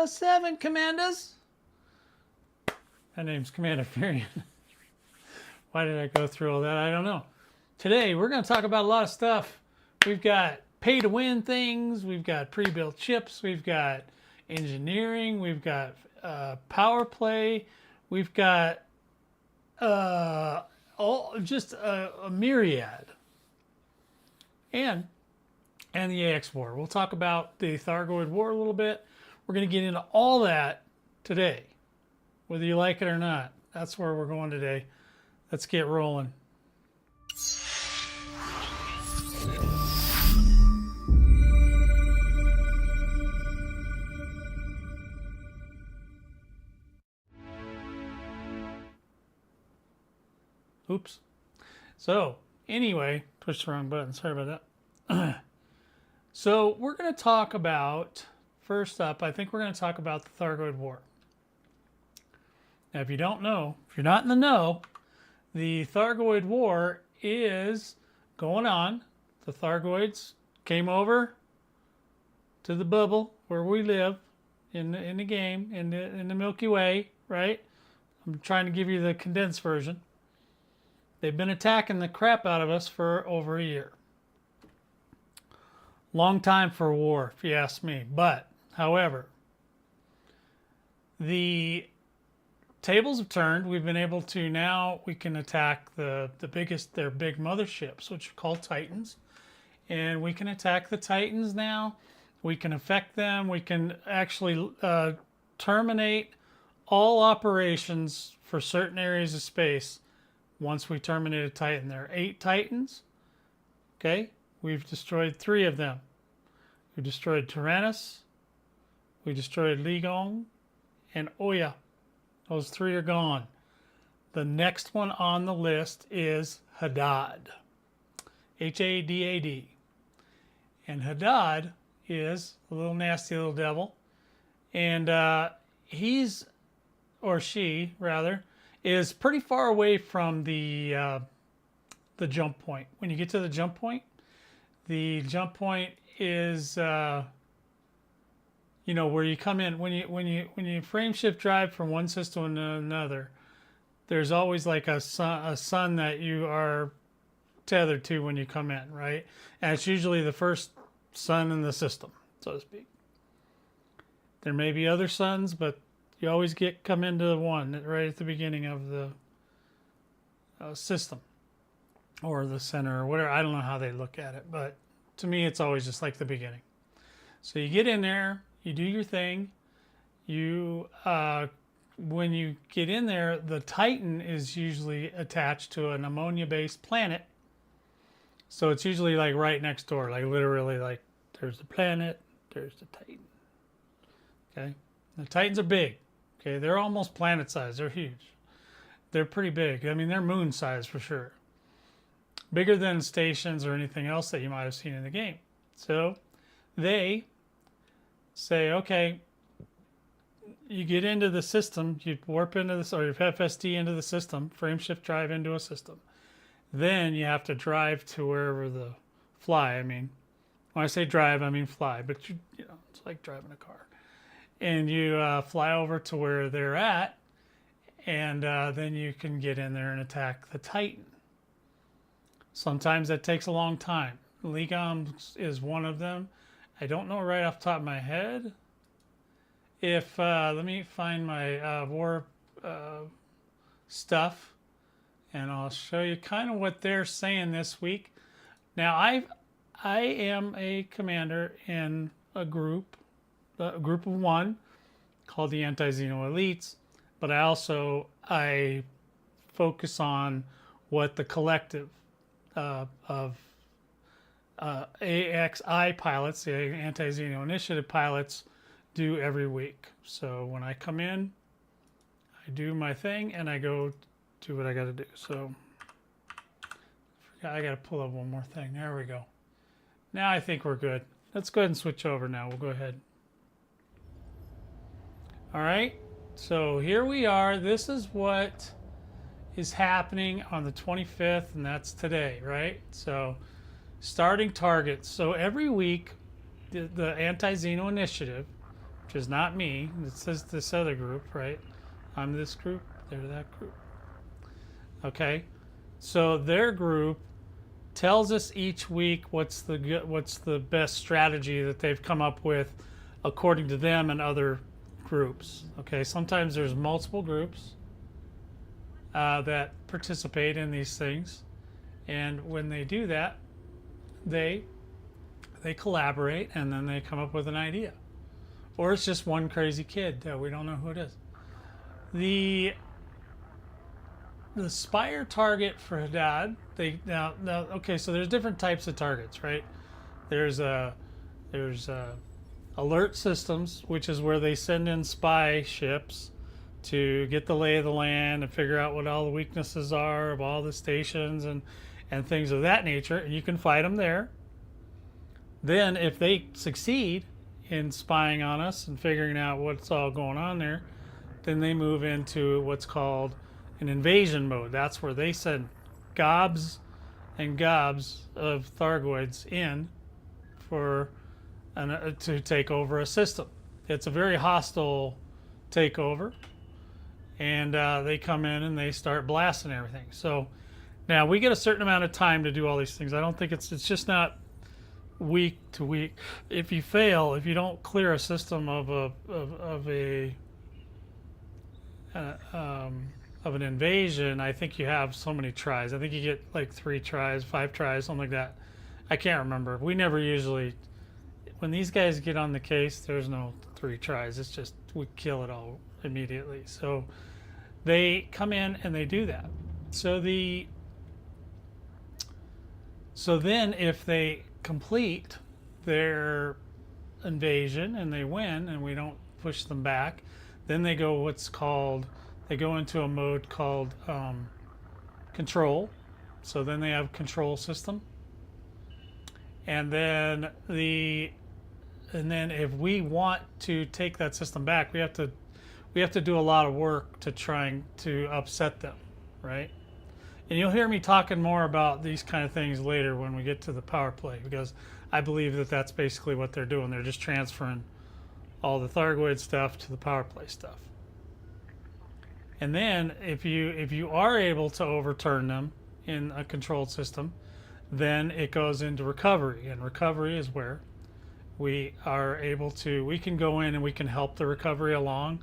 7, Commanders. My name's Commander Fearion. Why did I go through all that? I don't know. Today, we're going to talk about a lot of stuff. We've got pay-to-win things. We've got pre-built chips. We've got engineering. We've got Powerplay. We've got just a myriad. And the AX War. We'll talk about the Thargoid War a little bit. We're going to get into all that today, whether you like it or not. That's where we're going today. Let's get rolling. Oops. So, anyway, pushed the wrong button. Sorry about that. So, we're going to talk about, first up, I think we're going to talk about the Thargoid War. Now, if you don't know, if you're not in the know, the Thargoid War is going on. The Thargoids came over to the bubble where we live in the game, in the Milky Way, right? I'm trying to give you the condensed version. They've been attacking the crap out of us for over a year. Long time for a war, if you ask me. But, however, the tables have turned. We've been able to now, we can attack their big motherships, which are called Titans. And we can attack the Titans now. We can affect them. We can actually terminate all operations for certain areas of space once we terminate a Titan. There are 8 Titans. Okay? We've destroyed 3 of them. We destroyed Tyrannus. We destroyed Ligong and Oya. Those 3 are gone. The next one on the list is Hadad. H-A-D-A-D. And Hadad is a little nasty little devil. And he's, or she, rather, is pretty far away from the jump point. When you get to the jump point is you know, where you come in when you frame shift drive from one system to another. There's always like a sun that you are tethered to when you come in, right? And it's usually the first sun in the system, so to speak. There may be other suns, but you always come into one right at the beginning of the system or the center or whatever. I don't know how they look at it, but to me, it's always just like the beginning. So you get in there, you do your thing. You, when you get in there, the Titan is usually attached to an ammonia-based planet. So it's usually like right next door, like literally like there's the planet, there's the Titan. Okay, the Titans are big. Okay, they're almost planet size. They're huge. They're pretty big. I mean, they're moon size for sure. Bigger than stations or anything else that you might have seen in the game. So they say, okay, you get into the system, you warp into this, or you FSD into the system, frame shift drive into a system. Then you have to drive to wherever the fly. I mean, when I say drive, I mean fly, but you know, it's like driving a car. And you fly over to where they're at, and then you can get in there and attack the Titan. Sometimes that takes a long time. Ligong is one of them. I don't know right off the top of my head. If let me find my war stuff, and I'll show you kind of what they're saying this week. Now, I am a commander in a group of 1 called the Anti-Xeno Elites, but I focus on what the collective of AXI pilots, the Anti-Xeno Initiative pilots, do every week. So when I come in, I do my thing and I go do what I got to do. So I got to pull up one more thing. There we go. Now I think we're good. Let's go ahead and switch over now. We'll go ahead. All right. So here we are. This is what is happening on the 25th, and that's today, right? So starting targets. So every week, the Anti-Xeno Initiative which is not me. It says this other group, right? I'm this group, they're that group. Okay, so their group tells us each week what's the best strategy that they've come up with according to them and other groups. Okay, sometimes there's multiple groups that participate in these things, and when they do that, they collaborate and then they come up with an idea, or it's just one crazy kid that we don't know who it is. The Spire target for Haddad, now okay, so there's different types of targets, right? There's alert systems, which is where they send in spy ships to get the lay of the land and figure out what all the weaknesses are of all the stations and things of that nature, and you can fight them there. Then if they succeed in spying on us and figuring out what's all going on there, then they move into what's called an invasion mode. That's where they send gobs and gobs of Thargoids in for to take over a system. It's a very hostile takeover, and they come in and they start blasting everything. So now we get a certain amount of time to do all these things. I don't think it's just not week to week. If you fail, if you don't clear a system of an invasion, I think you have so many tries. I think you get like 3 tries, 5 tries, something like that. I can't remember. We never usually, when these guys get on the case, there's no 3 tries. It's just we kill it all immediately. So they come in and they do that. So then if they complete their invasion and they win and we don't push them back, then they go they go into a mode called control. So then they have control system, and then if we want to take that system back, we have to do a lot of work to trying to upset them, right? And you'll hear me talking more about these kind of things later when we get to the power play, because I believe that that's basically what they're doing. They're just transferring all the Thargoid stuff to the power play stuff. And then if you are able to overturn them in a controlled system, then it goes into recovery. And recovery is where we can go in and we can help the recovery along.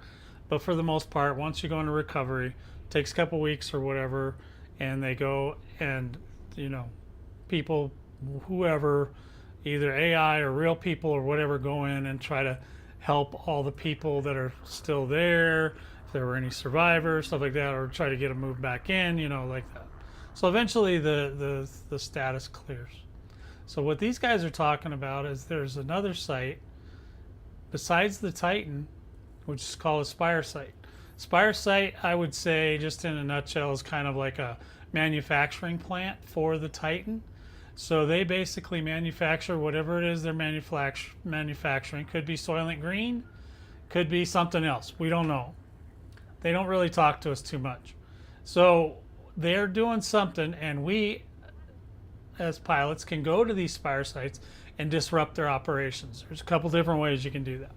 But for the most part, once you go into recovery, it takes a couple weeks or whatever, and they go and, people, whoever, either AI or real people or whatever, go in and try to help all the people that are still there, if there were any survivors, stuff like that, or try to get them moved back in, like that. So eventually the status clears. So what these guys are talking about is there's another site besides the Titan, which is called a Spire site. Spire site, I would say, just in a nutshell, is kind of like a manufacturing plant for the Titan. So they basically manufacture whatever it is they're manufacturing. Could be Soylent Green, could be something else. We don't know. They don't really talk to us too much. So they're doing something, and we, as pilots, can go to these Spire sites and disrupt their operations. There's a couple different ways you can do that.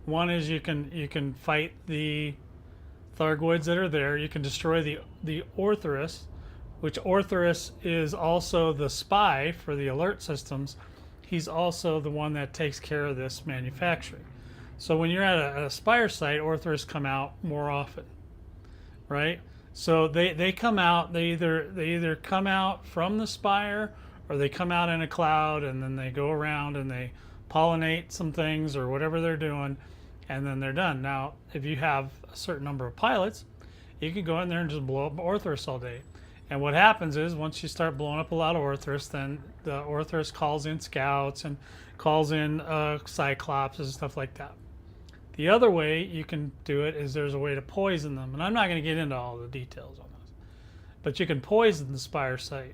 One is you can fight the Thargoids that are there. You can destroy the Orthrus, which Orthrus is also the spy for the alert systems. He's also the one that takes care of this manufacturing. So when you're at a Spire site, Orthrus come out more often, right? So they come out. They either come out from the Spire, or they come out in a cloud, and then they go around and they pollinate some things or whatever they're doing, and then they're done. Now, if you have a certain number of pilots, you can go in there and just blow up Orthrus all day. And what happens is, once you start blowing up a lot of Orthrus, then the Orthrus calls in scouts and calls in Cyclops and stuff like that. The other way you can do it is there's a way to poison them. And I'm not going to get into all the details on this. But you can poison the Spire site,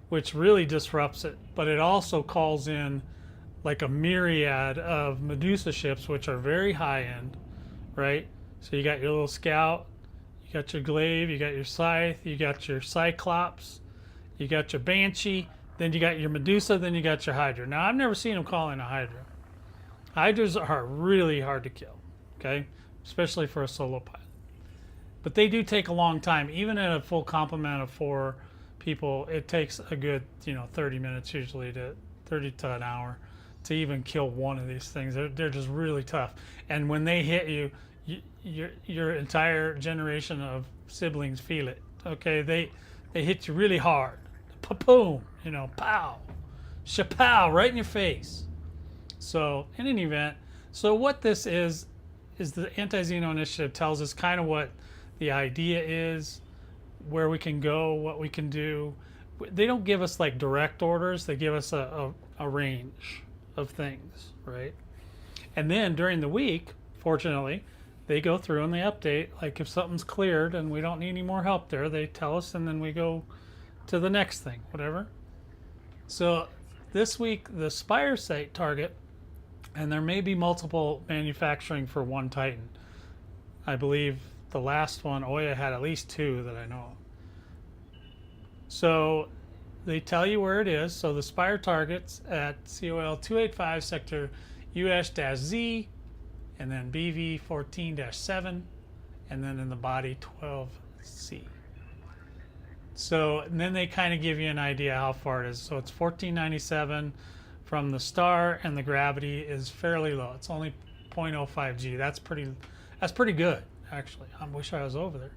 which really disrupts it. But it also calls in like a myriad of Medusa ships, which are very high end, right? So you got your little scout, you got your glaive, you got your scythe, you got your Cyclops, you got your Banshee, then you got your Medusa, then you got your Hydra. Now, I've never seen them call in a Hydra. Hydras are really hard to kill, okay? Especially for a solo pilot. But they do take a long time. Even at a full complement of 4 people, it takes a good, 30 minutes usually, 30 to an hour to even kill one of these things. They're just really tough. And when they hit you, your entire generation of siblings feel it, okay? They hit you really hard. Pa-boom, pow, shapow, right in your face. So in any event, so what this is the Anti-Xeno Initiative tells us kind of what the idea is, where we can go, what we can do. They don't give us like direct orders. They give us a range of things, right? And then during the week, fortunately, they go through and they update. Like if something's cleared and we don't need any more help there, they tell us, and then we go to the next thing, whatever. So this week, the Spire site target, and there may be multiple manufacturing for one Titan. I believe the last one, Oya, had at least 2 that I know of. So they tell you where it is. So the Spire target's at COL 285 sector US-Z, and then BV 14-7, and then in the body 12C. So and then they kind of give you an idea how far it is. So it's 1497 from the star, and the gravity is fairly low. It's only 0.05 G. That's pretty good, actually. I wish I was over there.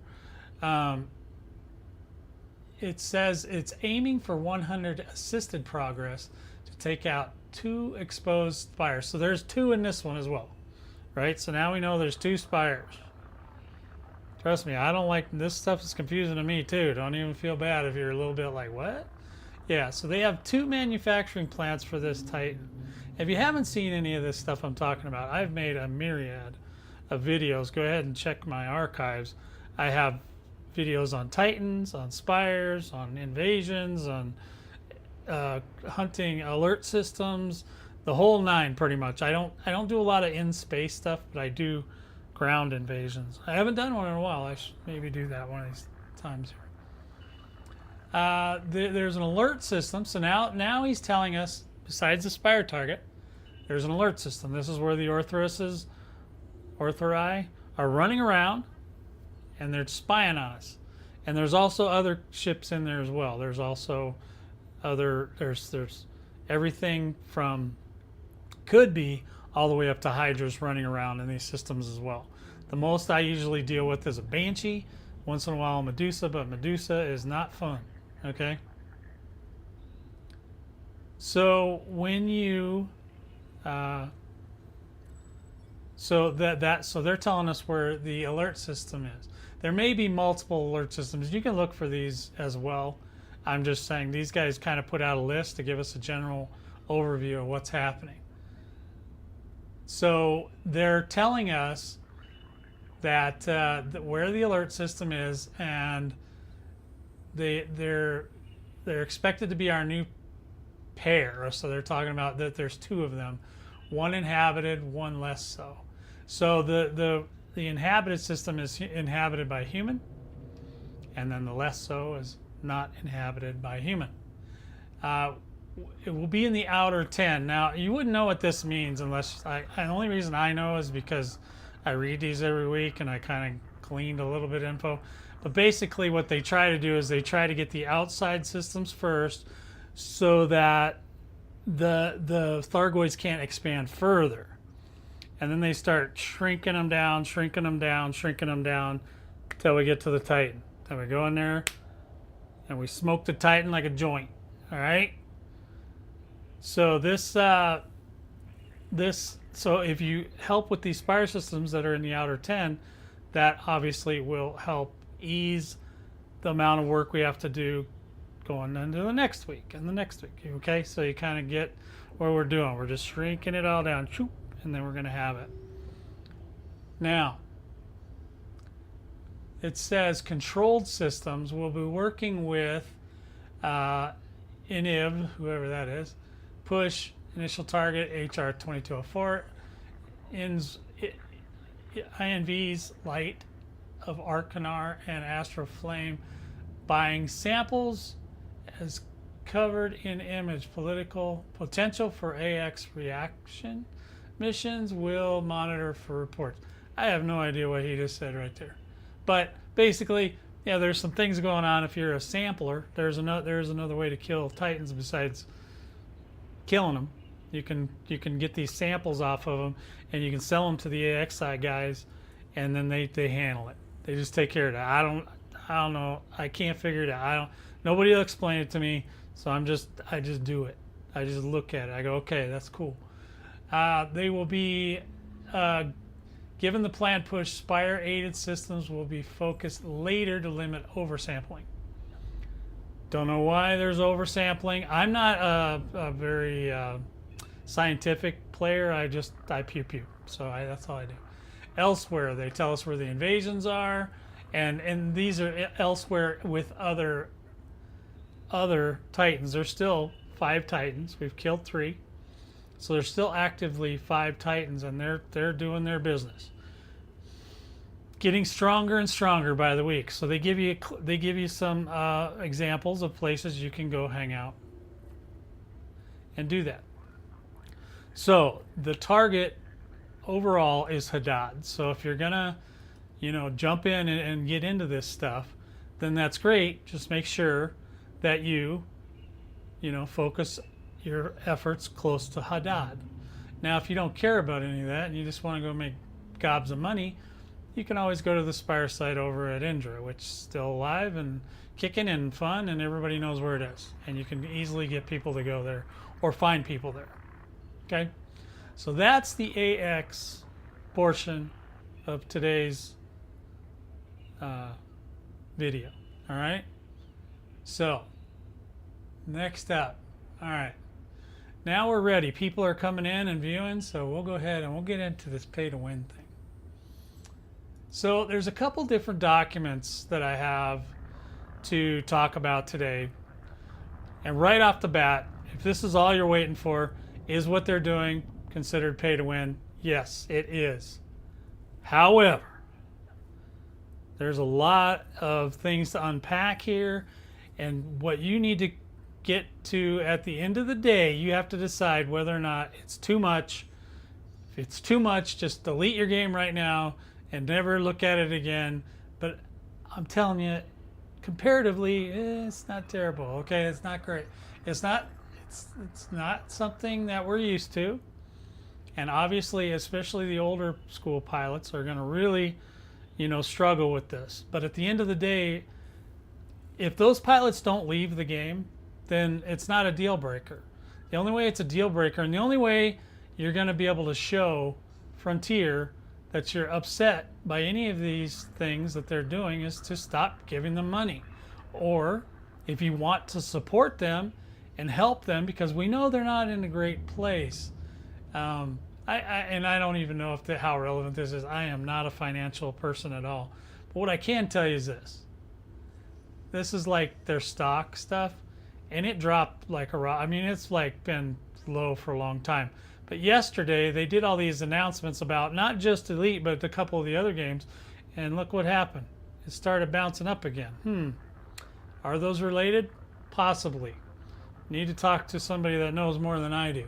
It says it's aiming for 100 assisted progress to take out 2 exposed spires. So there's 2 in this one as well, right? So now we know there's 2 spires. Trust me, I don't like this stuff. Is confusing to me too. Don't even feel bad if you're a little bit like, what? Yeah, so they have 2 manufacturing plants for this Titan. If you haven't seen any of this stuff I'm talking about, I've made a myriad of videos. Go ahead and check my archives. I have videos on Titans, on spires, on invasions, on hunting alert systems, the whole 9 pretty much. I don't do a lot of in-space stuff, but I do ground invasions. I haven't done one in a while. I should maybe do that one of these times here. There's an alert system. So now he's telling us, besides the spire target, there's an alert system. This is where the Orthori are running around, and they're spying on us. And there's also other ships in there as well. There's also there's everything from could be all the way up to Hydras running around in these systems as well. The most I usually deal with is a Banshee, once in a while a Medusa, but Medusa is not fun, okay? So when you, so they're telling us where the alert system is. There may be multiple alert systems. You can look for these as well. I'm just saying these guys kind of put out a list to give us a general overview of what's happening. So they're telling us that where the alert system is, and they're expected to be our new pair. So they're talking about that there's 2 of them, 1 inhabited, 1 less so. So the inhabited system is inhabited by human, and then the less so is not inhabited by human. It will be in the outer 10. Now, you wouldn't know what this means unless the only reason I know is because I read these every week and I kind of gleaned a little bit of info. But basically what they try to do is they try to get the outside systems first so that the Thargoids can't expand further. And then they start shrinking them down, shrinking them down, shrinking them down until we get to the Titan. Then we go in there and we smoke the Titan like a joint. All right? So so if you help with these spire systems that are in the outer 10, that obviously will help ease the amount of work we have to do going into the next week and the next week. Okay, so you kind of get what we're doing. We're just shrinking it all down, and then we're going to have it. Now, it says controlled systems will be working with INIV, whoever that is, push initial target HR 2204, INV's light of Arcanar and Astroflame, buying samples as covered in image, political potential for AX reaction, missions will monitor for reports. I have no idea what he just said right there. But basically, yeah, there's some things going on. If you're a sampler, there's another way to kill Titans besides killing them. You can get these samples off of them, and you can sell them to the AXI guys, and then they handle it. They just take care of that. I don't know. I can't figure it out. Nobody will explain it to me, so I just do it. I just look at it. I go, okay, that's cool. They will be given the planned push. Spire aided systems will be focused later to limit oversampling. Don't know why there's oversampling. I'm not a very scientific player. I pew pew. So that's all I do. Elsewhere, they tell us where the invasions are, and these are elsewhere with other Titans. There's still 5 Titans. We've killed 3, so there's still actively 5 Titans, and they're doing their business. Getting stronger and stronger by the week. So they give you some examples of places you can go hang out and do that. So the target overall is Hadad. So if you're gonna, jump in and get into this stuff, then that's great. Just make sure that you focus your efforts close to Hadad. Now, if you don't care about any of that and you just want to go make gobs of money, you can always go to the Spire site over at Indra, which is still alive and kicking and fun, and everybody knows where it is. And you can easily get people to go there or find people there. Okay? So that's the AX portion of today's video. All right? So, next up. All right. Now we're ready. People are coming in and viewing, so we'll go ahead and we'll get into this pay-to-win thing. So there's a couple different documents that I have to talk about today. And right off the bat, if this is all you're waiting for, is what they're doing considered pay to win? Yes, it is. However, there's a lot of things to unpack here, and what you need to get to at the end of the day, you have to decide whether or not it's too much. If it's too much, just delete your game right now and never look at it again. But I'm telling you, comparatively, it's not terrible. Okay, it's not great. It's not something that we're used to. And obviously, especially the older school pilots are going to really, struggle with this. But at the end of the day, if those pilots don't leave the game, then it's not a deal breaker. The only way it's a deal breaker, and the only way you're going to be able to show Frontier that you're upset by any of these things that they're doing, is to stop giving them money. Or if you want to support them and help them, because we know they're not in a great place. I don't even know how relevant this is. I am not a financial person at all. But what I can tell you is this. This is like their stock stuff, and it dropped like a rock. I mean, it's like been low for a long time. But yesterday, they did all these announcements about not just Elite, but a couple of the other games. And look what happened. It started bouncing up again. Are those related? Possibly. Need to talk to somebody that knows more than I do.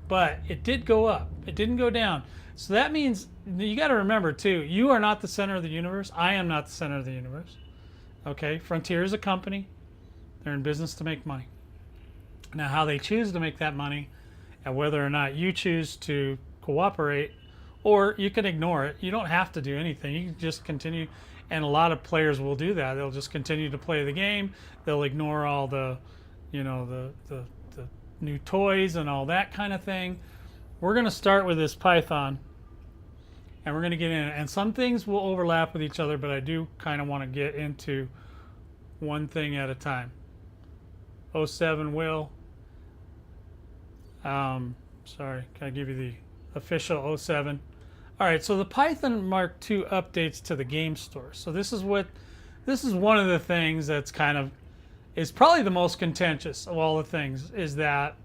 But it did go up. It didn't go down. So that means, you got to remember too, you are not the center of the universe. I am not the center of the universe. Okay? Frontier is a company. They're in business to make money. Now, how they choose to make that money, and whether or not you choose to cooperate, or you can ignore it. You don't have to do anything. You can just continue, and a lot of players will do that. They'll just continue to play the game. They'll ignore all the, the new toys and all that kind of thing. We're going to start with this Python, and we're going to get in it. And some things will overlap with each other, but I do kind of want to get into one thing at a time. 07 will. Sorry, can I give you the official 07? All right, so the Python Mark II updates to the game store. So this is one of the things that's is probably the most contentious of all the things, is that,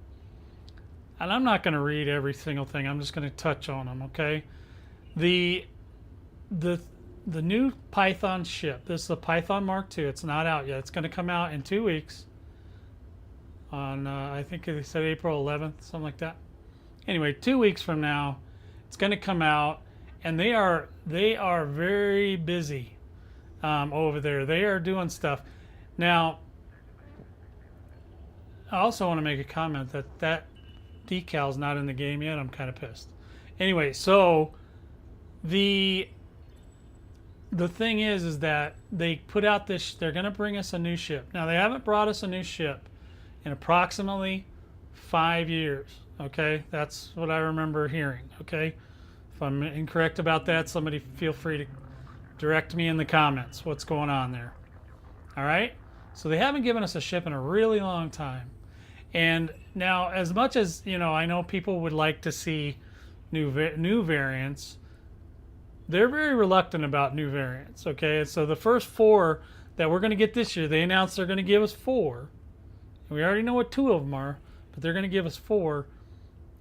and I'm not going to read every single thing. I'm just going to touch on them, okay? The new Python ship. This is the Python Mark II. It's not out yet. It's going to come out in 2 weeks. On I think they said April 11th, something like that. Anyway, 2 weeks from now, It's going to come out, and they are very busy over there. They are doing stuff. Now, I also want to make a comment that decal's not in the game yet. I'm kind of pissed. Anyway, so the thing is that they put out this, they're going to bring us a new ship. Now, they haven't brought us a new ship in approximately 5 years. Okay, that's what I remember hearing. Okay, if I'm incorrect about that, somebody feel free to direct me in the comments what's going on there. All right, so they haven't given us a ship in a really long time. And now, as much as, you know, I know people would like to see new variants, they're very reluctant about new variants. Okay, so the first 4 that we're going to get this year, they announced they're going to give us 4. And we already know what 2 of them are, but they're going to give us 4.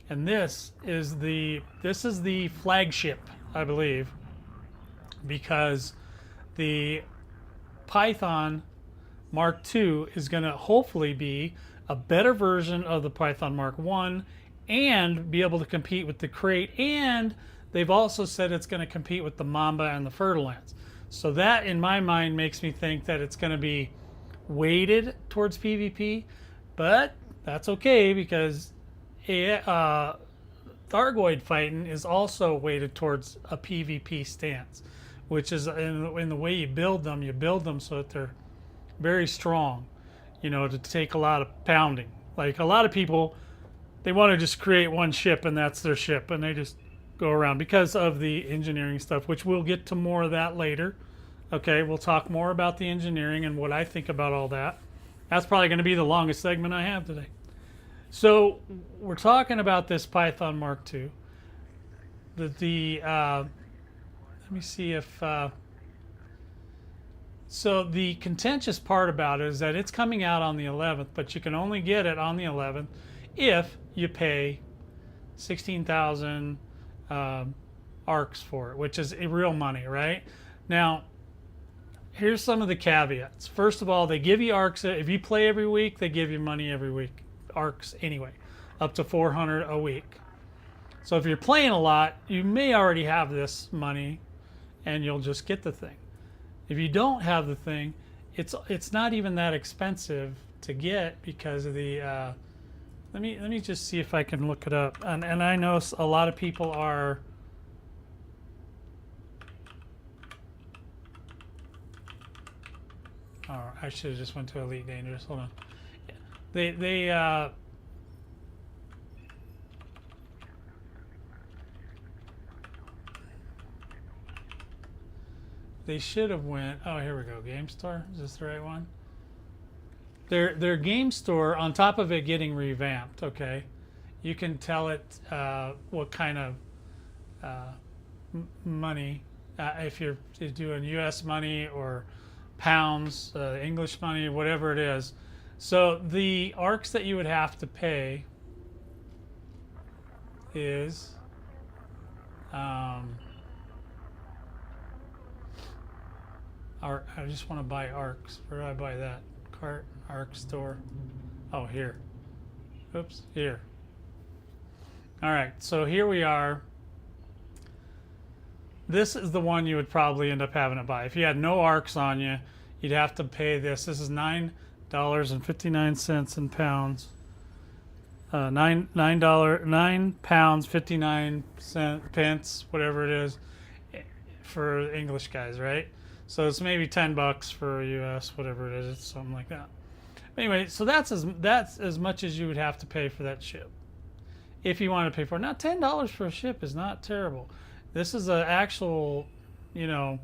And this is the flagship, I believe, because the Python Mark II is going to hopefully be a better version of the Python Mark I and be able to compete with the Crate. And they've also said it's going to compete with the Mamba and the Fer-de-Lance. So that, in my mind, makes me think that it's going to be weighted towards PvP. But that's okay, because Thargoid fighting is also weighted towards a PvP stance, which is in the way you build them so that they're very strong, you know, to take a lot of pounding. Like a lot of people, they want to just create one ship and that's their ship, and they just go around because of the engineering stuff, which we'll get to more of that later. Okay, we'll talk more about the engineering and what I think about all that. That's probably going to be the longest segment I have today. So we're talking about this Python Mark II. Let me see if... so the contentious part about it is that it's coming out on the 11th, but you can only get it on the 11th if you pay 16,000 ARCs for it, which is real money, right? Now, here's some of the caveats. First of all, they give you ARCs. If you play every week, they give you money every week. ARCs anyway, up to 400 a week. So if you're playing a lot, you may already have this money and you'll just get the thing. If you don't have the thing, it's not even that expensive to get because of the let me just see if I can look it up. And I know a lot of people are I should have just went to Elite Dangerous. Hold on. They should have went. Oh, here we go. Game Store. Is this the right one? Their Game Store, on top of it getting revamped. Okay, you can tell it what kind of money, if you're doing U.S. money or pounds, English money, whatever it is. So the ARCs that you would have to pay is I just want to buy ARCs. Where do I buy that? Cart, ARC store. Oh, here. Oops, here. All right, so here we are. This is the one you would probably end up having to buy. If you had no ARCs on you, you'd have to pay this. This is $9.59 in pounds. £9.59, whatever it is, for English guys, right? So it's maybe $10 for US, whatever it is, it's something like that. Anyway, so that's as much as you would have to pay for that ship, if you want to pay for it. Now, $10 for a ship is not terrible. This is an actual, you know,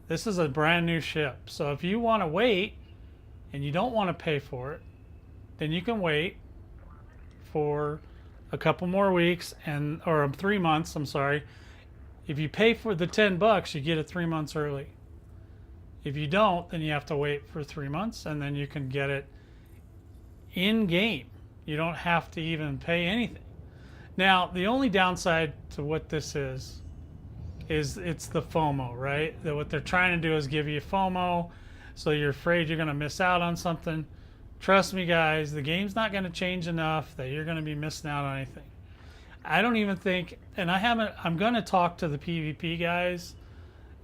this is a brand new ship. So if you want to wait and you don't want to pay for it, then you can wait for a couple more weeks or 3 months. I'm sorry. If you pay for the $10, you get it 3 months early. If you don't, then you have to wait for 3 months, and then you can get it in game. You don't have to even pay anything. Now, the only downside to what this is it's the FOMO, right? What they're trying to do is give you FOMO, so you're afraid you're going to miss out on something. Trust me, guys, the game's not going to change enough that you're going to be missing out on anything. I don't even think and I'm going to talk to the PvP guys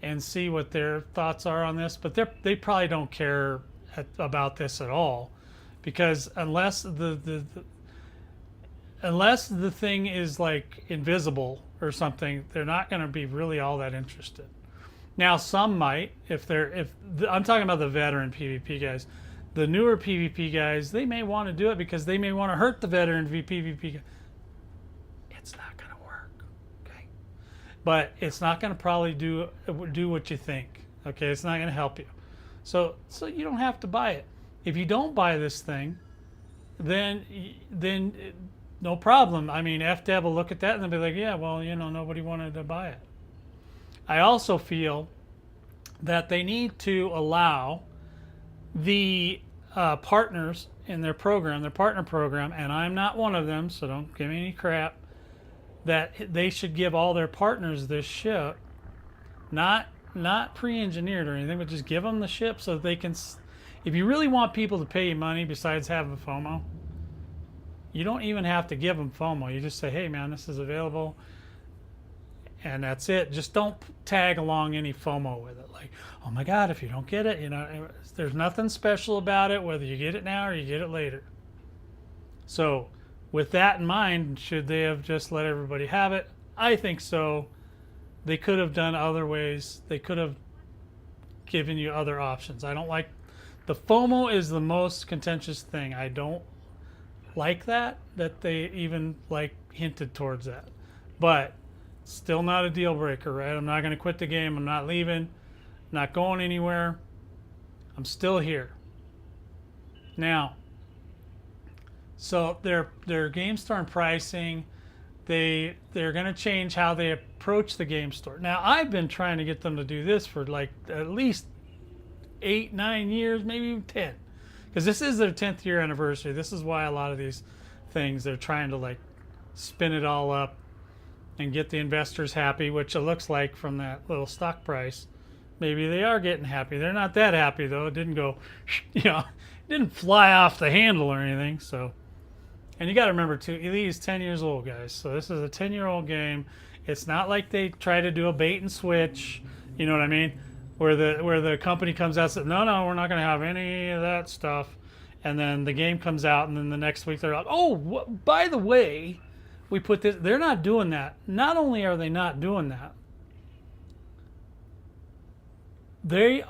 and see what their thoughts are on this, but they probably don't care about this at all, because unless the thing is like invisible or something, they're not going to be really all that interested. Now some might, if I'm talking about the veteran PvP guys. The newer PvP guys, they may want to do it because they may want to hurt the veteran PvP guys. It's not going to work, okay? But it's not going to probably do what you think, okay? It's not going to help you. So you don't have to buy it. If you don't buy this thing, then no problem. I mean, FDev will look at that and they'll be like, yeah, well, nobody wanted to buy it. I also feel that they need to allow the partners in their partner program, and I'm not one of them, so don't give me any crap, that they should give all their partners this ship, not pre-engineered or anything, but just give them the ship so that they can, if you really want people to pay you money besides having FOMO, you don't even have to give them FOMO. You just say, hey man, this is available, and that's it. Just don't tag along any FOMO with it. Like, oh my God, if you don't get it, there's nothing special about it, whether you get it now or you get it later. So with that in mind, should they have just let everybody have it? I think so. They could have done other ways. They could have given you other options. I don't like, the FOMO is the most contentious thing. I don't like that they even hinted towards that. But still not a deal breaker, right? I'm not going to quit the game. I'm not leaving. I'm not going anywhere. I'm still here. Now, so their game store and pricing, they're going to change how they approach the game store. Now, I've been trying to get them to do this for at least 8, 9 years, maybe even 10. Because this is their 10th year anniversary. This is why a lot of these things, they're trying to spin it all up and get the investors happy, which it looks like from that little stock price. Maybe they are getting happy. They're not that happy though. It didn't go, it didn't fly off the handle or anything. So, and you got to remember too, Elite is 10 years old, guys. So this is a 10-year-old game. It's not like they try to do a bait and switch. You know what I mean? Where the company comes out and says, no, we're not going to have any of that stuff. And then the game comes out, and then the next week they're like, oh, by the way, we put this. They're not doing that. Not only are they not doing that, they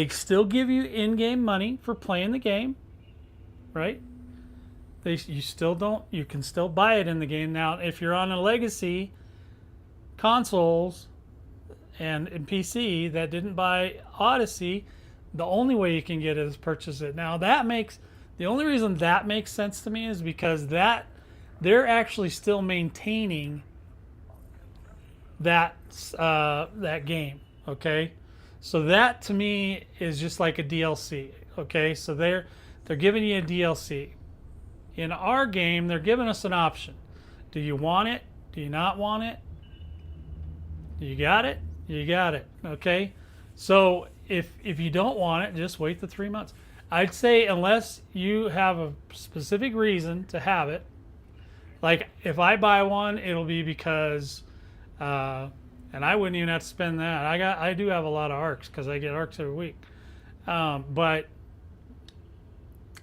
still give you in-game money for playing the game, right? You can still buy it in the game. Now, if you're on a legacy consoles and in PC that didn't buy Odyssey, the only way you can get it is purchase it. Now the only reason that makes sense to me is because they're actually still maintaining that game. Okay, so that to me is just like a DLC. Okay, so they're giving you a DLC. In our game, they're giving us an option. Do you want it? Do you not want it? You got it? You got it. Okay, so if you don't want it, just wait the 3 months. I'd say unless you have a specific reason to have it, like if I buy one, it'll be because and I wouldn't even have to spend that. I do have a lot of ARCs because I get ARCs every week. But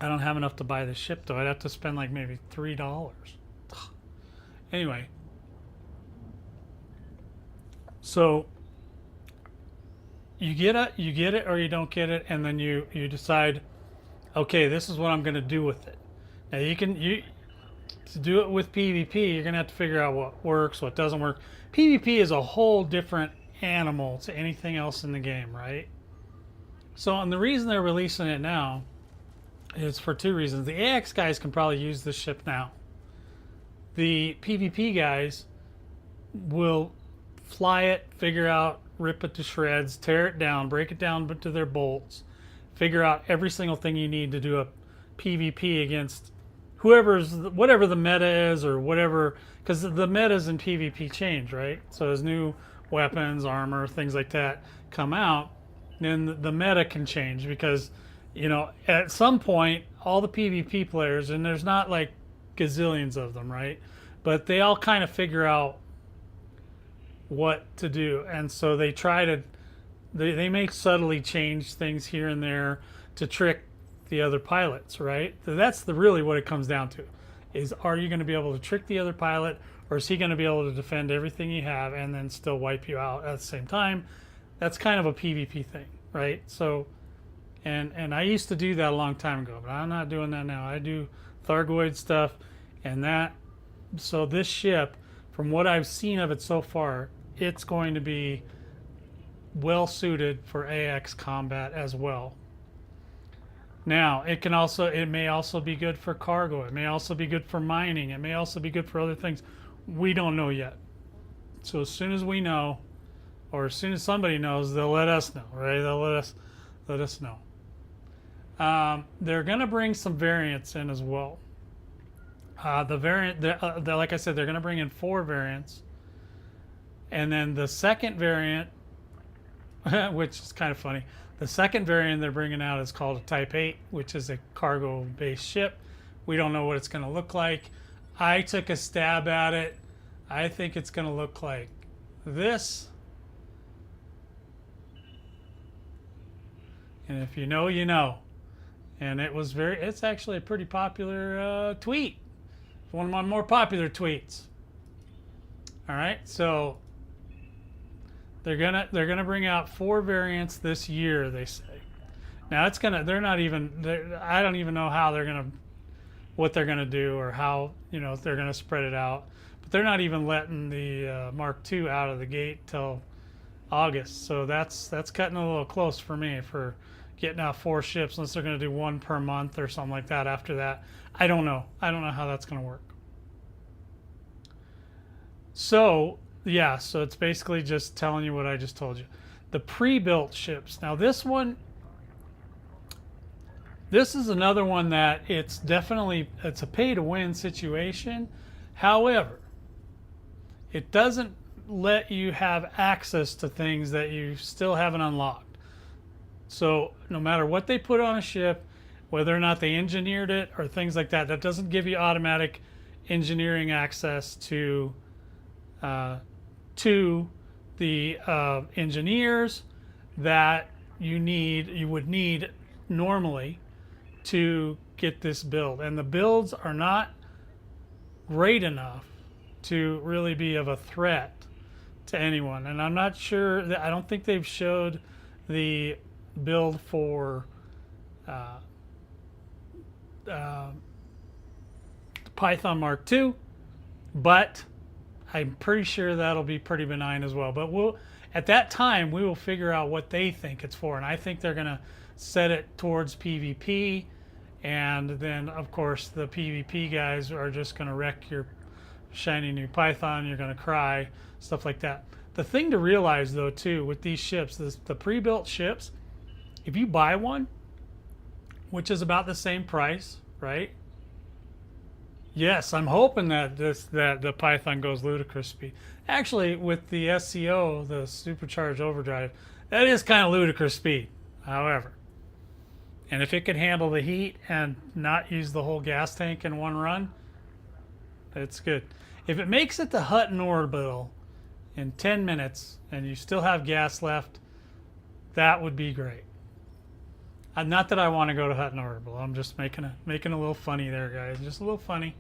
I don't have enough to buy the ship though. I'd have to spend maybe $3. Anyway. So you get it or you don't get it, and then you decide, okay, this is what I'm going to do with it. Now to do it with PvP, you're going to have to figure out what works, what doesn't work. PvP is a whole different animal to anything else in the game, right? So, and the reason they're releasing it now is for 2 reasons. The AX guys can probably use this ship now. The PvP guys will fly it, figure out, rip it to shreds, tear it down, break it down to their bolts, figure out every single thing you need to do a PvP against whatever the meta is or whatever, because the metas in PvP change, right? So as new weapons, armor, things like that come out, then the meta can change because, at some point, all the PvP players, and there's not gazillions of them, right? but they all kind of figure out what to do, and so they try to they may subtly change things here and there to trick the other pilots, right? So that's really what it comes down to, is are you going to be able to trick the other pilot, or is he going to be able to defend everything you have and then still wipe you out at the same time? That's kind of a PvP thing, right? So, and I used to do that a long time ago, but I'm not doing that now. I do Thargoid stuff, and that, so this ship, from what I've seen of it so far, it's going to be well suited for AX combat as well. Now, it may also be good for cargo. It may also be good for mining. It may also be good for other things. We don't know yet. So as soon as we know, or as soon as somebody knows, they'll let us know, right? They'll let us know. They're going to bring some variants in as well. The variant, like I said, they're going to bring in 4 variants. And then the second variant, which is kind of funny, the second variant they're bringing out is called a Type 8, which is a cargo-based ship. We don't know what it's going to look like. I took a stab at it. I think it's going to look like this. And if you know, you know. And it's actually a pretty popular tweet. It's one of my more popular tweets. All right, so they're gonna bring out 4 variants this year, they say. Now I don't even know how what they're gonna do, or how, they're gonna spread it out. But they're not even letting the Mark II out of the gate till August. So that's cutting a little close for me for getting out 4 ships, unless they're gonna do 1 per month or something like that after that. I don't know how that's gonna work. So yeah, so it's basically just telling you what I just told you. The pre-built ships. Now this is another one that it's a pay-to-win situation. However, it doesn't let you have access to things that you still haven't unlocked. So no matter what they put on a ship, whether or not they engineered it or things like that, that doesn't give you automatic engineering access to the engineers that you would need normally to get this build. And the builds are not great enough to really be of a threat to anyone. And I'm not sure, I don't think they've showed the build for Python Mark II, but I'm pretty sure that'll be pretty benign as well. But at that time, we will figure out what they think it's for. And I think they're going to set it towards PvP. And then, of course, the PvP guys are just going to wreck your shiny new Python. You're going to cry, stuff like that. The thing to realize, though, too, with these ships, the pre-built ships, if you buy one, which is about the same price, right? Yes, I'm hoping that the Python goes ludicrous speed. Actually, with the SCO, the supercharged overdrive, that is kind of ludicrous speed. However, and if it can handle the heat and not use the whole gas tank in one run, it's good. If it makes it to Hutton orbital in 10 minutes and you still have gas left, that would be great. Not that I want to go to Hutton orbital. I'm just making a little funny there, guys. Just a little funny.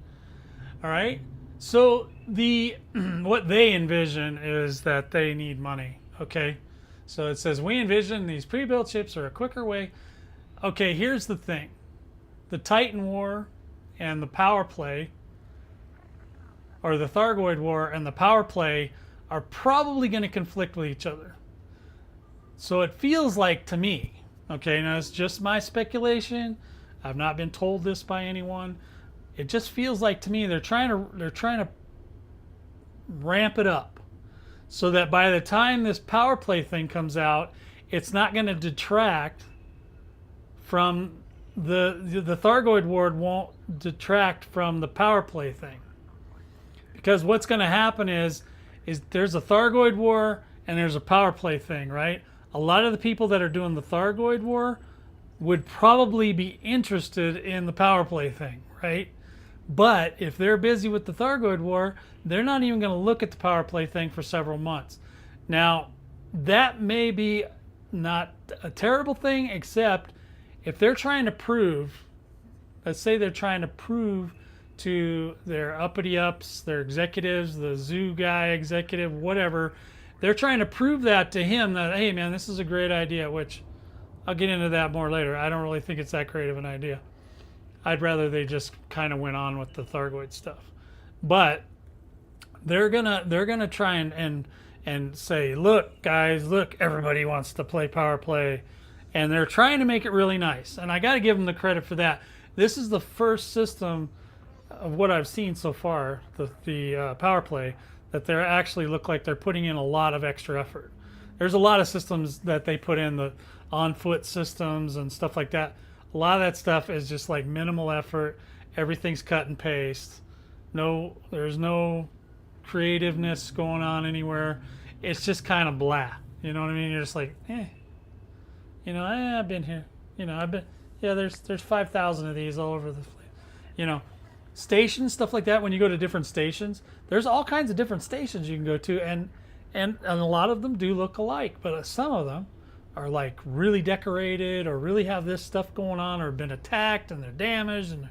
All right. So what they envision is that they need money. Okay. So it says, we envision these pre-built ships are a quicker way. Okay, here's the thing. The Titan War and the Powerplay, or the Thargoid War and the Powerplay, are probably going to conflict with each other. So it feels like to me, okay, now it's just my speculation. I've not been told this by anyone. It just feels like to me they're trying to ramp it up so that by the time this Powerplay thing comes out, it's not going to detract from the Thargoid War won't detract from the Powerplay thing. Because what's going to happen is there's a Thargoid War and there's a Powerplay thing, right? A lot of the people that are doing the Thargoid War would probably be interested in the Powerplay thing, right? But if they're busy with the Thargoid War, they're not even going to look at the Powerplay thing for several months. Now, that may be not a terrible thing, except if they're trying to prove, let's say they're trying to prove to their uppity ups, their executives, the zoo guy executive, whatever, they're trying to prove that to him that, hey man, this is a great idea, which I'll get into that more later. I don't really think it's that great of an idea. I'd rather they just kind of went on with the Thargoid stuff. But they're gonna try and say, look guys, look, everybody wants to play Powerplay, and they're trying to make it really nice. And I got to give them the credit for that. This is the first system of what I've seen so far, the Powerplay, that they actually look like they're putting in a lot of extra effort. There's a lot of systems that they put in, the on-foot systems and stuff like that. A lot of that stuff is just like minimal effort. Everything's cut and paste. There's no creativeness going on anywhere. It's just kind of blah. You know what I mean? You're just like, I've been here. There's 5,000 of these all over the place. Stations, stuff like that. When you go to different stations, there's all kinds of different stations you can go to, and a lot of them do look alike, but some of them are like really decorated or really have this stuff going on or been attacked and they're damaged and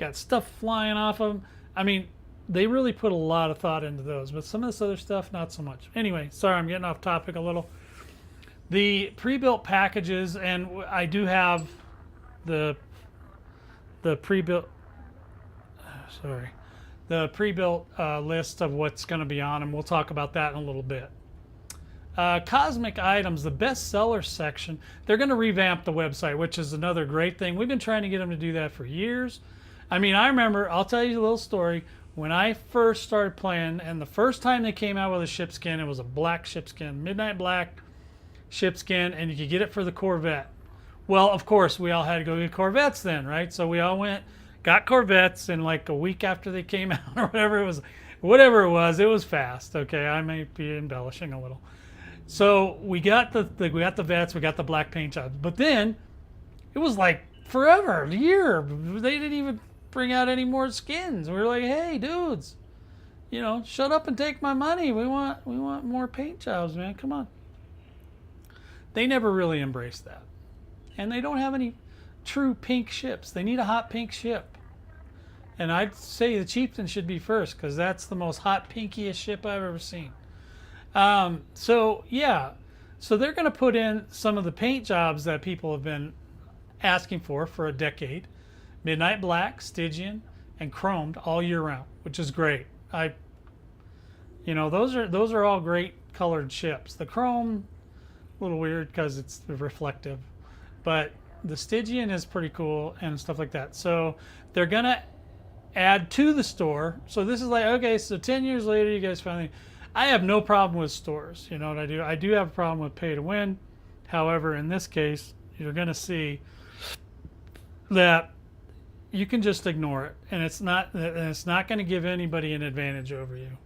got stuff flying off of them. I mean, they really put a lot of thought into those, but some of this other stuff, not so much. Anyway, sorry, I'm getting off topic a little. The pre-built packages, and I do have the pre-built, the pre-built list of what's going to be on, and we'll talk about that in a little bit. Cosmic items, the bestseller section, they're going to revamp the website, which is another great thing. We've been trying to get them to do that for years. I mean, I remember, I'll tell you a little story. When I first started playing, and the first time they came out with a ship skin, it was a black ship skin, midnight black ship skin, and you could get it for the Corvette. Well, of course, we all had to go get Corvettes then, right? So we all went, got Corvettes, and like a week after they came out or whatever it was, it was fast. Okay, I may be embellishing a little. So we got the vets, we got the black paint jobs, but then it was like forever, a year. They didn't even bring out any more skins. We were like, hey, dudes, shut up and take my money. We want more paint jobs, man. Come on. They never really embraced that, and they don't have any true pink ships. They need a hot pink ship, and I'd say the Chieftain should be first because that's the most hot pinkiest ship I've ever seen. So they're going to put in some of the paint jobs that people have been asking for a decade. Midnight Black, Stygian, and Chromed all year round, which is great. Those are all great colored ships. The Chrome, a little weird because it's reflective, but the Stygian is pretty cool and stuff like that. So they're going to add to the store. So this is like, okay, so 10 years later, you guys finally... I have no problem with stores. You know what I do? I do have a problem with pay to win. However, in this case, you're going to see that you can just ignore it, and it's not going to give anybody an advantage over you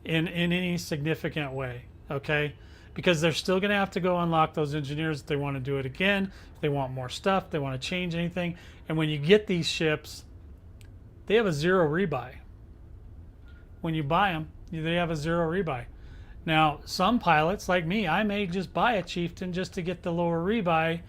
in any significant way. Okay, because they're still going to have to go unlock those engineers if they want to do it again. If they want more stuff, they want to change anything. And when you get these ships, they have a zero rebuy. When you buy them, they have a zero rebuy. Now, some pilots like me, I may just buy a Chieftain just to get the lower rebuy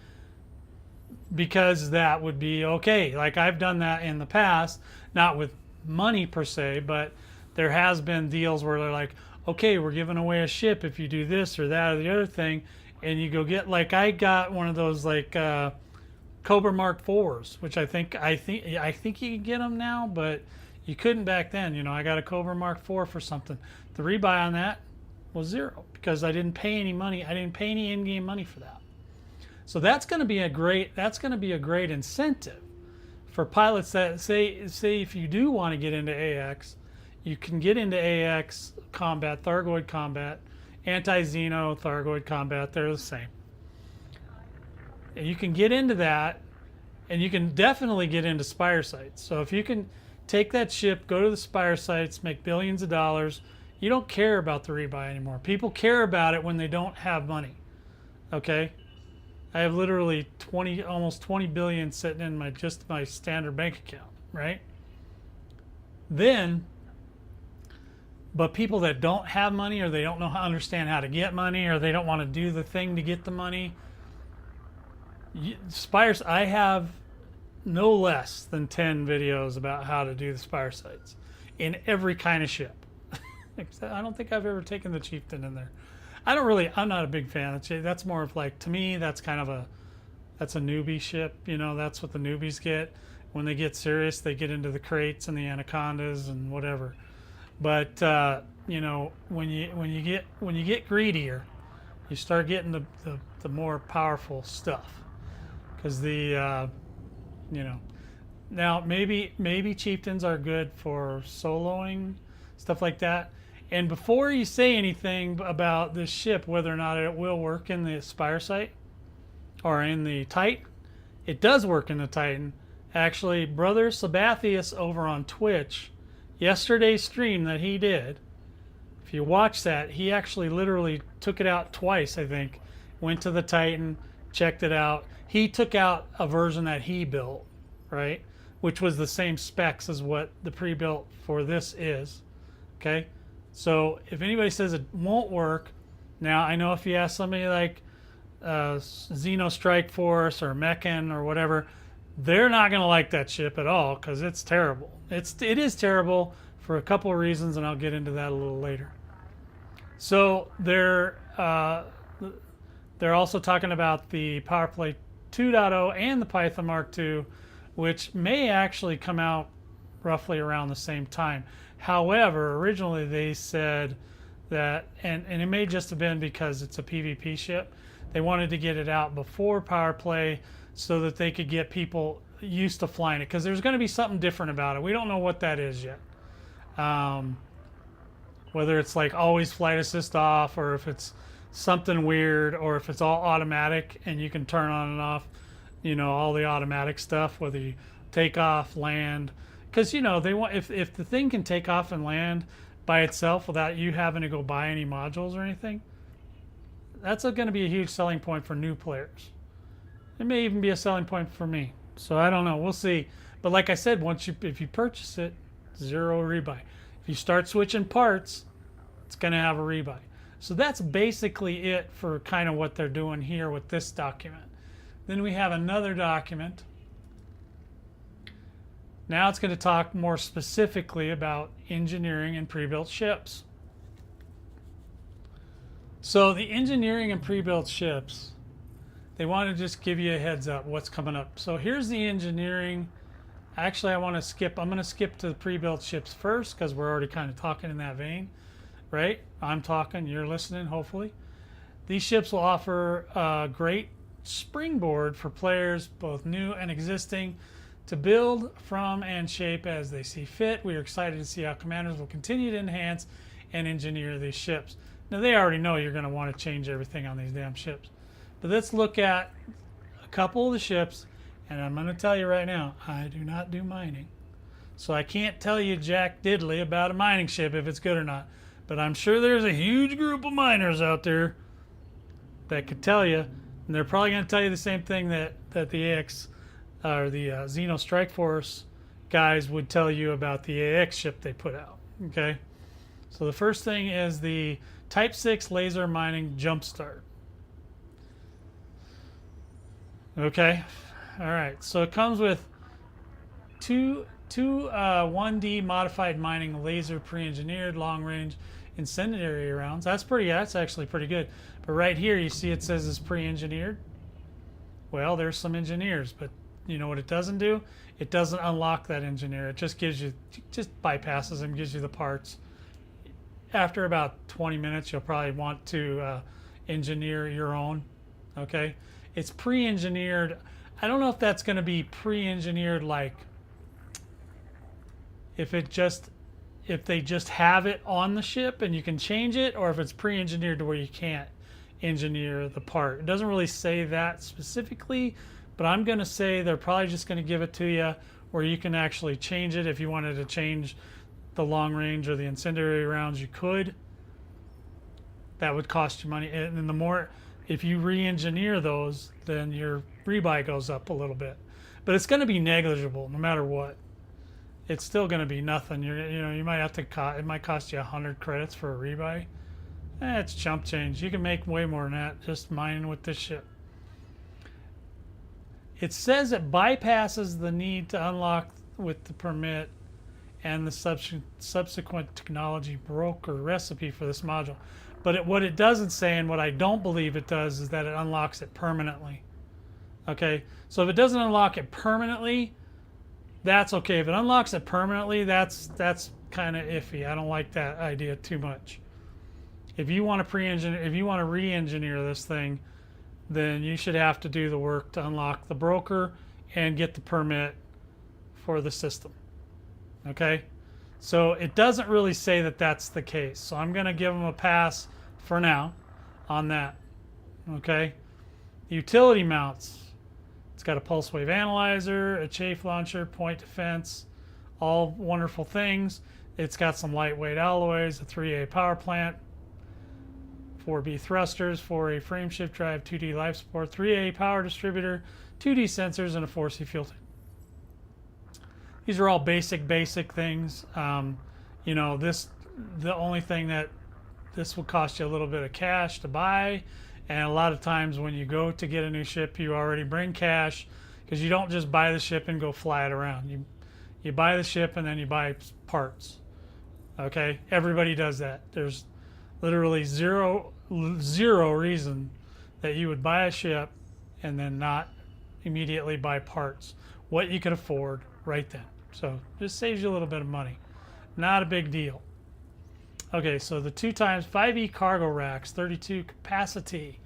because that would be okay. Like I've done that in the past, not with money per se, but there has been deals where they're like, okay, we're giving away a ship if you do this or that or the other thing, and you go get, like I got one of those like Cobra Mark IVs, which I think you can get them now, but you couldn't back then. I got a Cobra Mark IV for something. The rebuy on that was zero because I didn't pay any money. I didn't pay any in-game money for that. So that's going to be a great incentive for pilots that say if you do want to get into AX, you can get into AX combat, Thargoid combat, anti-Xeno, Thargoid combat. They're the same. And you can get into that, and you can definitely get into Spire sites. So if you can take that ship, go to the Spire sites, make billions of dollars, you don't care about the rebuy anymore. People care about it when they don't have money. Okay? I have literally almost 20 billion sitting in my standard bank account, right? Then, but people that don't have money, or they don't know how understand how to get money, or they don't want to do the thing to get the money, Spires, I have no less than 10 videos about how to do the Spire sites in every kind of ship. I don't think I've ever taken the Chieftain in there. I'm not a big fan. That's more of like, to me, that's kind of that's a newbie ship. You know, that's what the newbies get. When they get serious, they get into the crates and the anacondas and whatever. But you know, when you get greedier, you start getting the more powerful stuff. Because the you know, now maybe Chieftains are good for soloing, stuff like that. And before you say anything about this ship, whether or not it will work in the Spire site or in the Titan, it does work in the Titan. Actually, Brother Sabathius over on Twitch, yesterday's stream that he did, if you watch that, he actually literally took it out twice, I think. Went to the Titan, checked it out. He took out a version that he built, right? Which was the same specs as what the pre-built for this is, okay? So if anybody says it won't work, now I know if you ask somebody like Xeno Strike Force or Mechan or whatever, they're not going to like that ship at all because it's terrible. It is terrible for a couple of reasons, and I'll get into that a little later. So they're also talking about the Powerplay 2.0 and the Python Mark II, which may actually come out roughly around the same time. However, originally they said that, and it may just have been because it's a PvP ship, they wanted to get it out before Powerplay so that they could get people used to flying it, because there's going to be something different about it. We don't know what that is yet. Whether it's like always flight assist off, or if it's something weird, or if it's all automatic and you can turn on and off, you know, all the automatic stuff, whether you take off, land. Because, you know, they want, if the thing can take off and land by itself without you having to go buy any modules or anything, that's going to be a huge selling point for new players. It may even be a selling point for me. So I don't know. We'll see. But like I said, if you purchase it, 0 rebuy. If you start switching parts, it's going to have a rebuy. So that's basically it for kind of what they're doing here with this document. Then we have another document. Now it's going to talk more specifically about engineering and pre-built ships. So the engineering and pre-built ships, they want to just give you a heads up what's coming up. So here's the engineering. Actually, I'm going to skip to the pre-built ships first because we're already kind of talking in that vein, right? I'm talking, you're listening, hopefully. These ships will offer a great springboard for players, both new and existing, to build from and shape as they see fit. We are excited to see how commanders will continue to enhance and engineer these ships. Now, they already know you're going to want to change everything on these damn ships. But let's look at a couple of the ships, and I'm going to tell you right now, I do not do mining. So I can't tell you jack diddly about a mining ship if it's good or not. But I'm sure there's a huge group of miners out there that could tell you, and they're probably going to tell you the same thing that the AX or the Xeno Strike Force guys would tell you about the AX ship they put out. Okay, so the first thing is the Type 6 laser mining jumpstart. Okay, all right. So it comes with two 1D modified mining laser pre-engineered long-range incendiary rounds. That's actually pretty good. But right here you see it says it's pre-engineered. Well, there's some engineers, but you know what it doesn't do? It doesn't unlock that engineer. It just bypasses them, gives you the parts. After about 20 minutes, you'll probably want to engineer your own. Okay, it's pre-engineered. I don't know if that's going to be pre-engineered like if they just have it on the ship and you can change it, or if it's pre-engineered to where you can't engineer the part. It doesn't really say that specifically, but I'm going to say they're probably just going to give it to you where you can actually change it. If you wanted to change the long range or the incendiary rounds, you could. That would cost you money. And then the more, if you re-engineer those, then your rebuy goes up a little bit. But it's going to be negligible no matter what. it's still going to be nothing. You might have to it might cost you 100 credits for a rebuy. It's chump change. You can make way more than that just mining with this ship. It says it bypasses the need to unlock with the permit and the subsequent technology broker recipe for this module. But what it doesn't say, and what I don't believe it does, is that it unlocks it permanently. Okay, so if it doesn't unlock it permanently, that's okay. If it unlocks it permanently, that's kind of iffy. I don't like that idea too much. If you want to re-engineer this thing, then you should have to do the work to unlock the broker and get the permit for the system. Okay, so it doesn't really say that that's the case. So I'm going to give them a pass for now on that. Okay, utility mounts. It's got a pulse wave analyzer, a chaff launcher, point defense, all wonderful things. It's got some lightweight alloys, a 3A power plant, 4B thrusters, 4A frame shift drive, 2D life support, 3A power distributor, 2D sensors, and a 4C fuel tank. These are all basic things. You know, the only thing that this will cost you a little bit of cash to buy, and a lot of times when you go to get a new ship, you already bring cash, because you don't just buy the ship and go fly it around. You buy the ship and then you buy parts. Okay, everybody does that. There's literally zero reason that you would buy a ship and then not immediately buy parts. What you can afford right then. So just saves you a little bit of money. Not a big deal. Okay, so the 2x 5E cargo racks, 32 capacity.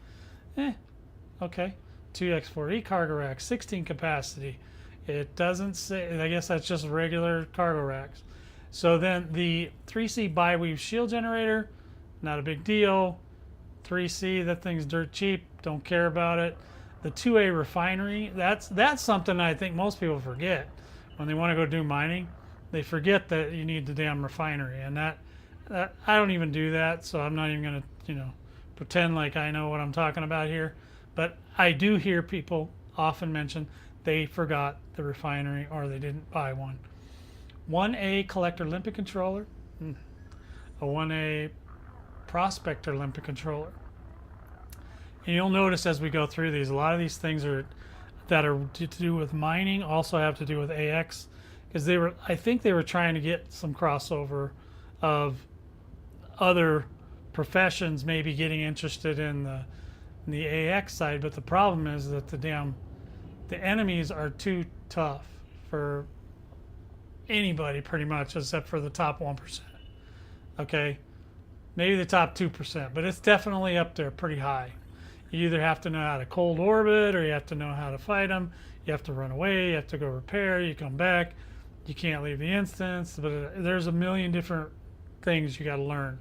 Okay. 2x4E cargo racks, 16 capacity. It doesn't say, I guess that's just regular cargo racks. So then the 3C bi-weave shield generator, not a big deal. 3C, that thing's dirt cheap, don't care about it. The 2A refinery, that's something I think most people forget. When they want to go do mining, they forget that you need the damn refinery, and that I don't even do that, so I'm not even going to, pretend like I know what I'm talking about here. But I do hear people often mention they forgot the refinery or they didn't buy one. 1A collector limpet controller, a 1A prospector limpet controller. And you'll notice as we go through these, a lot of these things that are to do with mining also have to do with AX, because I think they were trying to get some crossover of other professions maybe getting interested in the AX side, but the problem is that the enemies are too tough for anybody pretty much, except for the top 1%. Okay, maybe the top 2%, but it's definitely up there pretty high. You either have to know how to cold orbit, or you have to know how to fight them. You have to run away, you have to go repair, you come back, you can't leave the instance. But there's a million different things you got to learn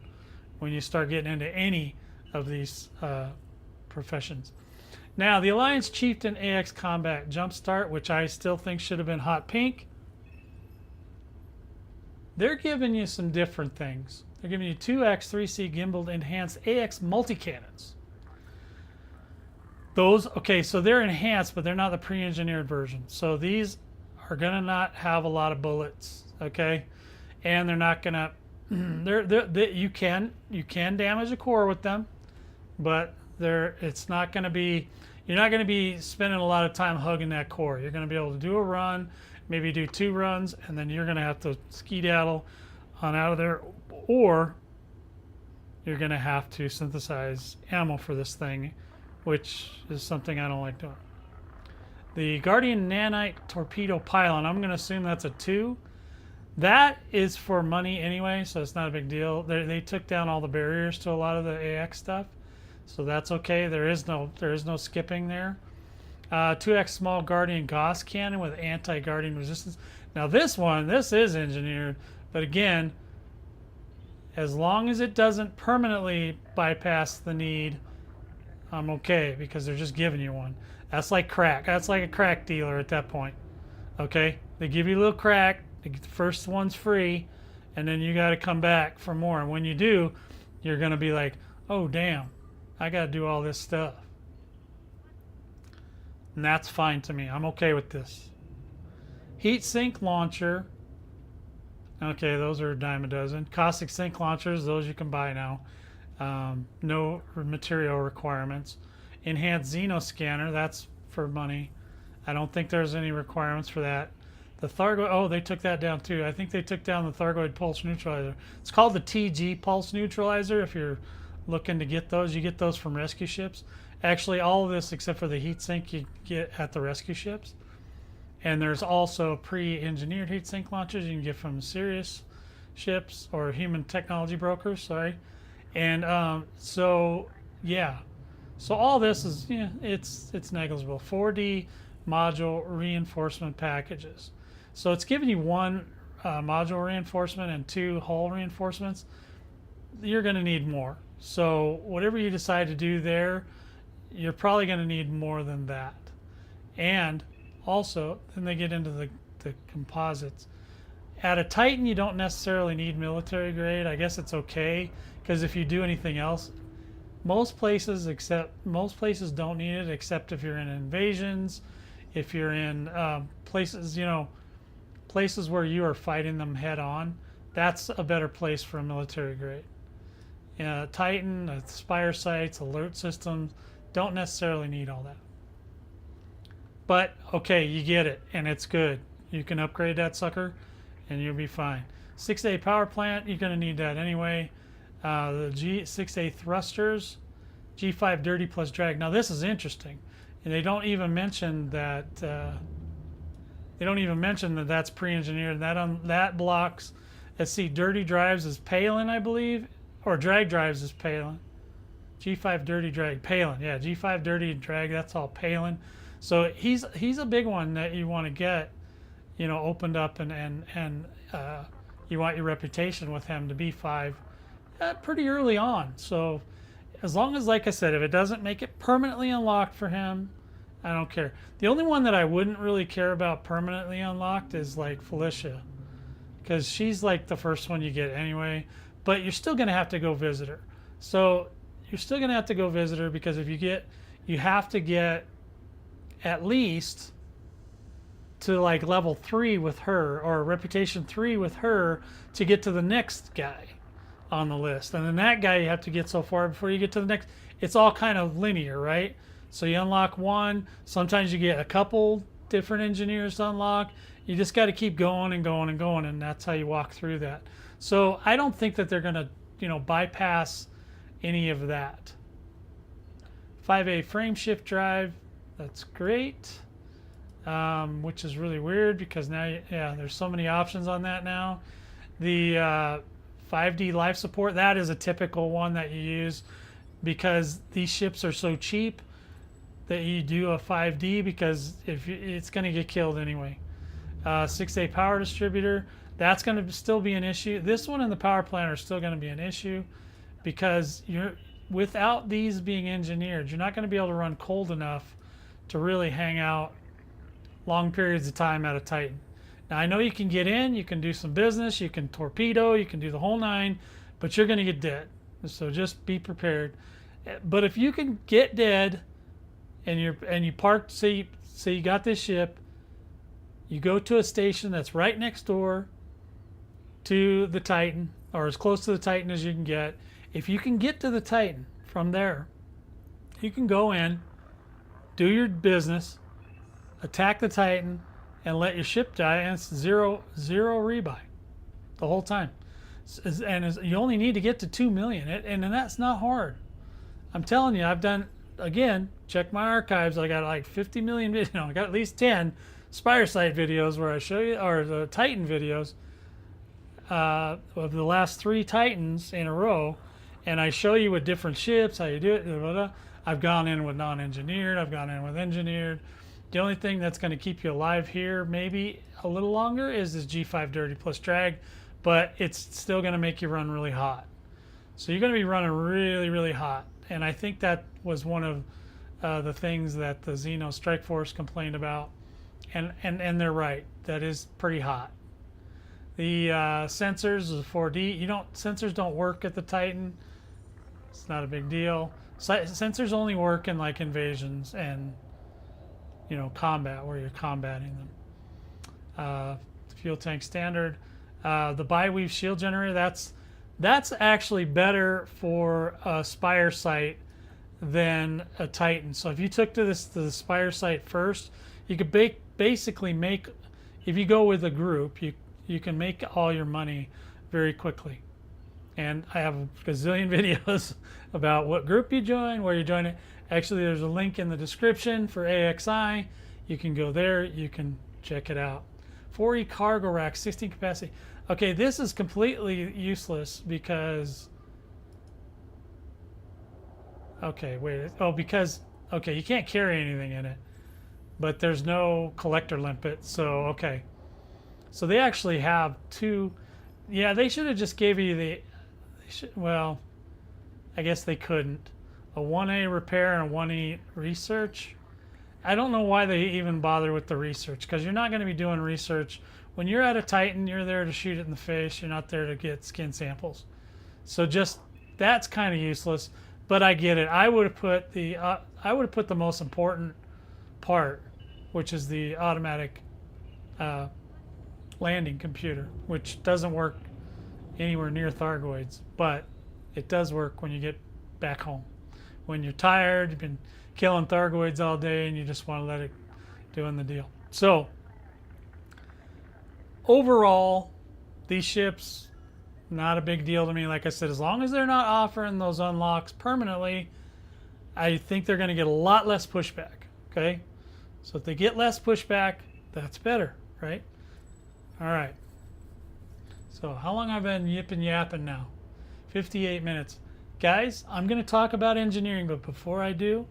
when you start getting into any of these professions. Now, the Alliance Chieftain AX Combat Jumpstart, which I still think should have been hot pink, they're giving you some different things. They're giving you 2X 3C gimbaled enhanced AX multi-cannons. Those, okay, so they're enhanced, but they're not the pre-engineered version. So these are gonna not have a lot of bullets, okay? And they're not gonna, you can damage a core with them, but it's not gonna be, you're not gonna be spending a lot of time hugging that core. You're gonna be able to do a run, maybe do 2 runs, and then you're gonna have to skedaddle on out of there, or you're gonna have to synthesize ammo for this thing, which is something I don't like doing. The Guardian Nanite Torpedo Pylon, I'm going to assume that's a 2. That is for money anyway, so it's not a big deal. They took down all the barriers to a lot of the AX stuff, so that's okay. There is no skipping there. 2X Small Guardian Gauss Cannon with anti-guardian resistance. Now this is engineered, but again, as long as it doesn't permanently bypass the need, I'm okay, because they're just giving you one. That's like crack. That's like a crack dealer at that point. Okay? They give you a little crack. The first one's free, and then you got to come back for more. And when you do, you're going to be like, oh, damn, I got to do all this stuff. And that's fine to me. I'm okay with this. Heat sink launcher Okay, those are a dime a dozen. Caustic sink launchers, those you can buy now. No material requirements. Enhanced Xeno scanner, that's for money. I don't think there's any requirements for that. The Thargoid, oh, they took that down too. I think they took down the Thargoid pulse neutralizer. It's called the TG pulse neutralizer. If you're looking to get those, you get those from rescue ships. Actually, all of this except for the heatsink you get at the rescue ships. And there's also pre-engineered heatsink launchers you can get from serious ships or human technology brokers, sorry. And so, yeah. So all this is, yeah, it's negligible. 4D module reinforcement packages. So it's giving you one module reinforcement and 2 hull reinforcements. You're going to need more. So whatever you decide to do there, you're probably going to need more than that. And also, then they get into the composites. At a Titan, you don't necessarily need military grade. I guess it's okay, because if you do anything else, most places don't need it, except if you're in invasions, if you're in places, you know, places where you are fighting them head on. That's a better place for a military grade. Titan, spire sites, alert systems don't necessarily need all that. But okay, you get it, and it's good. You can upgrade that sucker, and you'll be fine. 6A power plant, you're going to need that anyway. The G6A thrusters, G5 dirty plus drag. Now this is interesting, and they don't even mention that. That's pre-engineered. That blocks. Let's see, dirty drives is Palin, I believe, or drag drives is Palin. G5 dirty drag, Palin. Yeah, G5 dirty drag. That's all Palin. So he's a big one that you want to get, you know, opened up, and you want your reputation with him to be 5 pretty early on. So as long as, like I said, if it doesn't make it permanently unlocked for him, I don't care. The only one that I wouldn't really care about permanently unlocked is like Felicia, because she's like the first one you get anyway, but you're still going to have to go visit her. So you're still going to have to go visit her, because if you have to get at least to like level 3 with her, or reputation 3 with her, to get to the next guy on the list. And then that guy you have to get so far before you get to the next. It's all kind of linear, right? So you unlock one, sometimes you get a couple different engineers to unlock. You just got to keep going and going and going, and that's how you walk through that. So I don't think that they're going to, you know, bypass any of that. 5A frame shift drive, that's great, which is really weird, because now, yeah, there's so many options on that now. The 5D life support, that is a typical one that you use, because these ships are so cheap that you do a 5D, because if it's going to get killed anyway. 6A power distributor, that's going to still be an issue. This one and the power plant are still going to be an issue, because without these being engineered, you're not going to be able to run cold enough to really hang out long periods of time at a Titan. Now I know you can get in, you can do some business, you can torpedo, you can do the whole 9, but you're going to get dead. So just be prepared. But if you can get dead, and you park, say you got this ship, you go to a station that's right next door to the Titan, or as close to the Titan as you can get. If you can get to the Titan from there, you can go in, do your business, attack the Titan, and let your ship die, and it's zero rebuy the whole time. And you only need to get to 2 million, and that's not hard. I'm telling you, I've done, again, check my archives. I got like 50 million videos. I got at least 10 Spire Site videos where I show you, or the Titan videos of the last 3 Titans in a row, and I show you with different ships how you do it. Blah, blah, blah. I've gone in with non-engineered. I've gone in with engineered. The only thing that's going to keep you alive here, maybe a little longer, is this G5 dirty plus drag, but it's still going to make you run really hot. So you're going to be running really, really hot. And I think that was one of the things that the Xeno Strike Force complained about, and they're right. That is pretty hot. The sensors is 4D. Sensors don't work at the Titan. It's not a big deal. Sensors only work in like invasions and, you know, combat, where you're combating them. Fuel tank standard. The bi-weave shield generator, that's actually better for a Spire site than a Titan. So if you took to the Spire site first, you could basically make, if you go with a group, you can make all your money very quickly. And I have a gazillion videos about what group you join, where you join it. Actually, there's a link in the description for AXI. You can go there, you can check it out. 4E cargo rack, 16 capacity. Okay, this is completely useless because, okay, wait, oh, because, okay, you can't carry anything in it, but there's no collector limpet, so, okay. So they actually have two, yeah, they should have just gave you the, well, I guess they couldn't. A 1A repair and a 1E research. I don't know why they even bother with the research, because you're not going to be doing research. When you're at a Titan, you're there to shoot it in the face. You're not there to get skin samples. So just, that's kind of useless, but I get it. I would have put the most important part, which is the automatic landing computer, which doesn't work anywhere near Thargoids, but it does work when you get back home. When you're tired, you've been killing Thargoids all day, and you just want to let it doing the deal. So overall, these ships, not a big deal to me. Like I said, as long as they're not offering those unlocks permanently, I think they're going to get a lot less pushback. Okay, so if they get less pushback, that's better, right? All right. So how long have I been yipping yapping now? 58 minutes. Guys, I'm going to talk about engineering, but before I do,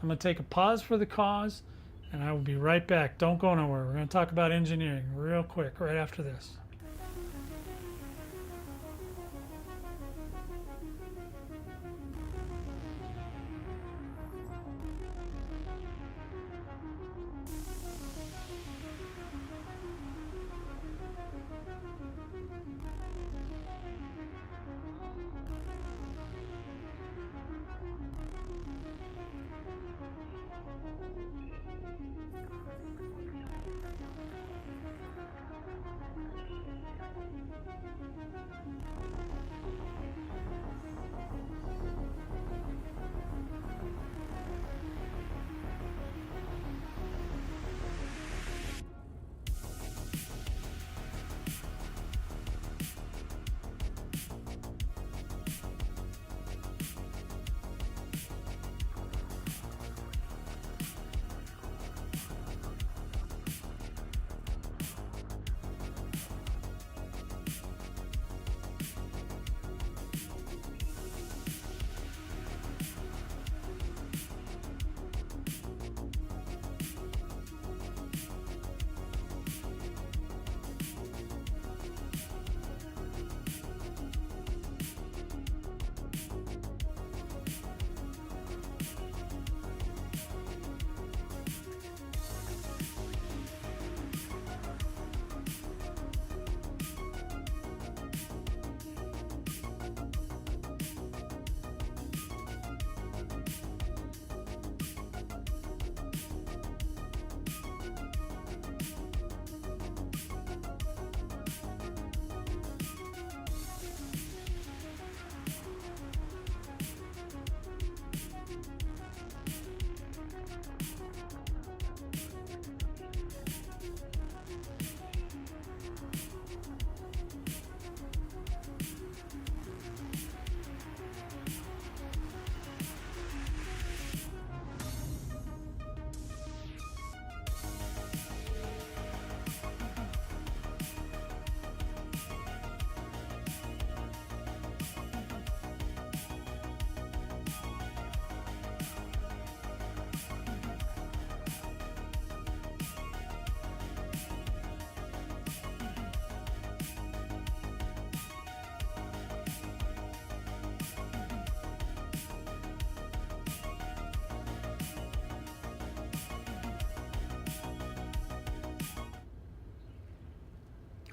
I'm going to take a pause for the cause, and I will be right back. Don't go nowhere. We're going to talk about engineering real quick right after this.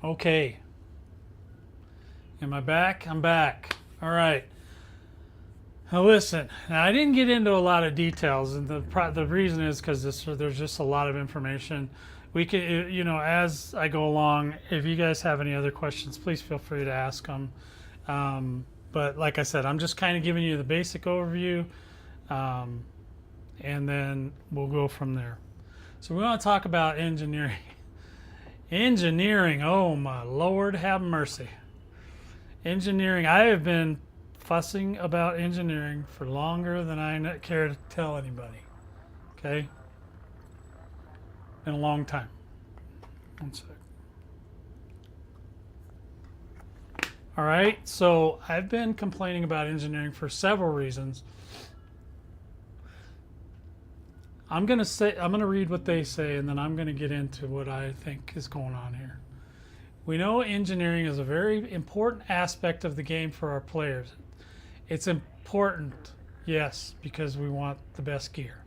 Okay. Am I back? I'm back. All right. Now listen, now I didn't get into a lot of details, and the reason is because there's just a lot of information. We can, you know, as I go along, if you guys have any other questions, please feel free to ask them. But like I said, I'm just kind of giving you the basic overview, and then we'll go from there. So we want to talk about engineering. Engineering, oh my Lord, have mercy. Engineering, I have been fussing about engineering for longer than I care to tell anybody. Okay? Been a long time. One sec. All right, so I've been complaining about engineering for several reasons. I'm gonna read what they say, and then I'm gonna get into what I think is going on here. We know engineering is a very important aspect of the game for our players. It's important, yes, because we want the best gear.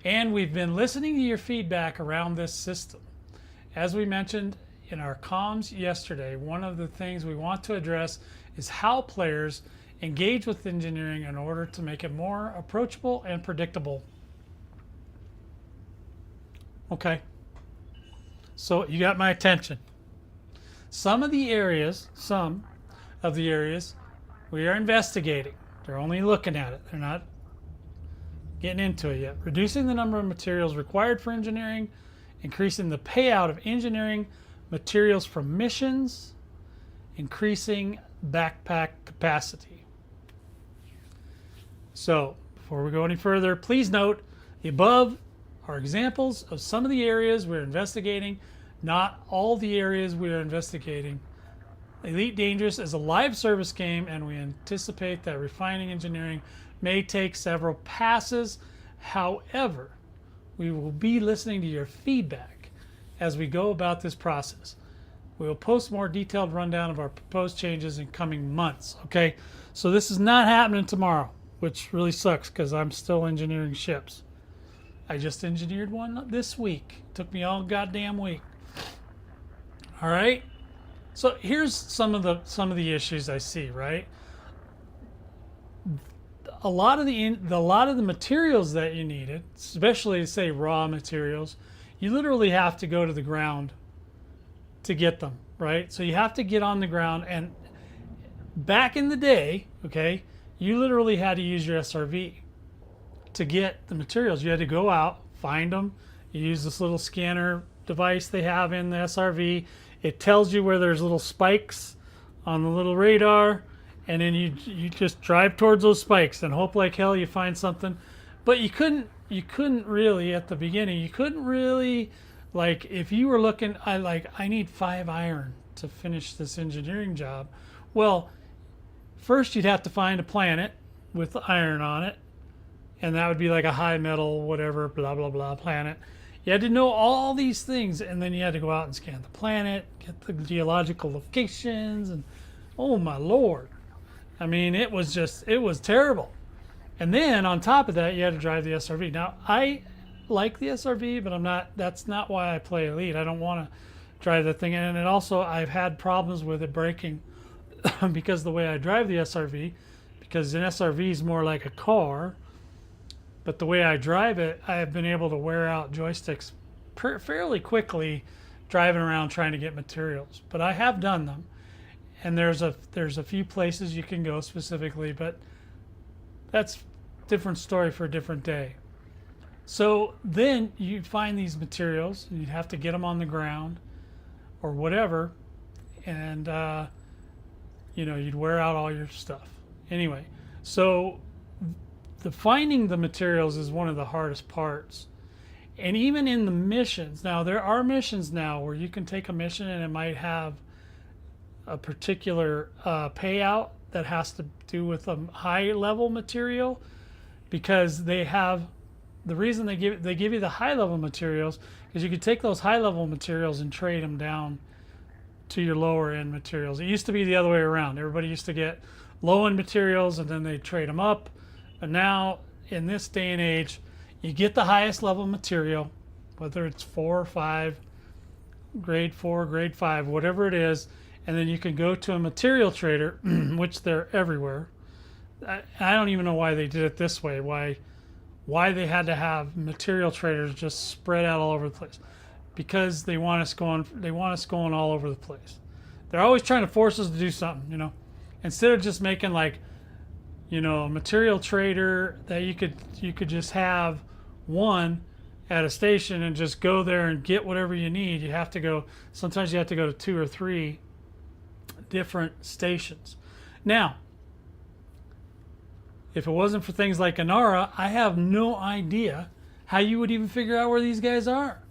And we've been listening to your feedback around this system. As we mentioned in our comms yesterday, one of the things we want to address is how players engage with engineering in order to make it more approachable and predictable. Okay, so you got my attention. Some of the areas we are investigating. They're only looking at it. They're not getting into it yet. Reducing the number of materials required for engineering, increasing the payout of engineering materials from missions, increasing backpack capacity. So, before we go any further, please note the above are examples of some of the areas we're investigating, not all the areas we are investigating. Elite Dangerous is a live service game, and we anticipate that refining engineering may take several passes. However, we will be listening to your feedback as we go about this process. We will post more detailed rundown of our proposed changes in coming months. Okay, so this is not happening tomorrow, which really sucks because I'm still engineering ships. I just engineered one this week. Took me all goddamn week. All right. So here's some of the issues I see. Right. A lot of the materials that you needed, especially say raw materials, you literally have to go to the ground to get them. Right. So you have to get on the ground, and back in the day, okay, you literally had to use your SRV to get the materials. You had to go out, find them. You use this little scanner device they have in the SRV. It tells you where there's little spikes on the little radar, and then you just drive towards those spikes and hope like hell you find something. But you couldn't really at the beginning. You couldn't really, like, if you were looking, I need 5 iron to finish this engineering job. Well, first you'd have to find a planet with iron on it, and that would be like a high metal, whatever, blah, blah, blah planet. You had to know all these things, and then you had to go out and scan the planet, get the geological locations, and oh my Lord. I mean, it was terrible. And then on top of that, you had to drive the SRV. Now, I like the SRV, but that's not why I play Elite. I don't want to drive that thing. And it also, I've had problems with it breaking because the way I drive the SRV, because an SRV is more like a car. But the way I drive it, I have been able to wear out joysticks fairly quickly driving around trying to get materials. But I have done them. And there's a few places you can go specifically, but that's a different story for a different day. So then you find these materials, and you'd have to get them on the ground or whatever, and you'd wear out all your stuff. Anyway, so finding the materials is one of the hardest parts. And even in the missions, now there are missions now where you can take a mission and it might have a particular payout that has to do with a high level material, because the reason they give you the high level materials is you could take those high level materials and trade them down to your lower end materials. It used to be the other way around. Everybody used to get low end materials and then they trade them up. But now, in this day and age, you get the highest level material, whether it's 4 or 5, grade 4, grade 5, whatever it is, and then you can go to a material trader, which they're everywhere. I don't even know why they did it this way. Why they had to have material traders just spread out all over the place? Because they want us going. They want us going all over the place. They're always trying to force us to do something, you know. Instead of just making like, you know, a material trader that you could just have one at a station and just go there and get whatever you need. You have to go. Sometimes you have to go to 2 or 3 different stations. Now, if it wasn't for things like Inara, I have no idea how you would even figure out where these guys are.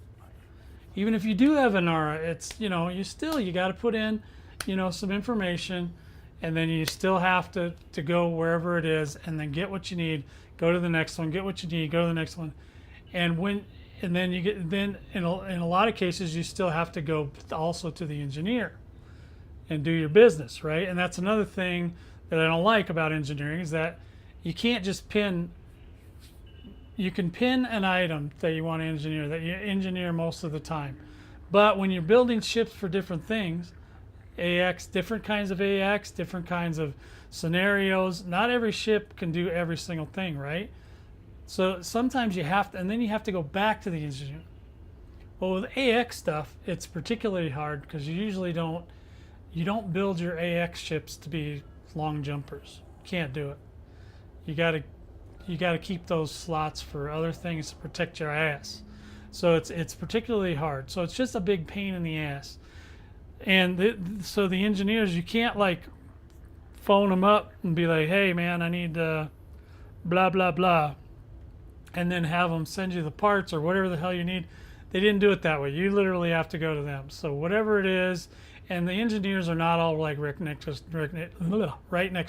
Even if you do have Inara, it's, you know, you got to put in, you know, some information, and then you still have to go wherever it is and then get what you need, go to the next one, get what you need, go to the next one. And then in a lot of cases you still have to go also to the engineer and do your business, right? And that's another thing that I don't like about engineering, is that you can't just pin. You can pin an item that you want to engineer, that you engineer most of the time. But when you're building ships for different things, AX, different kinds of AX, different kinds of scenarios, not every ship can do every single thing, right? So sometimes you have to, and then you have to go back to the engineer. Well, with AX stuff, it's particularly hard because you don't build your AX ships to be long jumpers. Can't do it. You got to keep those slots for other things to protect your ass. So it's particularly hard. So it's just a big pain in the ass. And so the engineers, you can't like phone them up and be like, hey man, I need blah blah blah, and then have them send you the parts or whatever the hell you need. They didn't do it that way. You literally have to go to them. So whatever it is, and the engineers are not all like right next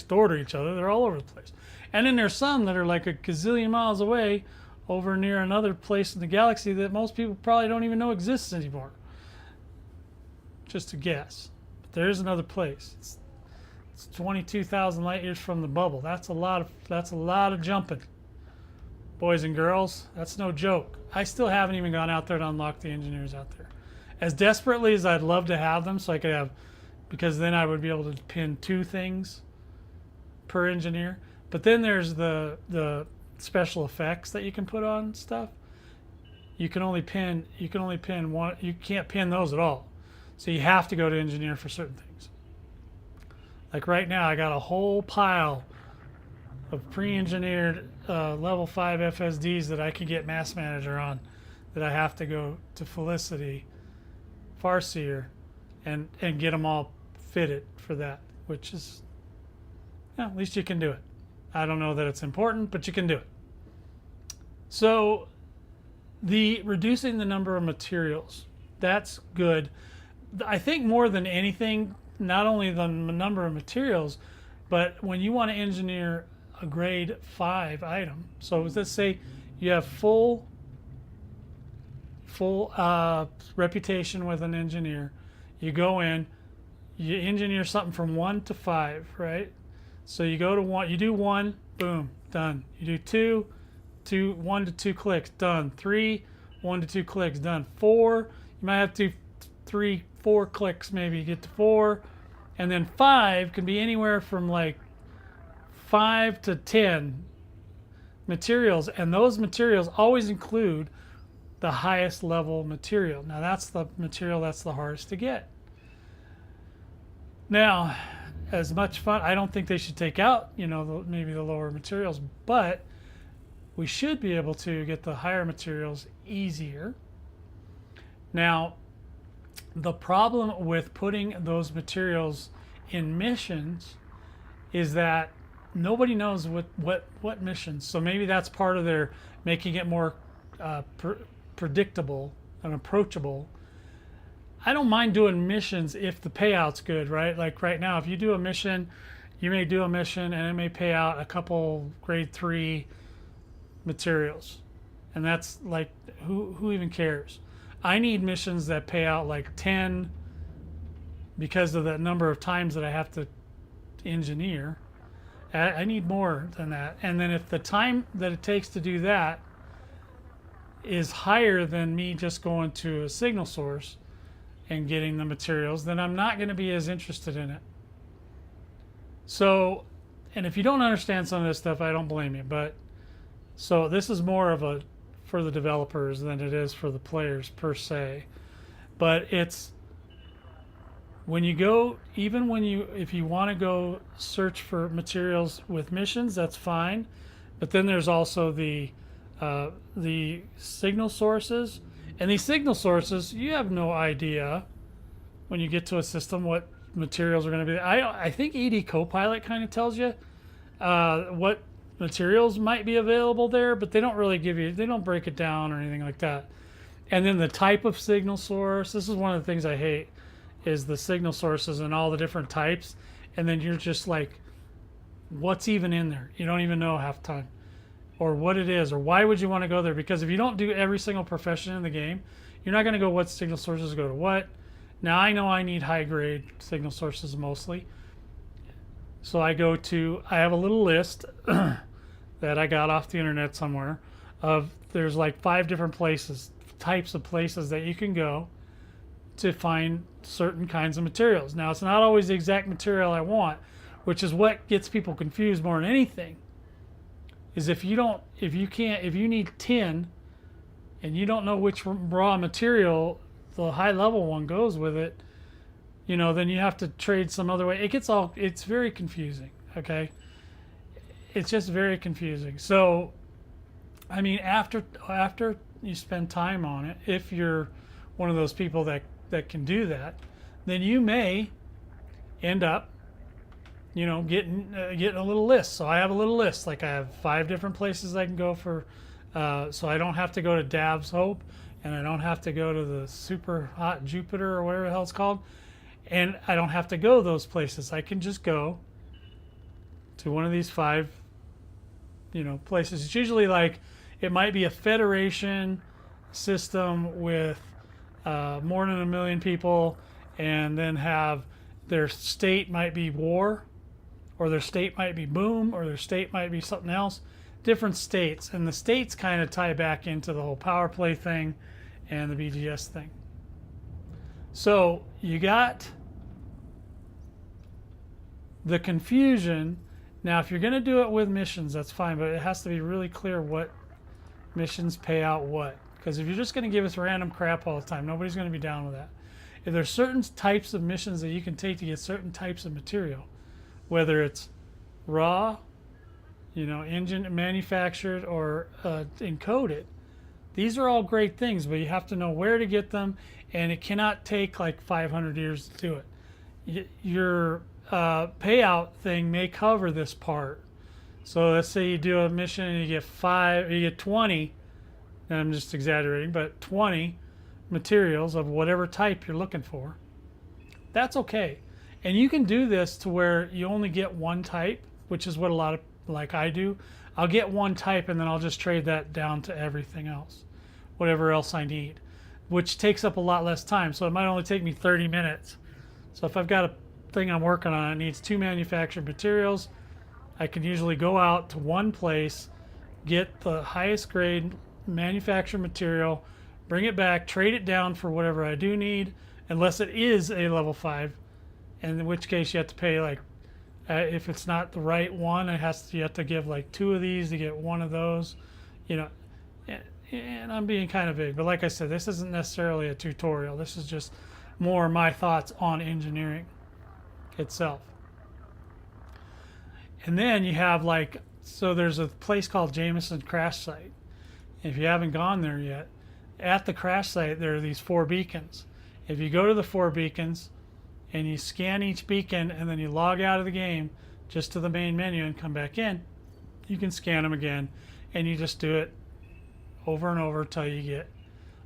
door to each other. They're all over the place. And then there's some that are like a gazillion miles away over near another place in the galaxy that most people probably don't even know exists anymore. Just a guess. But there is another place. It's 22,000 light years from the bubble. That's a lot of jumping. Boys and girls, that's no joke. I still haven't even gone out there to unlock the engineers out there. As desperately as I'd love to have them, so I could have, because then I would be able to pin 2 things per engineer. But then there's the special effects that you can put on stuff. You can only pin one. You can't pin those at all. So you have to go to engineer for certain things. Like right now, I got a whole pile of pre-engineered level 5 FSDs that I can get Mass Manager on, that I have to go to Felicity, Farseer, and get them all fitted for that, which is, yeah, at least you can do it. I don't know that it's important, but you can do it. So the reducing the number of materials, that's good. I think more than anything, not only the number of materials, but when you want to engineer a grade 5 item. So let's say you have full reputation with an engineer. You go in, you engineer something from 1 to 5, right? So you go to 1, you do 1, boom, done. You do 2, 1 to 2 clicks, done. 3, 1 to 2 clicks, done. 4, you might have to 3, 4 clicks maybe, you get to 4. And then 5 can be anywhere from like 5 to 10 materials, and those materials always include the highest level material. Now that's the material that's the hardest to get. Now, as much fun, I don't think they should take out, you know, maybe the lower materials, but we should be able to get the higher materials easier. Now, the problem with putting those materials in missions is that nobody knows what missions. So maybe that's part of their making it more predictable and approachable. I don't mind doing missions if the payout's good, right? Like right now, if you do a mission, you may do a mission and it may pay out a couple grade 3 materials. And that's like, who even cares? I need missions that pay out like 10 because of the number of times that I have to engineer. I need more than that. And then if the time that it takes to do that is higher than me just going to a signal source and getting the materials, then I'm not going to be as interested in it. So, and if you don't understand some of this stuff, I don't blame you. But so this is more of a for the developers than it is for the players per se. But it's when you go, even when you, if you want to go search for materials with missions, that's fine. But then there's also the signal sources, and these signal sources, you have no idea when you get to a system what materials are going to be. I think ED Copilot kind of tells you what materials might be available there, but they don't really give you, they don't break it down or anything like that. And then the type of signal source, this is one of the things I hate, is the signal sources and all the different types, and then you're just like, what's even in there? You don't even know half the time, or what it is, or why would you want to go there? Because if you don't do every single profession in the game, you're not going to go what signal sources go to what. Now I know I need high grade signal sources mostly, so I have a little list that I got off the internet somewhere of, there's like 5 different types of places that you can go to find certain kinds of materials. Now, it's not always the exact material I want, which is what gets people confused more than anything. Is if you need tin and you don't know which raw material the high level one goes with it, then you have to trade some other way. It's very confusing, okay? It's just very confusing. So, I mean, after you spend time on it, if you're one of those people that can do that, then you may end up, getting a little list. So I have a little list. Like I have 5 different places I can go for, so I don't have to go to Dav's Hope, and I don't have to go to the super hot Jupiter or whatever the hell it's called, and I don't have to go those places. I can just go to one of these 5, places. It's usually like, it might be a federation system with more than 1 million people, and then have their state might be war, or their state might be boom, or their state might be something else. Different states, and the states kind of tie back into the whole Powerplay thing and the BGS thing. So you got the confusion. Now, if you're going to do it with missions, that's fine, but it has to be really clear what missions pay out what. Because if you're just going to give us random crap all the time, nobody's going to be down with that. If there's certain types of missions that you can take to get certain types of material, whether it's raw, engine manufactured, or encoded, these are all great things, but you have to know where to get them, and it cannot take like 500 years to do it. Your payout thing may cover this part. So let's say you do a mission and you get 20, and I'm just exaggerating, but 20 materials of whatever type you're looking for. That's okay. And you can do this to where you only get one type, which is what a lot of, like I do. I'll get one type and then I'll just trade that down to everything else, whatever else I need, which takes up a lot less time. So it might only take me 30 minutes. So if I've got a thing I'm working on, it needs 2 manufactured materials, I can usually go out to one place, get the highest grade manufactured material, bring it back, trade it down for whatever I do need, unless it is a level 5, and in which case you have to pay like, if it's not the right one, you have to give like 2 of these to get 1 of those, and I'm being kind of vague, but like I said, this isn't necessarily a tutorial. This is just more my thoughts on engineering itself. And then you have so there's a place called Jameson Crash Site. If you haven't gone there yet, at the crash site there are these 4 beacons. If you go to the 4 beacons and you scan each beacon and then you log out of the game just to the main menu and come back in, you can scan them again, and you just do it over and over until you get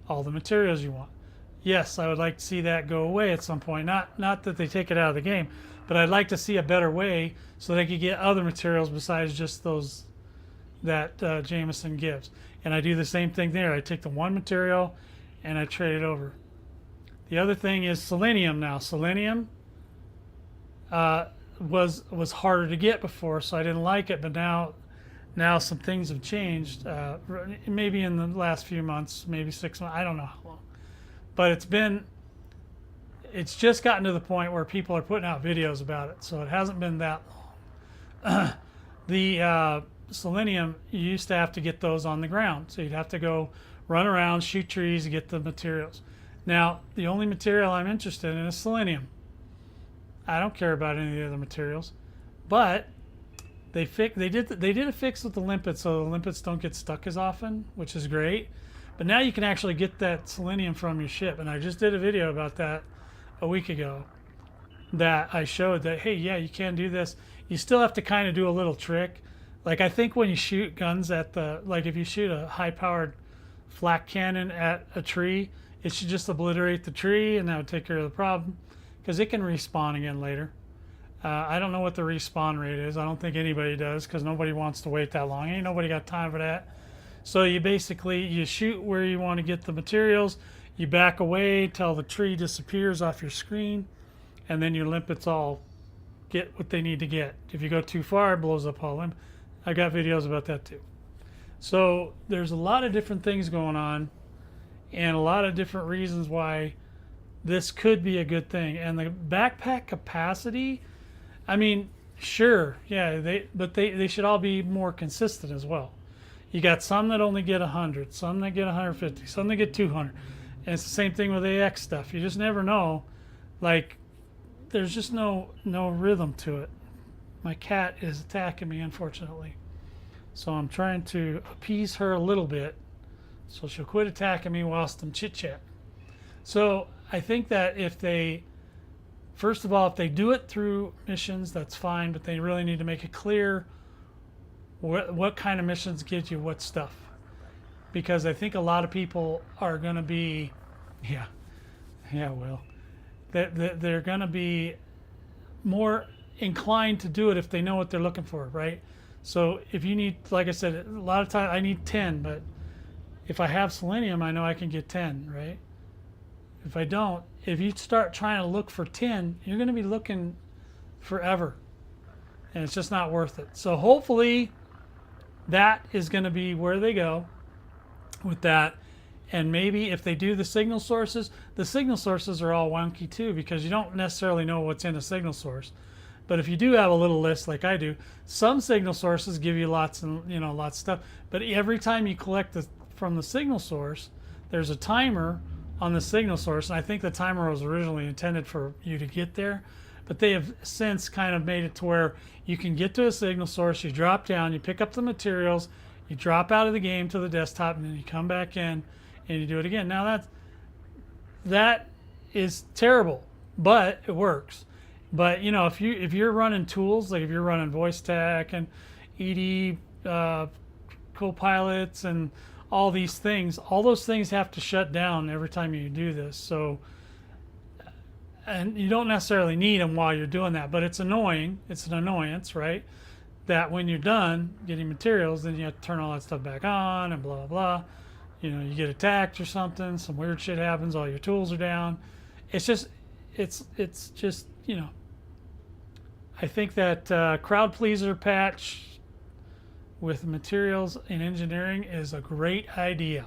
all the materials you want. Yes, I would like to see that go away at some point. Not that they take it out of the game, but I'd like to see a better way so they could get other materials besides just those that Jameson gives. And I do the same thing there. I take the one material and I trade it over. The other thing is selenium now. Selenium was harder to get before, so I didn't like it, but now some things have changed, maybe in the last few months, maybe 6 months, I don't know how long. But it's just gotten to the point where people are putting out videos about it, so it hasn't been that long. The selenium, you used to have to get those on the ground. So you'd have to go run around, shoot trees, to get the materials. Now, the only material I'm interested in is selenium. I don't care about any of the other materials. But they did a fix with the limpets, so the limpets don't get stuck as often, which is great. But now you can actually get that selenium from your ship, and I just did a video about that a week ago that I showed that, hey, yeah, you can do this. You still have to kind of do a little trick. Like, I think when you shoot guns at the, like if you shoot a high-powered flak cannon at a tree, it should just obliterate the tree, and that would take care of the problem, because it can respawn again later. I don't know what the respawn rate is. I don't think anybody does, because nobody wants to wait that long. Ain't nobody got time for that. So you basically, you shoot where you want to get the materials, you back away till the tree disappears off your screen, and then your limpets all get what they need to get. If you go too far, it blows up all limpets. I got videos about that too. So there's a lot of different things going on, and a lot of different reasons why this could be a good thing. And the backpack capacity, I mean, sure, yeah, they should all be more consistent as well. You got some that only get 100, some that get 150, some that get 200. And it's the same thing with AX stuff. You just never know. Like, there's just no rhythm to it. My cat is attacking me, unfortunately. So I'm trying to appease her a little bit so she'll quit attacking me whilst I'm chit-chat. So I think that if they, first of all, if they do it through missions, that's fine, but they really need to make it clear what kind of missions get you what stuff. Because I think a lot of people are going to be, Will, they're going to be more inclined to do it if they know what they're looking for, right? So if you need, like I said, a lot of times I need 10, but if I have selenium, I know I can get 10, right? If I don't, if you start trying to look for 10, you're going to be looking forever, and it's just not worth it. So hopefully that is going to be where they go with that. And maybe if they do the signal sources are all wonky too, because you don't necessarily know what's in a signal source. But if you do have a little list like I do, some signal sources give you lots of stuff. But every time you collect from the signal source, there's a timer on the signal source. And I think the timer was originally intended for you to get there. But they have since kind of made it to where you can get to a signal source, you drop down, you pick up the materials, you drop out of the game to the desktop, and then you come back in and you do it again. Now that is terrible, but it works. But you know, if you're running tools, like if you're running voice tech and ED co-pilots and all these things, all those things have to shut down every time you do this. So, and you don't necessarily need them while you're doing that, but it's annoying. It's an annoyance, right? That when you're done getting materials, then you have to turn all that stuff back on and blah, blah, blah. You know, you get attacked or something, some weird shit happens, all your tools are down. It's just, you know, I think that crowd pleaser patch with materials in engineering is a great idea.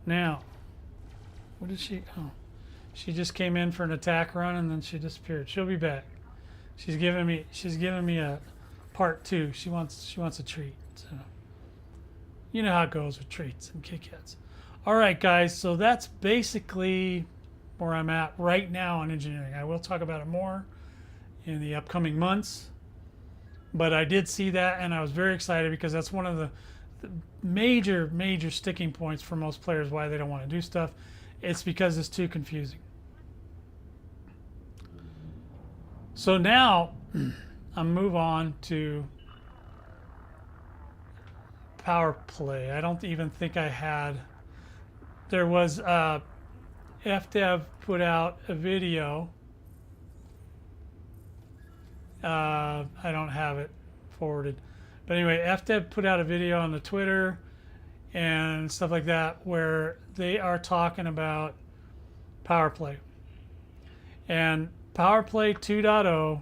Now, what did she, oh, she just came in for an attack run and then she disappeared. She'll be back. She's giving me a part 2. She wants a treat. So you know how it goes with treats and Kit Kats. All right, guys. So that's basically where I'm at right now on engineering. I will talk about it more in the upcoming months. But I did see that, and I was very excited because that's one of the major sticking points for most players why they don't want to do stuff. It's because it's too confusing. So now I'll move on to Powerplay. I don't even think I had. There was FDev put out a video. I don't have it forwarded, but anyway, FDev put out a video on the Twitter and stuff like that where they are talking about Powerplay. And Powerplay 2.0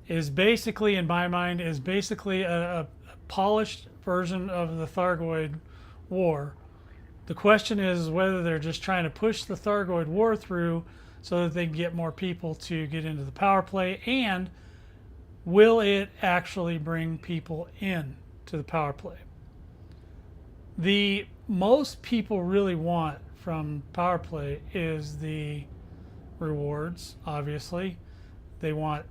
is basically, in my mind, is basically a polished version of the Thargoid War. The question is whether they're just trying to push the Thargoid War through so that they can get more people to get into the Powerplay, and will it actually bring people in to the power play? The most people really want from power play is the rewards. Obviously, they want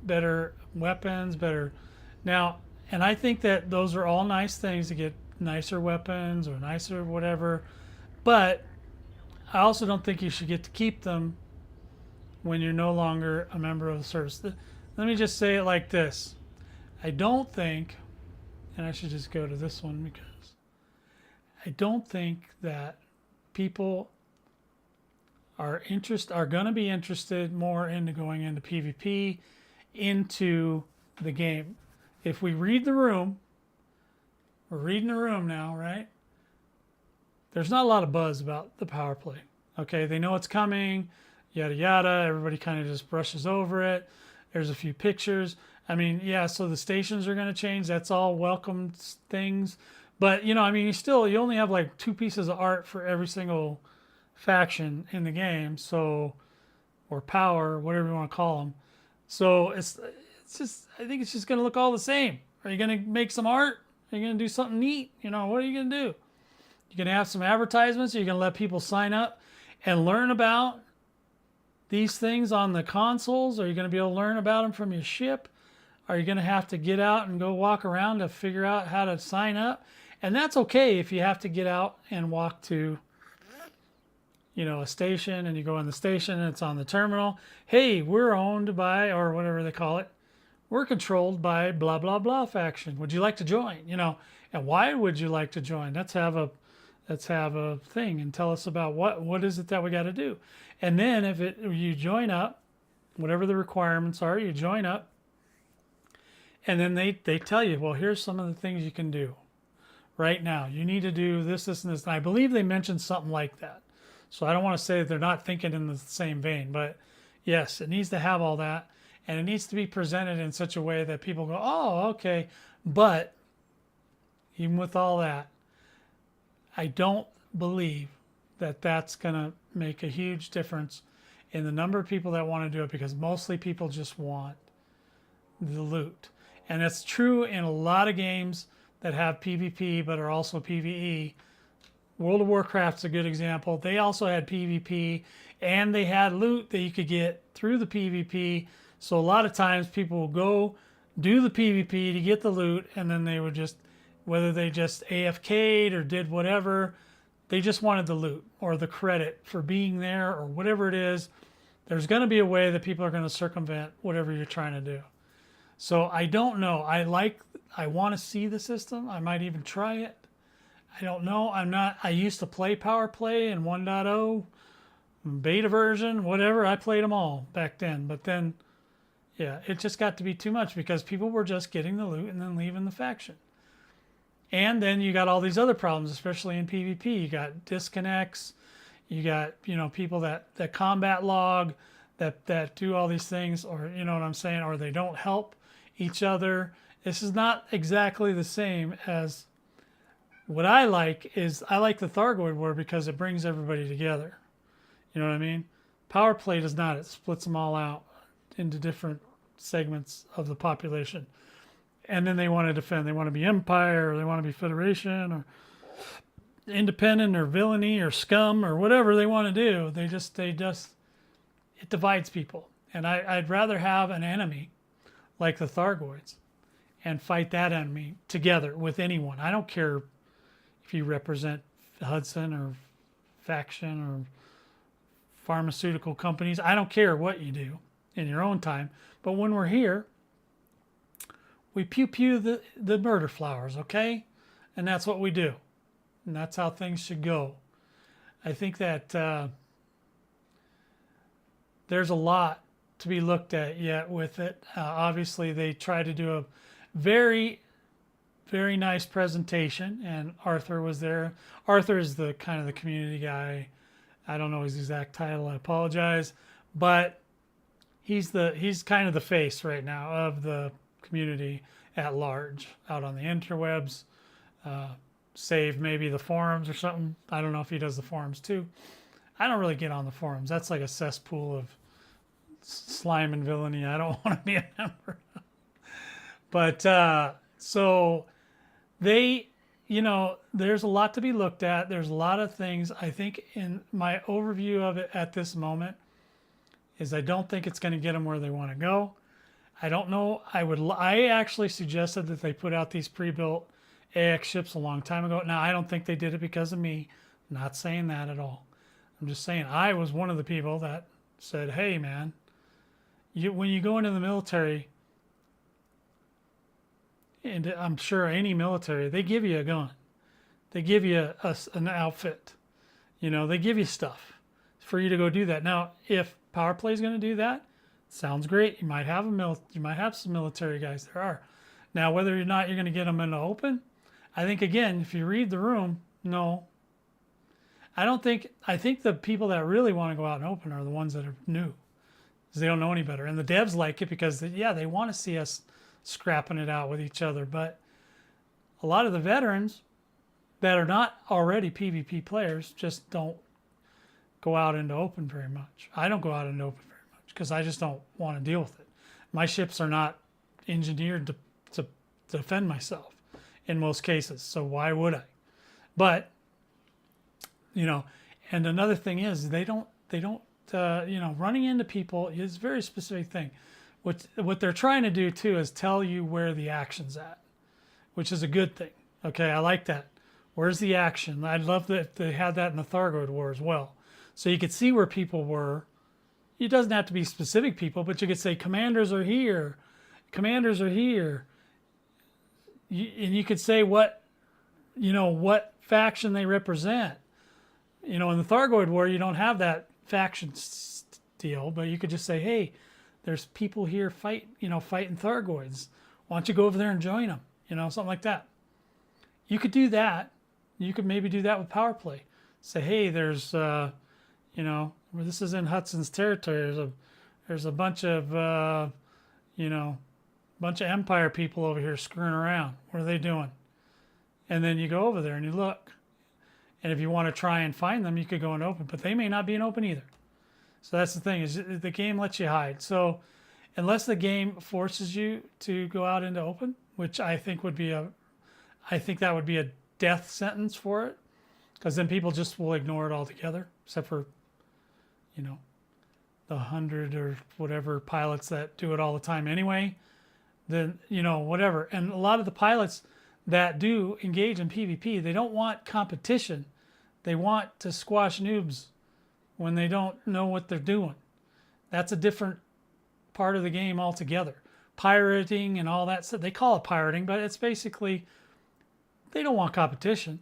better weapons, better now. And I think that those are all nice things to get nicer weapons or nicer whatever. But I also don't think you should get to keep them when you're no longer a member of the service. Let me just say it like this. I don't think, and I should just go to this one because I don't think that people are going to be interested more into going into PvP into the game. If we read the room, we're reading the room now, right? There's not a lot of buzz about the power play. Okay, they know it's coming, yada yada. Everybody kind of just brushes over it. There's a few pictures. I mean, yeah, so the stations are going to change. That's all welcome things. But, you know, I mean, you only have like 2 pieces of art for every single faction in the game. So, or power, whatever you want to call them. So it's just, I think it's just going to look all the same. Are you going to make some art? Are you going to do something neat? You know, what are you going to do? You're going to have some advertisements. You're going to let people sign up and learn about these things on the consoles. Are you going to be able to learn about them from your ship? Are you going to have to get out and go walk around to figure out how to sign up? And that's okay if you have to get out and walk to, you know, a station, and you go in the station and it's on the terminal. Hey, we're owned by, or whatever they call it, we're controlled by blah, blah, blah faction. Would you like to join? You know, and why would you like to join? Let's have a thing and tell us about what is it that we got to do. And then if you join up, whatever the requirements are, you join up, and then they tell you, well, here's some of the things you can do right now. You need to do this, this, and this. And I believe they mentioned something like that. So I don't want to say they're not thinking in the same vein, but yes, it needs to have all that, and it needs to be presented in such a way that people go, oh, okay. But even with all that, I don't believe that that's going to make a huge difference in the number of people that want to do it, because mostly people just want the loot. And it's true in a lot of games that have PvP but are also PvE. World of Warcraft's a good example. They also had PvP, and they had loot that you could get through the PvP. So a lot of times people will go do the PvP to get the loot, and then they would just, whether they just AFK'd or did whatever, they just wanted the loot or the credit for being there or whatever it is. There's going to be a way that people are going to circumvent whatever you're trying to do. So I don't know. I want to see the system. I might even try it. I don't know. I used to play Powerplay in 1.0, beta version, whatever. I played them all back then. But then, yeah, it just got to be too much because people were just getting the loot and then leaving the faction. And then you got all these other problems, especially in PvP. You got disconnects. You got, you know, people that combat log, that do all these things, or, you know what I'm saying, or they don't help each other. This is not exactly the same as what I like. I like the Thargoid War because it brings everybody together. You know what I mean? Powerplay does not. It splits them all out into different segments of the population. And then they want to defend. They want to be Empire, or they want to be Federation, or Independent, or Villainy, or Scum, or whatever they want to do. It divides people. And I'd rather have an enemy like the Thargoids and fight that enemy together with anyone. I don't care if you represent Hudson or faction or pharmaceutical companies. I don't care what you do in your own time. But when we're here, we pew-pew the murder flowers, okay? And that's what we do. And that's how things should go. I think that there's a lot to be looked at yet with it. Obviously, they try to do a very, very nice presentation, and Arthur was there. Arthur is the kind of the community guy. I don't know his exact title. I apologize, but he's kind of the face right now of the community at large out on the interwebs. Save maybe the forums or something. I don't know if he does the forums too. I don't really get on the forums. That's like a cesspool of slime and villainy. I don't want to be a member. But so they, there's a lot to be looked at. There's a lot of things. I think in my overview of it at this moment is I don't think it's going to get them where they want to go. I don't know. I actually suggested that they put out these pre-built AX ships a long time ago. Now, I don't think they did it because of me. I'm not saying that at all. I'm just saying I was one of the people that said, hey, man, when you go into the military, and I'm sure any military, they give you a gun. They give you an outfit. They give you stuff for you to go do that. Now, if Powerplay is going to do that, sounds great. You might have some military guys. There are. Now, whether or not you're going to get them in the open, I think, again, if you read the room, no. I think the people that really want to go out and open are the ones that are new, because they don't know any better. And the devs like it because, they want to see us scrapping it out with each other. But a lot of the veterans that are not already PvP players just don't go out into open very much. I don't go out into open very much because I just don't want to deal with it. My ships are not engineered to defend myself in most cases, so why would I? But and another thing is they don't running into people is a very specific thing. What they're trying to do too is tell you where the action's at, which is a good thing. Okay, I like that. Where's the action? I'd love that they had that in the Thargoid War as well, so you could see where people were. It doesn't have to be specific people, but you could say commanders are here, commanders are here, and you could say what faction they represent. In the Thargoid War, you don't have that faction deal, but you could just say, hey, there's people here fighting Thargoids. Why don't you go over there and join them? Something like that. You could do that. You could maybe do that with Powerplay. Say, hey, there's, this is in Hudson's territory. There's a bunch of, bunch of Empire people over here screwing around. What are they doing? And then you go over there and you look. And if you want to try and find them, you could go in open, but they may not be in open either. So that's the thing, is the game lets you hide. So unless the game forces you to go out into open, which I think that would be a death sentence for it, because then people just will ignore it altogether, except for, the 100 or whatever pilots that do it all the time anyway. Then, whatever. And a lot of the pilots that do engage in PvP, they don't want competition. They want to squash noobs when they don't know what they're doing. That's a different part of the game altogether. Pirating and all that stuff. They call it pirating, but it's basically, they don't want competition.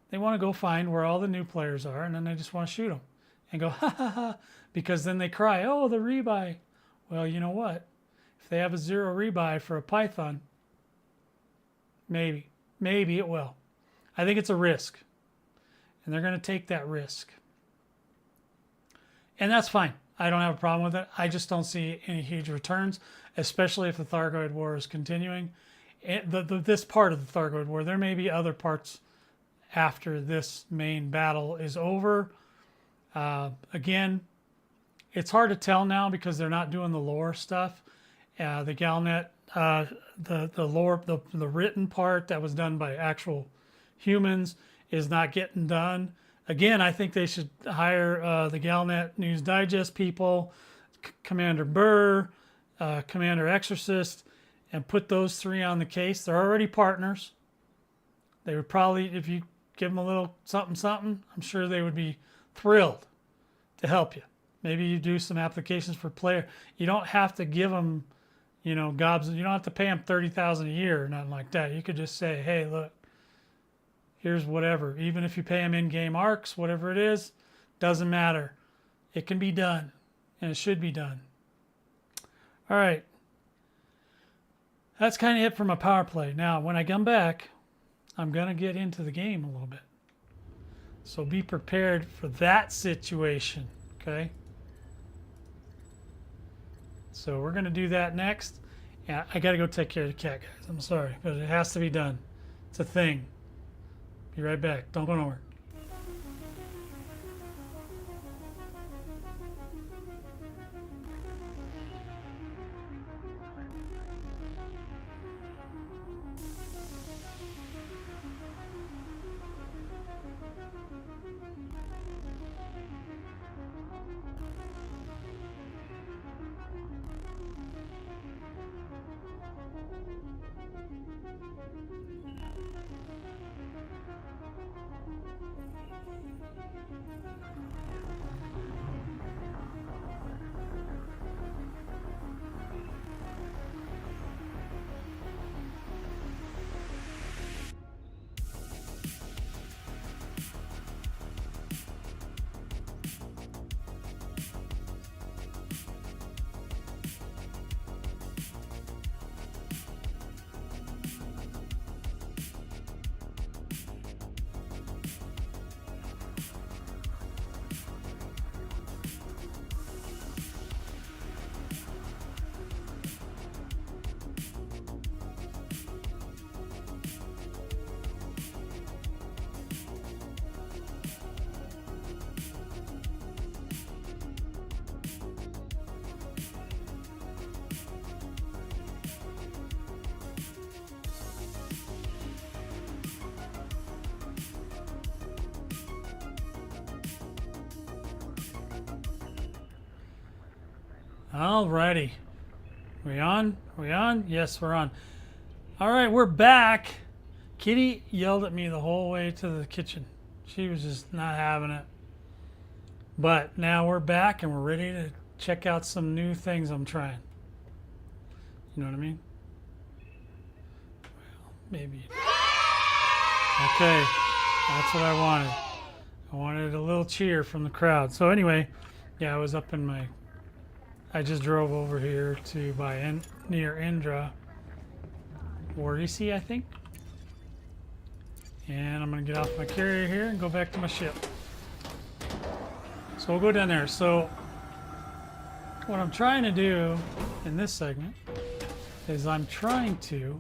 They want to go find where all the new players are, and then they just want to shoot them and go, ha ha ha, because then they cry, oh, the rebuy. Well, you know what? If they have a 0 rebuy for a Python, maybe it will. I think it's a risk, and they're going to take that risk. And that's fine. I don't have a problem with it. I just don't see any huge returns, especially if the Thargoid War is continuing. This part of the Thargoid War, there may be other parts after this main battle is over. Again, it's hard to tell now because they're not doing the lore stuff. The Galnet, the lore, the written part that was done by actual humans is not getting done. Again, I think they should hire the Galnet News Digest people, Commander Burr, Commander Exorcist, and put those 3 on the case. They're already partners. They would probably, if you give them a little something, I'm sure they would be thrilled to help you. Maybe you do some applications for player. You don't have to give them, gobs. You don't have to pay them $30,000 a year or nothing like that. You could just say, hey, look, here's whatever. Even if you pay them in-game arcs, whatever it is, doesn't matter. It can be done, and it should be done. All right. That's kind of it for my power play. Now, when I come back, I'm going to get into the game a little bit. So be prepared for that situation, okay? So we're going to do that next. Yeah, I got to go take care of the cat, guys. I'm sorry, but it has to be done. It's a thing. Be right back. Don't go nowhere. Alrighty. We on? We on? Yes, we're on. Alright, we're back. Kitty yelled at me the whole way to the kitchen. She was just not having it. But now we're back and we're ready to check out some new things I'm trying. You know what I mean? Well, maybe. Okay, that's what I wanted. I wanted a little cheer from the crowd. So anyway, yeah, I was up in my... I just drove over here to near Indra. Warisi, I think. And I'm going to get off my carrier here and go back to my ship. So we'll go down there. So what I'm trying to do in this segment is I'm trying to...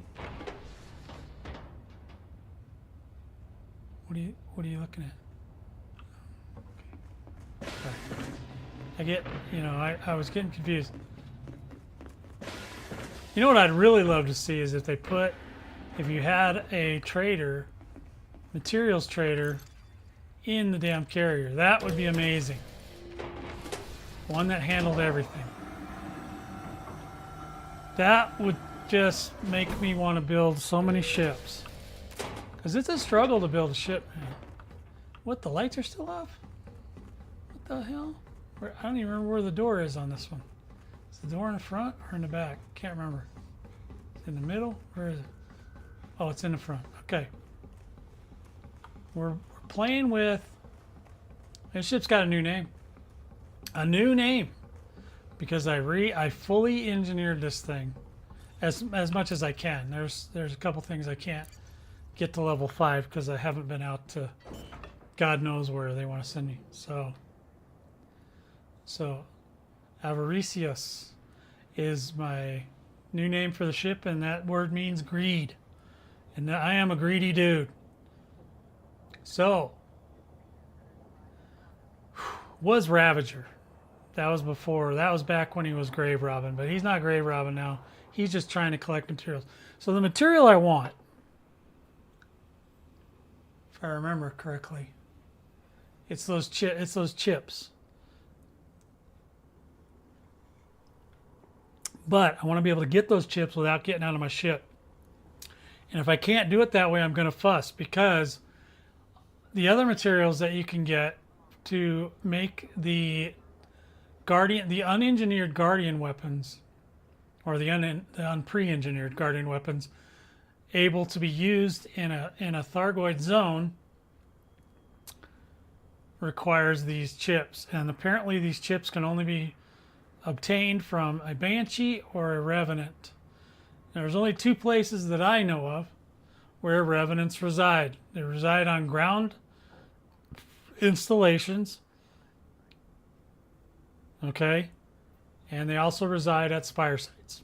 What are you looking at? Okay. I get, you know, I was getting confused. You know what I'd really love to see is if you had a trader, materials trader, in the damn carrier. That would be amazing. One that handled everything. That would just make me want to build so many ships. Because it's a struggle to build a ship, man. What, the lights are still off? What the hell? I don't even remember where the door is on this one. Is the door in the front or in the back? Can't remember. In the middle? Where is it? Oh, it's in the front. Okay. We're playing with... This ship's got a new name. A new name. Because I fully engineered this thing as much as I can. There's a couple things I can't get to level 5 because I haven't been out to God knows where they want to send me. So Avaricious is my new name for the ship, and that word means greed. And I am a greedy dude. So, was Ravager. That was back when he was Grave Robin, but he's not Grave Robin now. He's just trying to collect materials. So the material I want, if I remember correctly, it's those chips. But I want to be able to get those chips without getting out of my ship. And if I can't do it that way, I'm going to fuss, because the other materials that you can get to make the unengineered Guardian weapons, or the unpre-engineered Guardian weapons, able to be used in a Thargoid zone, requires these chips. And apparently these chips can only be obtained from a Banshee or a Revenant. There's only 2 places that I know of where Revenants reside. They reside on ground installations, okay, and they also reside at spire sites.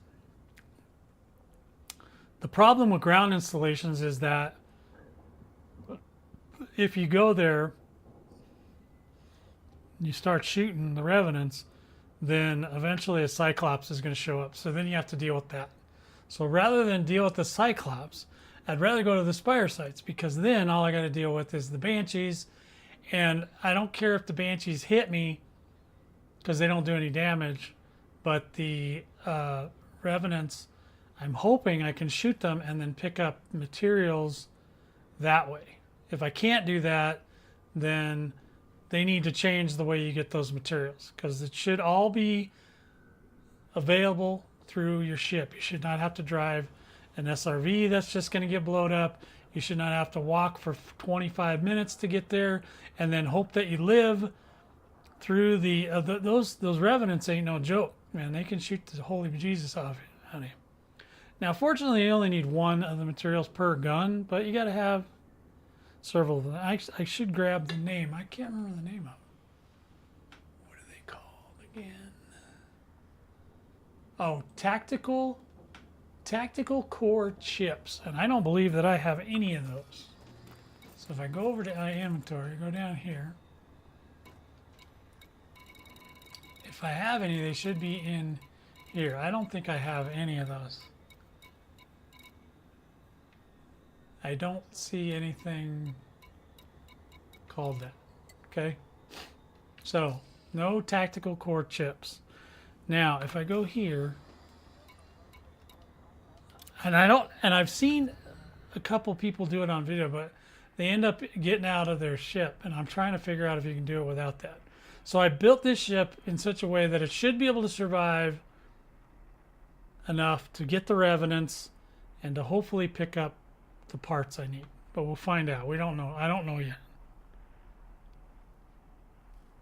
The problem with ground installations is that if you go there, you start shooting the Revenants, then eventually a Cyclops is going to show up. So then you have to deal with that. So rather than deal with the Cyclops, I'd rather go to the spire sites, because then all I got to deal with is the Banshees. And I don't care if the Banshees hit me, because they don't do any damage. But the Revenants, I'm hoping I can shoot them and then pick up materials that way. If I can't do that, then they need to change the way you get those materials, because it should all be available through your ship. You should not have to drive an SRV that's just going to get blowed up. You should not have to walk for 25 minutes to get there and then hope that you live through those Revenants ain't no joke, man. They can shoot the holy bejesus out of you. Now, fortunately, you only need 1 of the materials per gun, but you got to have several of them. I should grab the name. I can't remember the name of them. What are they called again? Oh, tactical core chips. And I don't believe that I have any of those. So if I go over to my inventory, go down here. If I have any, they should be in here. I don't think I have any of those. I don't see anything called that. Okay? So, no tactical core chips. Now, if I go here, and I've seen a couple people do it on video, but they end up getting out of their ship, and I'm trying to figure out if you can do it without that. So I built this ship in such a way that it should be able to survive enough to get the revenants and to hopefully pick up the parts I need. But we'll find out. We don't know. I don't know yet.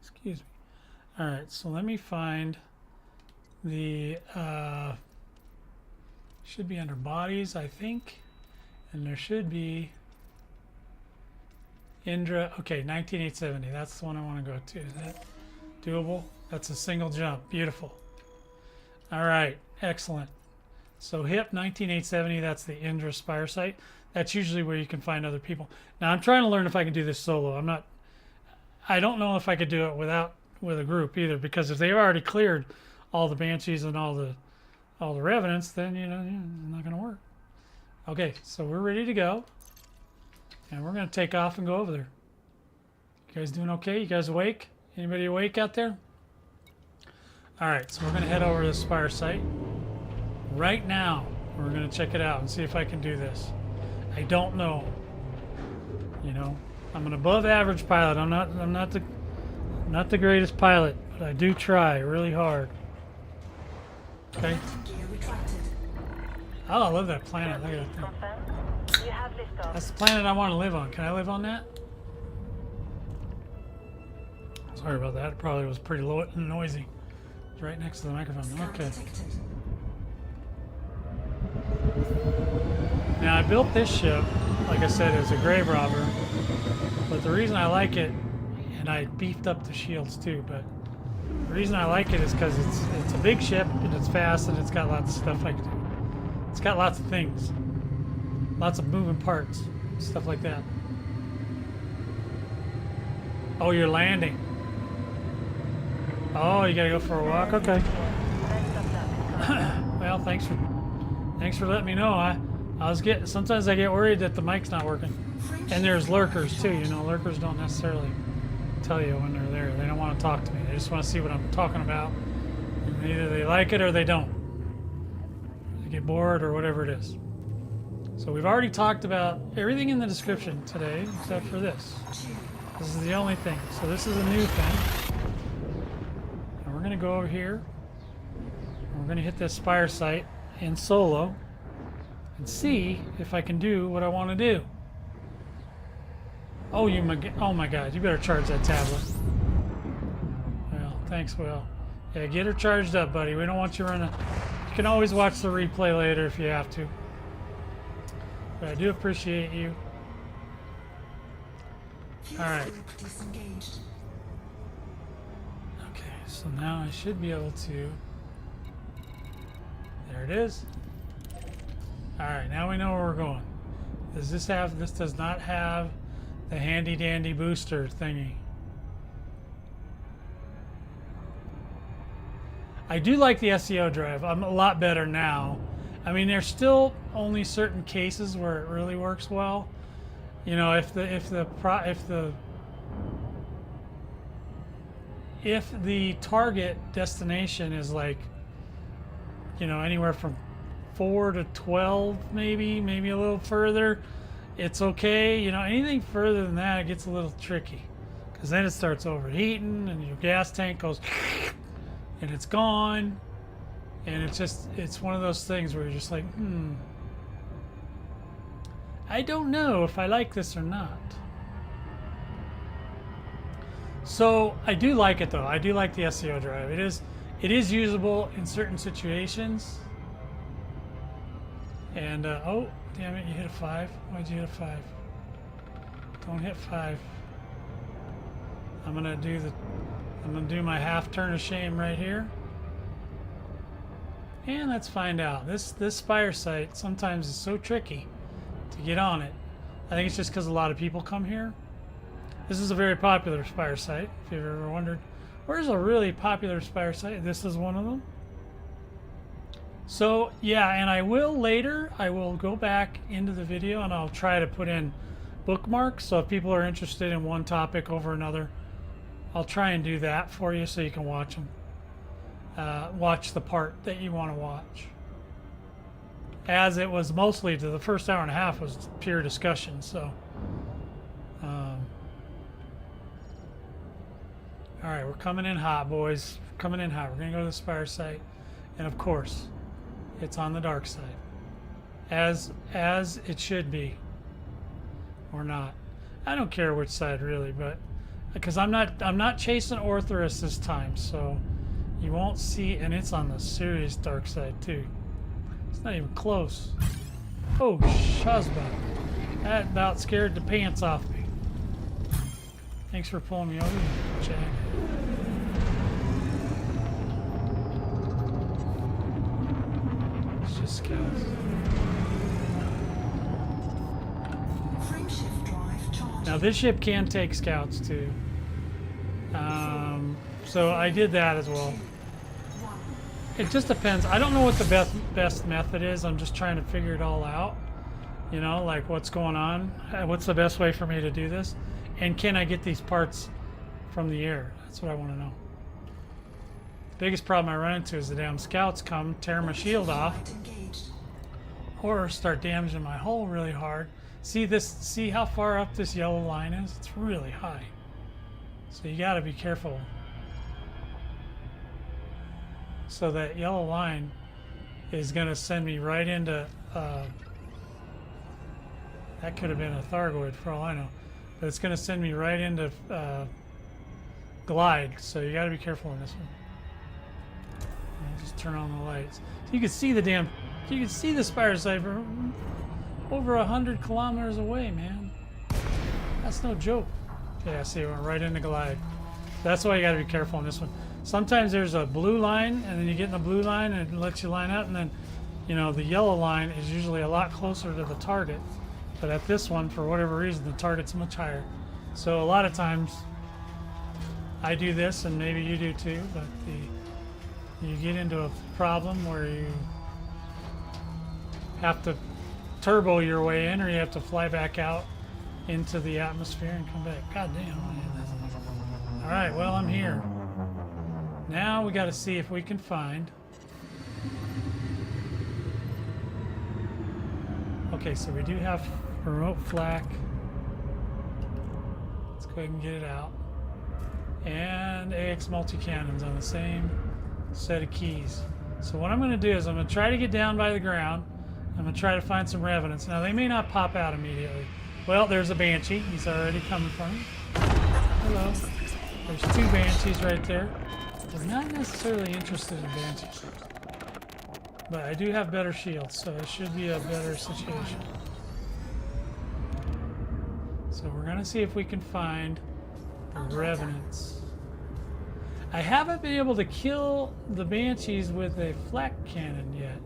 Excuse me. All right, so let me find the should be under bodies, I think, and there should be Indra. Okay, 19870. That's the one I want to go to. Is that doable? That's a single jump. Beautiful. All right, excellent. So HIP 19870. That's the Indra Spire site. That's usually where you can find other people. Now I'm trying to learn if I can do this solo. I don't know if I could do it with a group either, because if they've already cleared all the banshees and all the revenants, then it's not going to work. Okay, so we're ready to go, and we're going to take off and go over there. You guys doing okay? You guys awake? Anybody awake out there? All right, so we're going to head over to the Spire site right now. We're going to check it out and see if I can do this. I don't know. I'm an above average pilot. I'm not the greatest pilot, but I do try really hard. Okay. Oh, I love that planet. Look at that thing. That's the planet I want to live on. Can I live on that? Sorry about that. It probably was pretty low and noisy. It's right next to the microphone. Okay. Now I built this ship, like I said, as a grave robber, but the reason I like it, and I beefed up the shields too, but the reason I like it is because it's a big ship and it's fast and it's got lots of stuff I can do. It's got lots of things, lots of moving parts, stuff like that. Oh, you're landing. Oh, you gotta go for a walk. Okay. Well, thanks for letting me know. Sometimes I get worried that the mic's not working. And there's lurkers too, lurkers don't necessarily tell you when they're there. They don't want to talk to me. They just want to see what I'm talking about. And either they like it or they don't. They get bored or whatever it is. So we've already talked about everything in the description today except for this. This is the only thing. So this is a new thing. And we're going to go over here. And we're going to hit this Spire site in solo and see if I can do what I want to do. Oh, oh my God, you better charge that tablet. Well, thanks, Will. Yeah, get her charged up, buddy. We don't want you running. You can always watch the replay later if you have to. But I do appreciate you. All right. Okay, so now I should be able to. There it is. All right, now we know where we're going. Does this have? This does not have the handy dandy booster thingy. I do like the SEO drive. I'm a lot better now. I mean, there's still only certain cases where it really works well. If the target destination is like, anywhere from 4 to 12, maybe a little further, it's okay. Anything further than that, it gets a little tricky, because then it starts overheating and your gas tank goes and it's gone, and it's one of those things where you're just like, I don't know if I like this or not. So I do like it though. I do like the SEO drive. It is usable in certain situations. And oh, damn it, you hit a 5. Why'd you hit a 5? Don't hit 5. I'm gonna do my half turn of shame right here. And let's find out. This Spire site sometimes is so tricky to get on it. I think it's just because a lot of people come here. This is a very popular Spire site, if you've ever wondered. Where's a really popular Spire site? This is one of them. So yeah, and I will go back into the video and I'll try to put in bookmarks. So if people are interested in one topic over another, I'll try and do that for you so you can watch them. watch the part that you want to watch. As it was mostly to the first hour and a half was pure discussion. So, all right, we're coming in hot, boys. Coming in hot. We're gonna go to the Spire site, and of course, it's on the dark side, as it should be, or not. I don't care which side really, but because I'm not chasing Orthrus this time, so you won't see, and it's on the serious dark side too. It's not even close. Oh, Shazba. That about scared the pants off me. Thanks for pulling me over, Jack. It's just scouts. Now this ship can take scouts too. So I did that as well. It just depends. I don't know what the best method is. I'm just trying to figure it all out. You know, like what's going on. What's the best way for me to do this? And can I get these parts from the air? That's what I want to know. The biggest problem I run into is the damn scouts come, tear my shield off, or start damaging my hull really hard. See this? See how far up this yellow line is? It's really high. So you got to be careful. So that yellow line is going to send me right into, that could have been a Thargoid for all I know, but it's going to send me right into glide, so you got to be careful in this one. I'll just turn on the lights. So you can see the damn, you can see the Spire site from over 100 kilometers away, man. That's no joke. Yeah, see, it went right into glide. That's why you got to be careful on this one. Sometimes there's a blue line, and then you get in the blue line, and it lets you line up, and then, you know, the yellow line is usually a lot closer to the target. But at this one, for whatever reason, the target's much higher. So a lot of times, I do this, and maybe you do too, but you get into a problem where you have to turbo your way in, or you have to fly back out into the atmosphere and come back. God damn. All right, well, I'm here. Now we got to see if we can find. Okay, so we do have remote flak. Let's go ahead and get it out. And AX multi-cannons on the same set of keys. So what I'm going to do is I'm going to try to get down by the ground. I'm going to try to find some revenants. Now they may not pop out immediately. Well, there's a Banshee. He's already coming for me. Hello. There's two Banshees right there. I'm not necessarily interested in Banshees, but I do have better shields, so it should be a better situation. So we're going to see if we can find the revenants. I haven't been able to kill the Banshees with a flak cannon yet.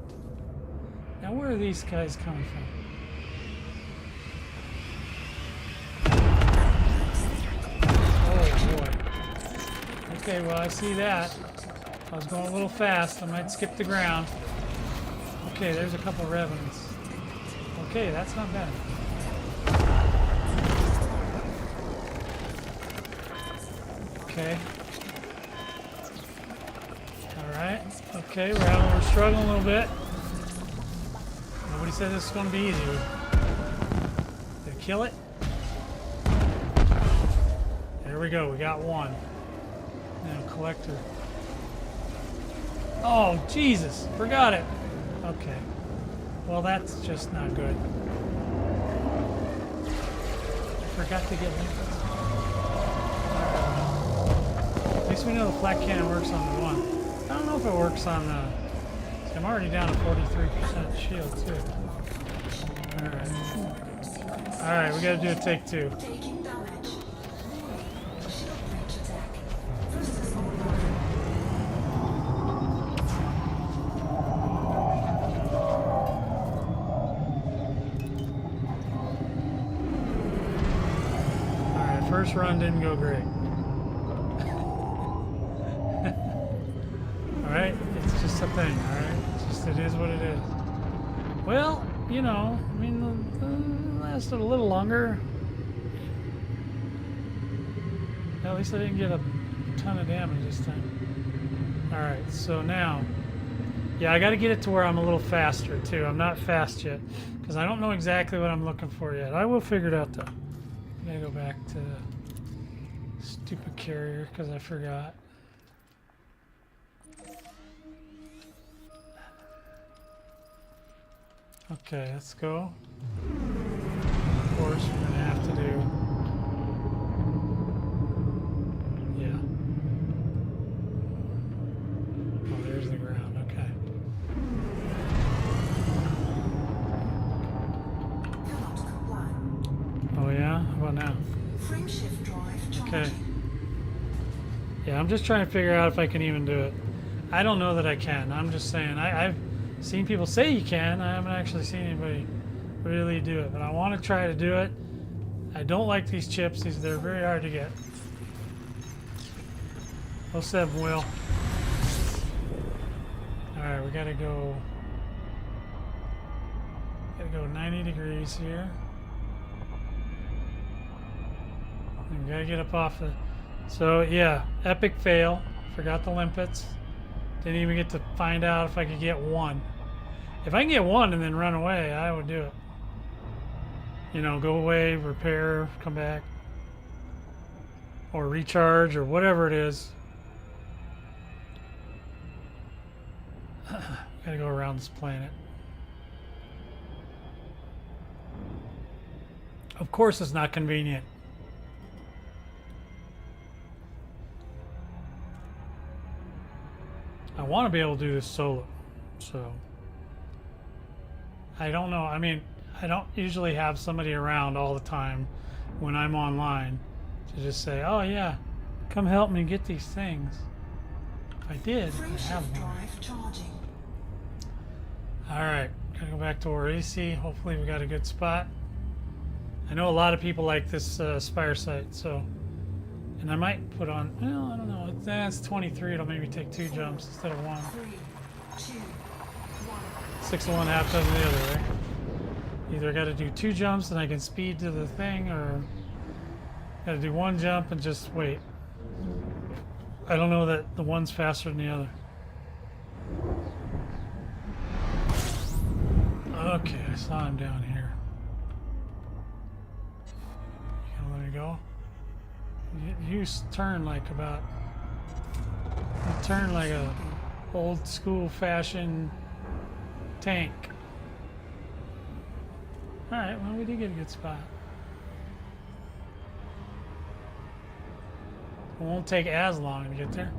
Now where are these guys coming from? Oh boy. Okay, well I see that. I was going a little fast. I might skip the ground. Okay, there's a couple revenants. Okay, that's not bad. Okay. Alright. Okay, we're struggling a little bit. Nobody said this is going to be easy. Did I kill it? There we go. We got one. Now, collector. Oh, Jesus. Forgot it. Okay. Well, that's just not good. I forgot to get linked. At least we know the flak cannon works on the one. I don't know if it works on the... I'm already down to 43% shield, too. Alright. Alright, we gotta do a take two. Alright, first run didn't go great. Alright, it's just a thing, alright? It is what it is. Well, you know, I mean, it lasted a little longer. At least I didn't get a ton of damage this time. Alright, so now, yeah, I got to get it to where I'm a little faster too. I'm not fast yet because I don't know exactly what I'm looking for yet. I will figure it out though. I gotta go back to the stupid carrier because I forgot. Okay, let's go. Of course, we're gonna have to do. Yeah. Oh, there's the ground. Okay. Oh yeah. How about now? Frame shift drive charging. Okay. Yeah, I'm just trying to figure out if I can even do it. I don't know that I can. I'm just saying. I've seen people say you can. I haven't actually seen anybody really do it, but I want to try to do it. I don't like these chips. They're very hard to get. Most of them will. Alright, we gotta go 90 degrees here. And we gotta get up off the. So yeah, epic fail. Forgot the limpets. Didn't even get to find out if I could get one. If I can get one and then run away, I would do it. You know, go away, repair, come back. Or recharge, or whatever it is. Gotta go around this planet. Of course it's not convenient. I want to be able to do this solo, so I don't know. I mean, I don't usually have somebody around all the time when I'm online to just say, oh yeah, come help me get these things. If I did, I have one. Alright, gotta go back to our AC. Hopefully we got a good spot. I know a lot of people like this Spire site, so. And I might put on, well, I don't know. That's 23. It'll maybe take 2 jumps instead of 1. 3, 2, 1. 6 of one, half dozen the other, right? Either I got to do 2 jumps and I can speed to the thing, or got to do 1 jump and just wait. I don't know that the one's faster than the other. Okay, I saw him down here. You gonna let me go? You turn like about. You turn like a old school fashioned tank. Alright, well, we did get a good spot. It won't take as long to get there.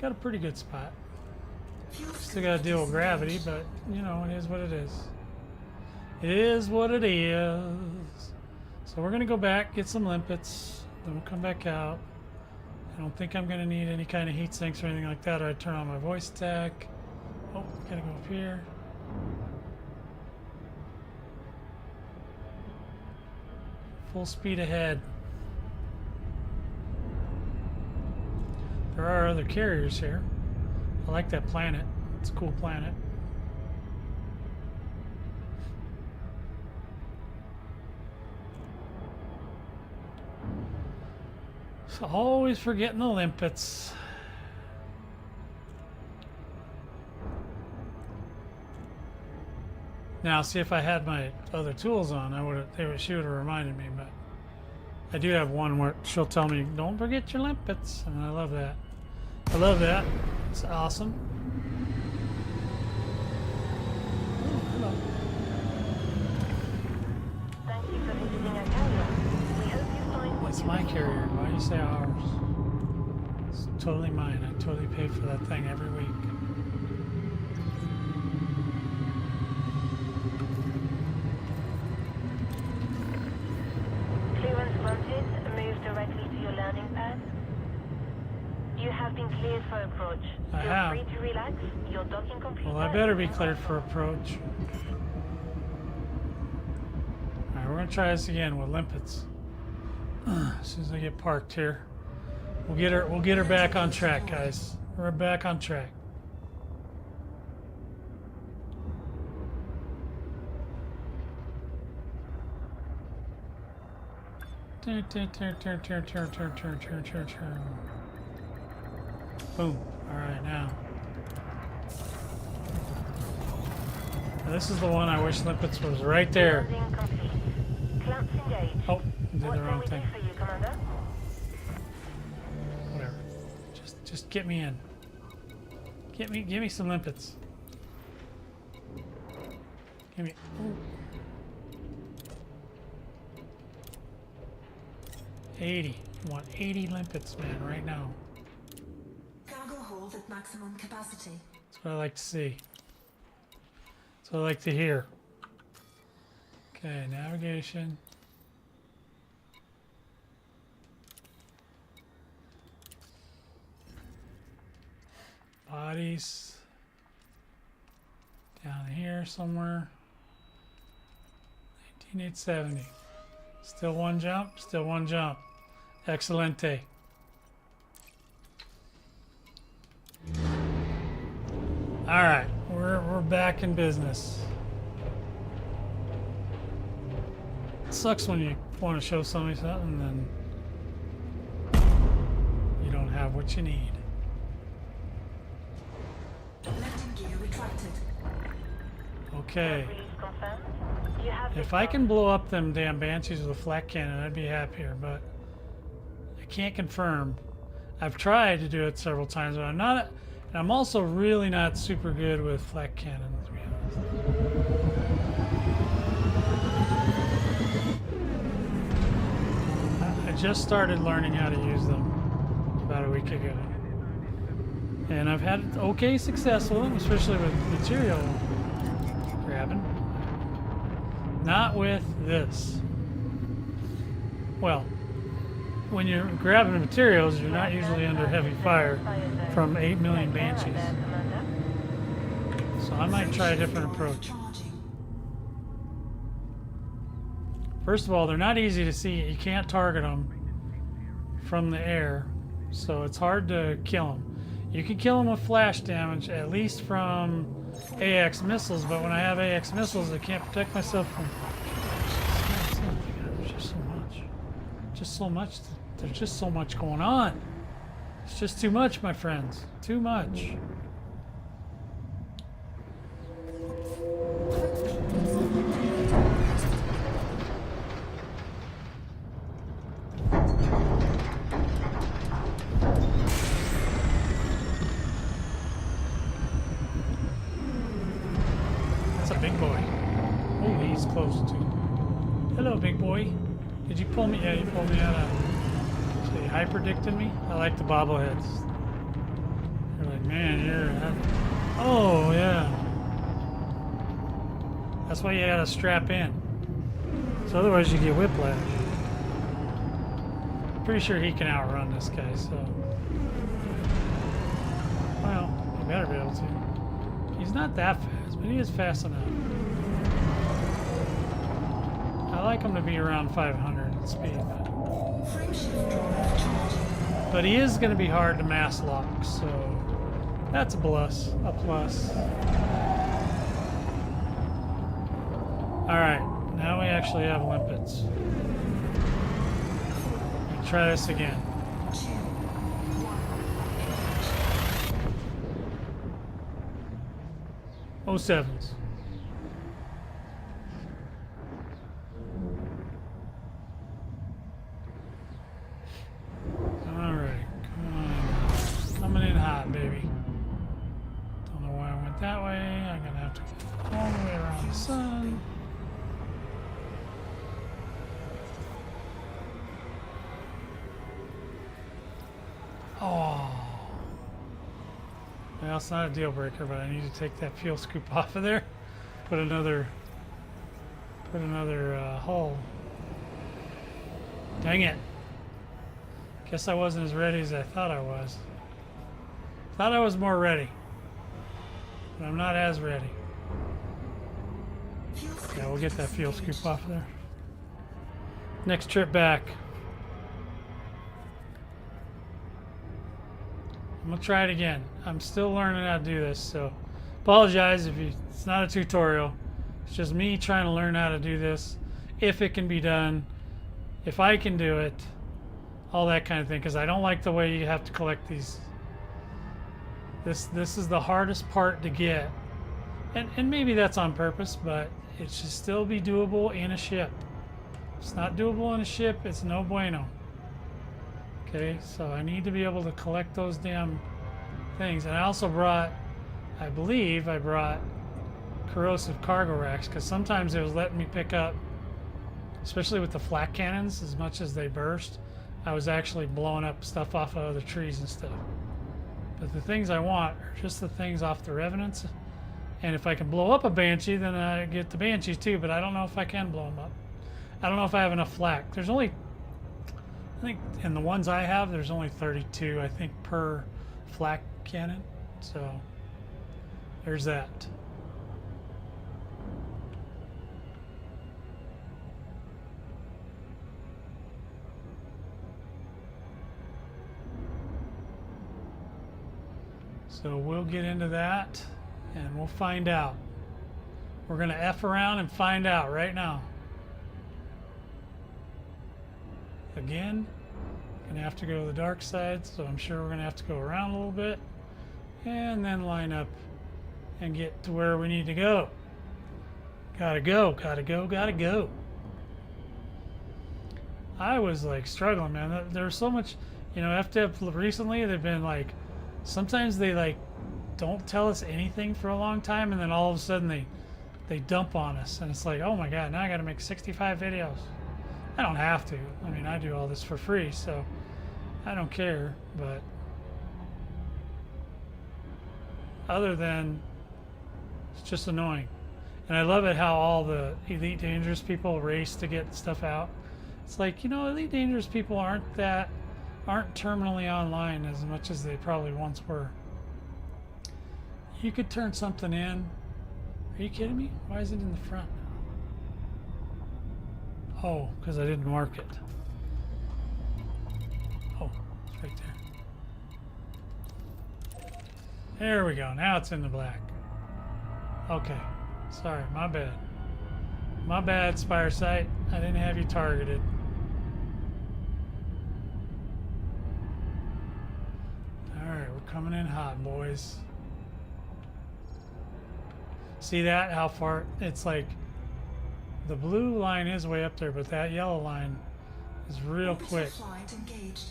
Got a pretty good spot. Still got to deal with gravity, but you know, it is what it is. It is what it is. So we're going to go back, get some limpets, then we'll come back out. I don't think I'm going to need any kind of heat sinks or anything like that, or I'd turn on my voice attack. Oh, gotta go up here. Full speed ahead. There are other carriers here. I like that planet. It's a cool planet. So always forgetting the limpets. Now, see, if I had my other tools on, she would have reminded me, but I do have one where she'll tell me, don't forget your limpets, and I love that. I love that. It's awesome. Oh, hello. Thank you for visiting our carrier. We hope you find what It's you my look for. carrier. Why do you say ours? It's totally mine. I totally pay for that thing every week. Clearance granted. Move directly to your landing pad. You have been cleared for approach. I Feel have. free to relax. Your docking computer. Well, I better be is now cleared for on. approach. Alright, we're gonna try this again with limpets. As soon as I get parked here. We'll get her back on track, guys. We're back on track. Turn. Boom. All right, now. Now this is the one I wish Limpets was right there. Landing complete. Clamps engaged. Oh, did What the can wrong we do thing. for you, Commander? Whatever. Just get me in. Give me some Limpets. Give me. Ooh. 80. I want 80 Limpets, man, right now. Cargo hold at maximum capacity. That's what I like to see. That's what I like to hear. Okay, navigation. Bodies. Down here somewhere. 19870. Still one jump, still one jump. Excelente. All right, we're back in business. It sucks when you want to show somebody something and then you don't have what you need. Landing gear retracted. Okay. Release confirmed. You have If I can blow up them damn Banshees with a flat cannon, I'd be happier, but I can't confirm. I've tried to do it several times, but I'm not. And I'm also really not super good with flat cannon, to be honest. I just started learning how to use them about a week ago. And I've had okay success with them, especially with material grabbing. Not with this. Well, when you're grabbing materials, you're not usually under heavy fire from 8 million Banshees. So I might try a different approach. Charging. First of all, they're not easy to see. You can't target them from the air, so it's hard to kill them. You can kill them with flash damage, at least from AX missiles, but when I have AX missiles, I can't protect myself from... There's just so much. Just so much. There's just so much going on. It's just too much, my friends. Too much. That's a big boy. Oh, he's close to. Hello, big boy. Did you pull me? Yeah, you pulled me out of. So you hyperdicted me? I like the bobbleheads. You're like, man, you're. Oh, yeah. That's why you gotta strap in. So otherwise you get whiplash. Pretty sure he can outrun this guy, so. Well, he better be able to. He's not that fast, but he is fast enough. I like him to be around 500 in speed. Frame shift drive charging. But he is going to be hard to mass lock, so that's a plus. Alright, now we actually have limpets. Let's try this again. 2, 1. 07s. Alright, come on. Coming in hot, baby. Don't know why I went that way. I'm gonna have to go all the way around the sun. Oh. Well, it's not a deal breaker, but I need to take that fuel scoop off of there. Put another hull. Dang it. Guess I wasn't as ready as I thought I was. Thought I was more ready. But I'm not as ready. Yeah, we'll get that fuel scoop off of there. Next trip back. I'm gonna try it again. I'm still learning how to do this, so apologize if it's not a tutorial. It's just me trying to learn how to do this, if it can be done, if I can do it, all that kind of thing, because I don't like the way you have to collect these This is the hardest part to get. And maybe that's on purpose, but it should still be doable in a ship. If it's not doable in a ship, it's no bueno. Okay, so I need to be able to collect those damn things. And I also brought, I believe I brought corrosive cargo racks, because sometimes it was letting me pick up, especially with the flak cannons, as much as they burst, I was actually blowing up stuff off of other trees and stuff. But the things I want are just the things off the Revenants. And if I can blow up a Banshee, then I get the Banshees too, but I don't know if I can blow them up. I don't know if I have enough flak. There's only, I think in the ones I have, there's only 32, I think, per flak cannon. So there's that. So we'll get into that and we'll find out. We're going to F around and find out right now. Again, going to have to go to the dark side, so I'm sure we're going to have to go around a little bit and then line up and get to where we need to go. Gotta go, gotta go, gotta go. I was like struggling, man. There's so much, you know, FDev recently, they've been like, sometimes they like don't tell us anything for a long time, and then all of a sudden they dump on us, and it's like, oh my god, now I got to make 65 videos. I don't have to. I mean, I do all this for free, so I don't care. But other than, it's just annoying. And I love it how all the Elite Dangerous people race to get stuff out. It's like, you know, Elite Dangerous people aren't terminally online as much as they probably once were. You could turn something in. Are you kidding me? Why is it in the front? Oh, because I didn't mark it. Oh, it's right there. There we go. Now it's in the black. Okay. Sorry, my bad. My bad, Spire Sight. I didn't have you targeted. Alright, we're coming in hot, boys. See that? How far? It's like the blue line is way up there, but that yellow line is real quick. Flight engaged.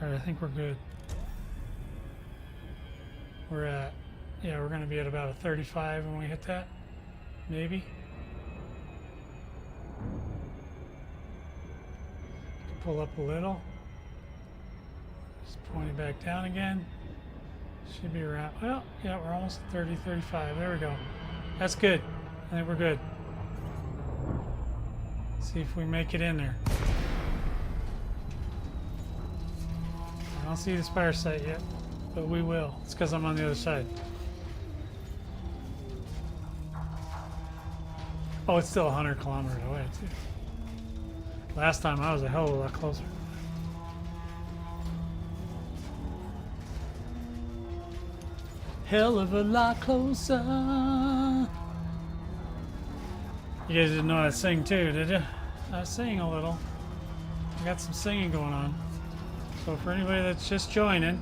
Alright, I think we're good. We're at, yeah, we're going to be at about a 35 when we hit that. Maybe. Pull up a little. Just point it back down again. Should be around, well, yeah, we're almost at 30, 35. There we go. That's good. I think we're good. See if we make it in there. I don't see the Spire Sight yet, but we will. It's because I'm on the other side. Oh, it's still 100 kilometers away, too. Last time I was a hell of a lot closer. Hell of a lot closer. You guys didn't know I sing too, did you? I sing a little. I got some singing going on. So for anybody that's just joining,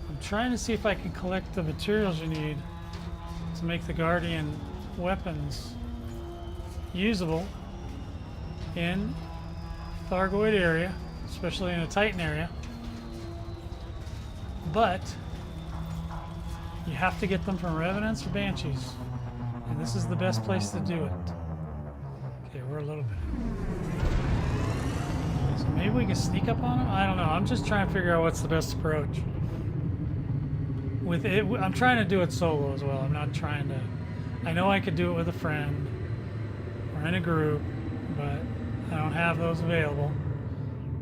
I'm trying to see if I can collect the materials you need to make the Guardian weapons usable in Thargoid area, especially in a Titan area. But you have to get them from Revenants or Banshees, and this is the best place to do it. Okay, we're a little bit. So maybe we can sneak up on them? I don't know. I'm just trying to figure out what's the best approach. With it, I'm trying to do it solo as well. I'm not trying to. I know I could do it with a friend or in a group, but I don't have those available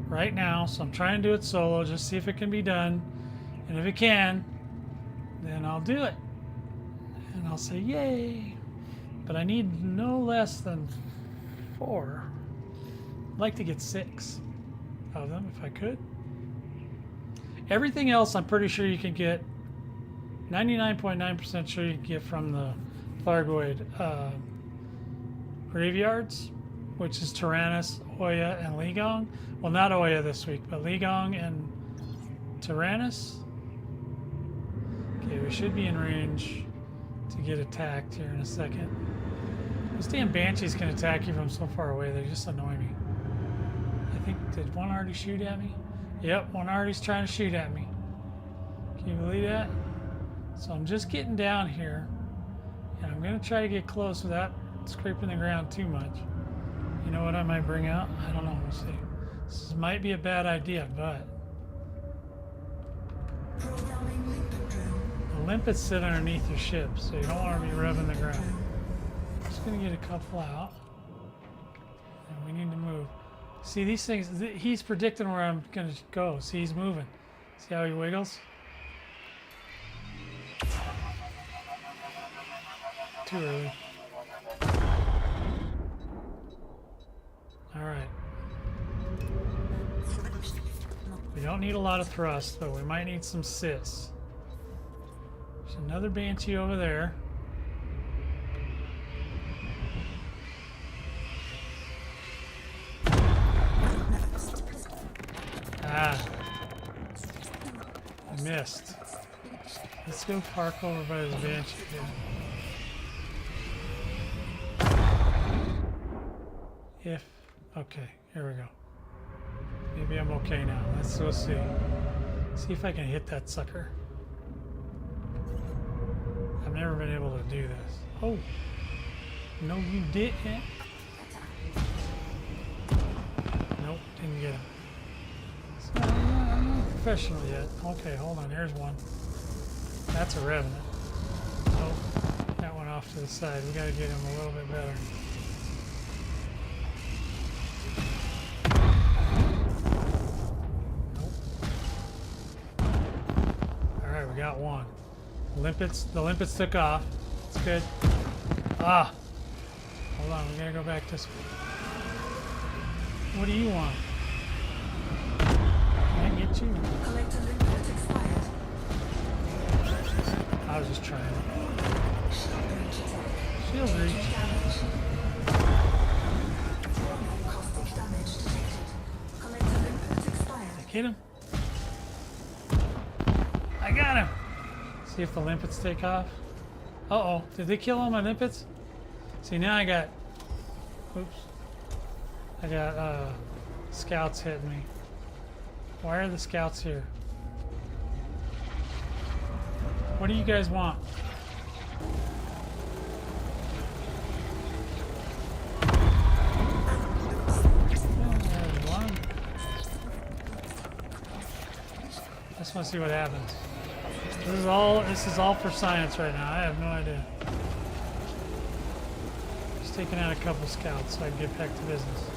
right now. So I'm trying to do it solo, just see if it can be done, and if it can, then I'll do it. And I'll say, yay. But I need no less than 4. I'd like to get 6 of them if I could. Everything else I'm pretty sure you can get, 99.9% sure you can get from the Thargoid graveyards which is Tyrannus, Oya, and Ligong. Well, not Oya this week, but Ligong and Tyrannus. Okay, we should be in range to get attacked here in a second. Those damn banshees can attack you from so far away, they just annoy me. I think, did one already shoot at me? Yep, one already's trying to shoot at me. Can you believe that? So I'm just getting down here, and I'm gonna try to get close without scraping the ground too much. You know what I might bring out? I don't know, we'll see. This might be a bad idea, but Programming limpet drill. the limpets sit underneath your ship, so you don't want to be rubbing the ground. Just gonna get a couple out, and we need to move. See these things? He's predicting where I'm gonna go. See, he's moving. See how he wiggles? Too early. All right. We don't need a lot of thrust, but we might need some sis. There's another banshee over there. Ah, I missed. Let's go park over by this banshee here. Okay, here we go. Maybe I'm okay now. Let's go see. See if I can hit that sucker. I've never been able to do this. Oh, no, you didn't. Nope, didn't get him. So, I'm not professional yet. Okay, hold on. Here's one. That's a revenant. Oh, that went off to the side. We got to get him a little bit better. We got one. The limpets took off. It's good. Ah! Hold on, we gotta go back this way. What do you want? Can I get you? Collector limpet expired. I was just trying. Shield breach attack. Shield breach. Damage. Warning, caustic damage detected. Collector limpet expired. Hit him. I got him. See if the limpets take off. Uh-oh. Did they kill all my limpets? See, now I got... Oops. I got scouts hitting me. Why are the scouts here? What do you guys want? There's one. I just want to see what happens. This is all for science right now. I have no idea. Just taking out a couple scouts so I can get back to business.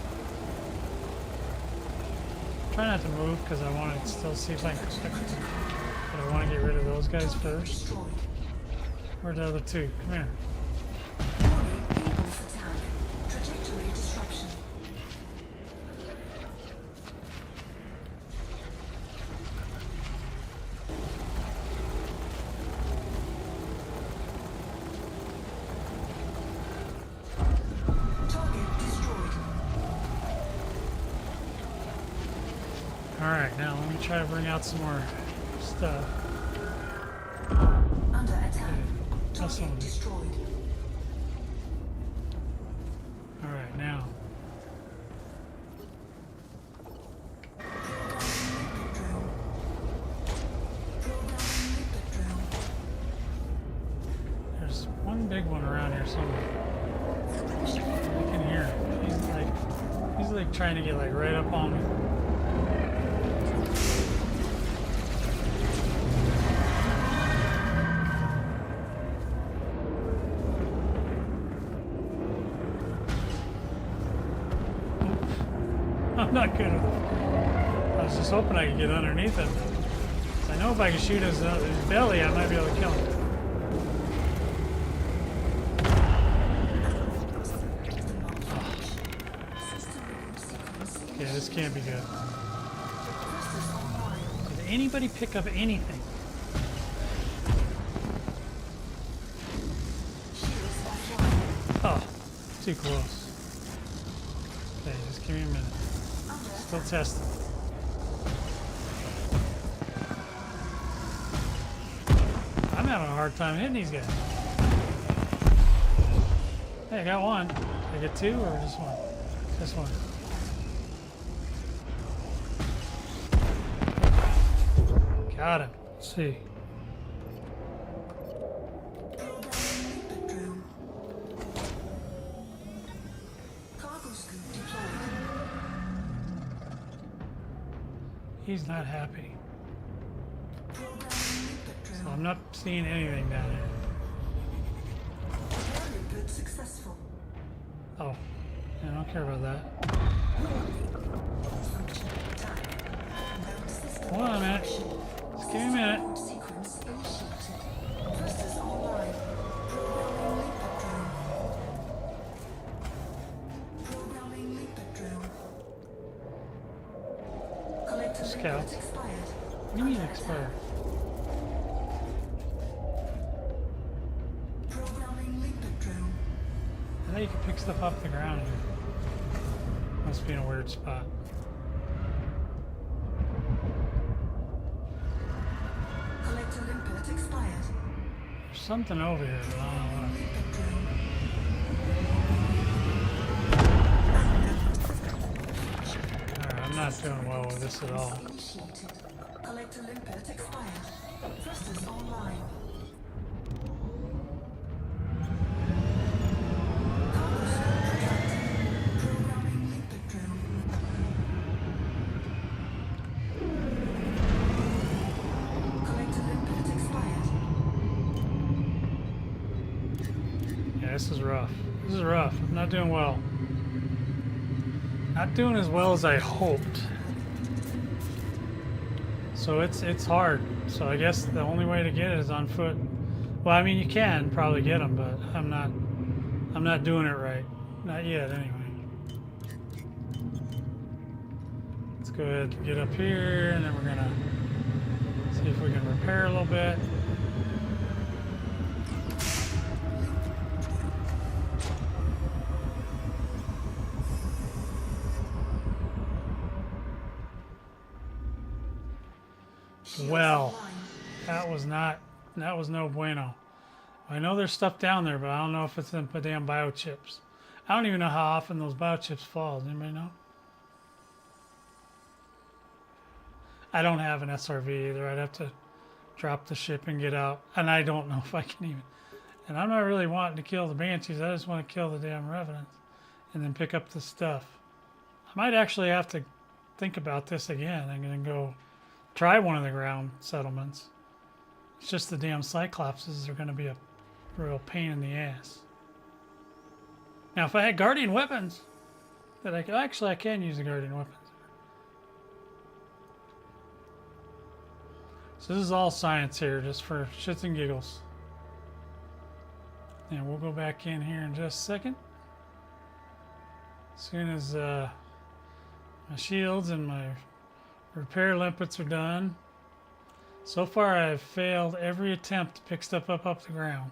Try not to move because I want to still see if I can protect them. But I want to get rid of those guys first. Where's the other two? Come here. Warning, impulse attack. Trajectory disruption. Alright, now let me try to bring out some more stuff. Under attack. That's all Target it is. destroyed. Alright, now. There's one big one around here somewhere. I can hear him. He's like trying to get like right up on me. I'm not good with it. I was just hoping I could get underneath him. I know if I can shoot his belly, I might be able to kill him. Okay, this can't be good. Did anybody pick up anything? Oh, too close. Okay, just give me a minute. Still testing. I'm having a hard time hitting these guys. Hey, I got one. Did I get two or just one? Just one. Got him. Let's see. He's not happy. So I'm not seeing anything down here. Successful. Oh, yeah, I don't care about that. Hold on a minute. Just give me a minute. Sequence initiated. Thrusters online. Programming leaper drone. Collector Scout. linklet expired. What do you mean expired? Programming leaper drone. I thought you could pick stuff off the ground here. Must be in a weird spot. Collector linklet expired. There's something over here, but I don't know what. Leaper drone. Alright, I'm not doing well with this at all. Initiated. Collector linklet expired. Thrusters online. Cargo scope retracted. Programming leaper drone. Collector linklet expired. Yeah, this is rough. This is rough. I'm not doing well. Not doing as well as I hoped. So it's hard. So I guess the only way to get it is on foot. Well, I mean you can probably get them, but I'm not doing it right. Not yet, anyway. Let's go ahead and get up here, and then we're gonna see if we can repair a little bit. Well, that was no bueno. I know there's stuff down there, but I don't know if it's in the damn biochips. I don't even know how often those biochips fall. Does anybody know? I don't have an SRV either. I'd have to drop the ship and get out. And I don't know if I can even. And I'm not really wanting to kill the Banshees. I just want to kill the damn Revenants and then pick up the stuff. I might actually have to think about this again. I'm going to go try one of the ground settlements. It's just the damn Cyclopses are going to be a real pain in the ass. Now, if I had Guardian weapons, that I can use the Guardian weapons. So this is all science here, just for shits and giggles. And we'll go back in here in just a second. As soon as my shields and my repair limpets are done. So far I've failed every attempt to pick stuff up the ground.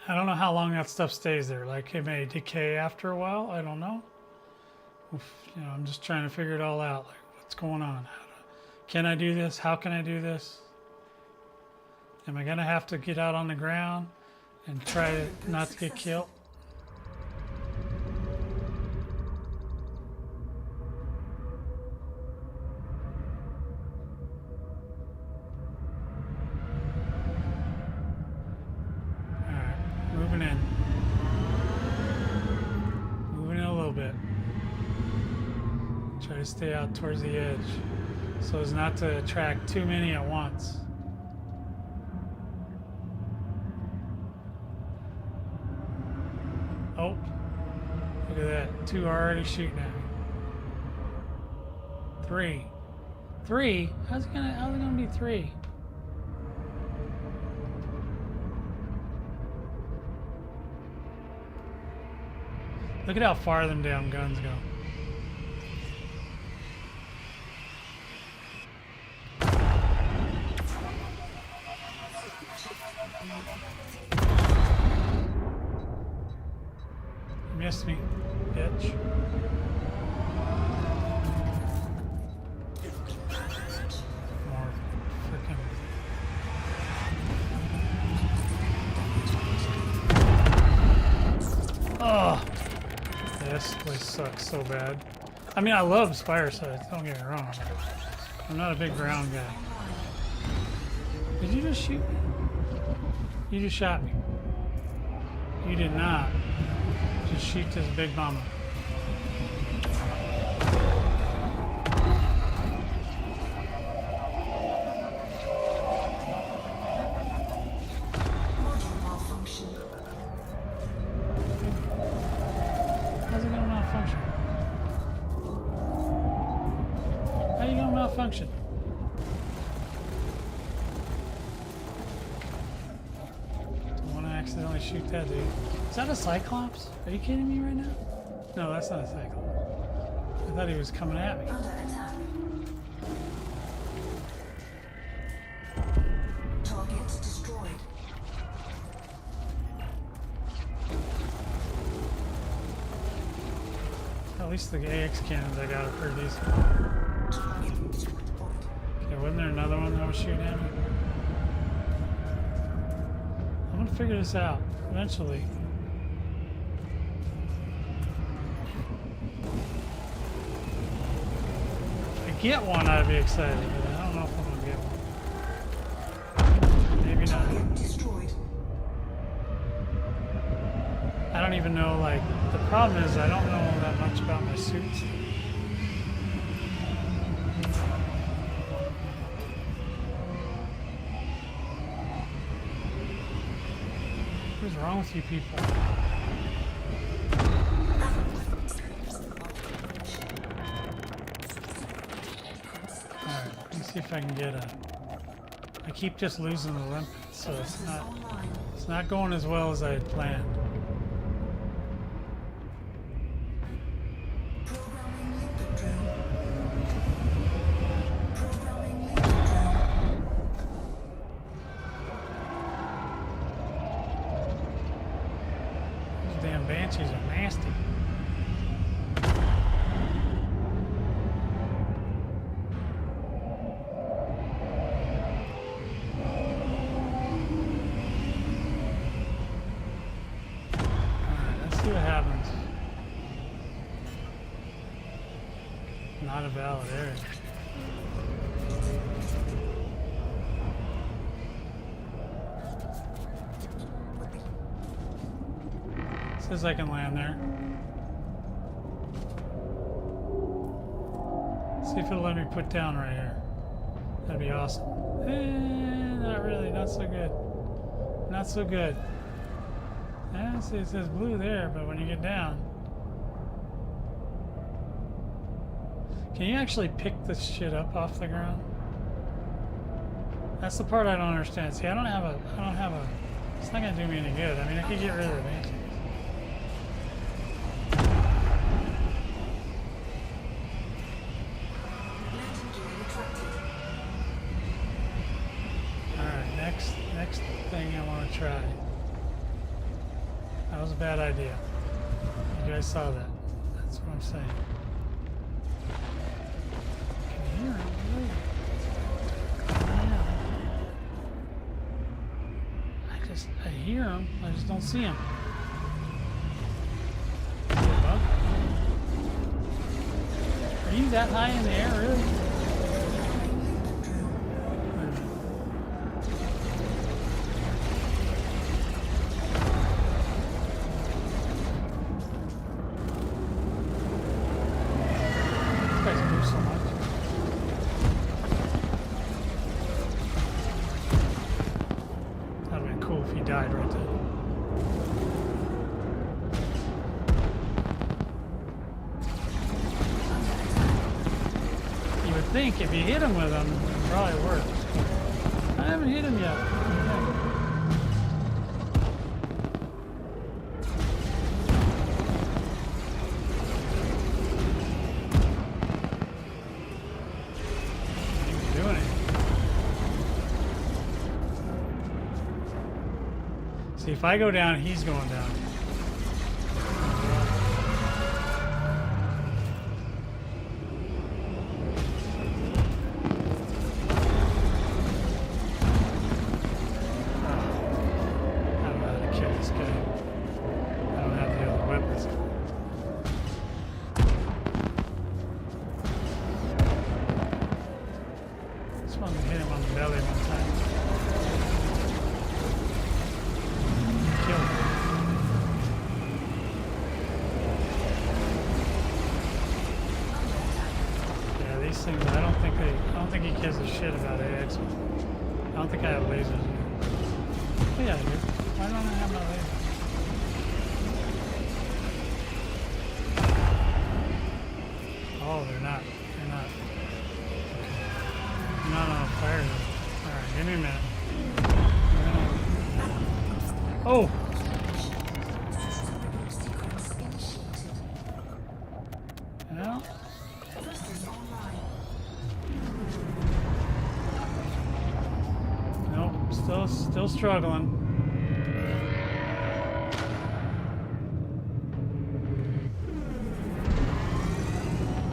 I don't know how long that stuff stays there. Like it may decay after a while. I don't know. You know, I'm just trying to figure it all out. Like what's going on? Can I do this? How can I do this? Am I gonna have to get out on the ground and try not to get killed? Moving in. Moving in a little bit. Try to stay out towards the edge so as not to attract too many at once. Oh, look at that. 2 are already shooting at me. 3. 3? How's it gonna be 3? Look at how far them damn guns go. missed me, bitch. More freaking. Oh, this place sucks so bad. I mean, I love Spire sites, don't get me wrong. I'm not a big ground guy. Did you just shoot me? You just shot me. You did not just shoot this big mama. Module malfunction. How's it gonna malfunction? How you gonna malfunction? Don't wanna accidentally shoot that dude. Is that a Cyclops? Are you kidding me right now? No, that's not a Cyclops. I thought he was coming at me. Under attack. Target destroyed. At least the AX cannons I got are pretty decent. Okay, wasn't there another one that was shooting at me? I'm gonna figure this out eventually. If I get one, I'd be excited, but I don't know if I'm gonna get one. Maybe not. Target destroyed. I don't even know, like, the problem is I don't know that much about my suits. What's wrong with you people? Alright, let me see if I can get a... I keep just losing the limpet, so Online. it's not going as well as I had planned. Programming liquid drill. Programming liquid drill. These damn banshees are nasty. Alright, let's see what happens. Not a valid area. Says I can land there. See if it'll let me put down right here. That'd be awesome. Not really, not so good. Not so good. See, it says blue there, but when you get down, can you actually pick this shit up off the ground? That's the part I don't understand. See, I don't have a, it's not gonna do me any good. I mean, I could get rid of the banshees. Landing gear retracted. Alright, next thing I want to try. That was a bad idea. You guys saw that. That's what I'm saying. Can you hear him? I hear him. I just don't see him. Are you that high in the air, really? These guys move so much. That'd have been cool if he died right there. You would think if you hit him with them, it would probably work. I haven't hit him yet. Ain't doing it. See, if I go down, he's going down. belly one time. Killed him. Yeah, these things. I don't think he gives a shit about AX. I don't think I have lasers. Oh, yeah, dude. Why don't I have my laser? Oh, they're not. They're not. I'm not on fire. Alright, give me a minute. Oh! Well. Nope, still struggling.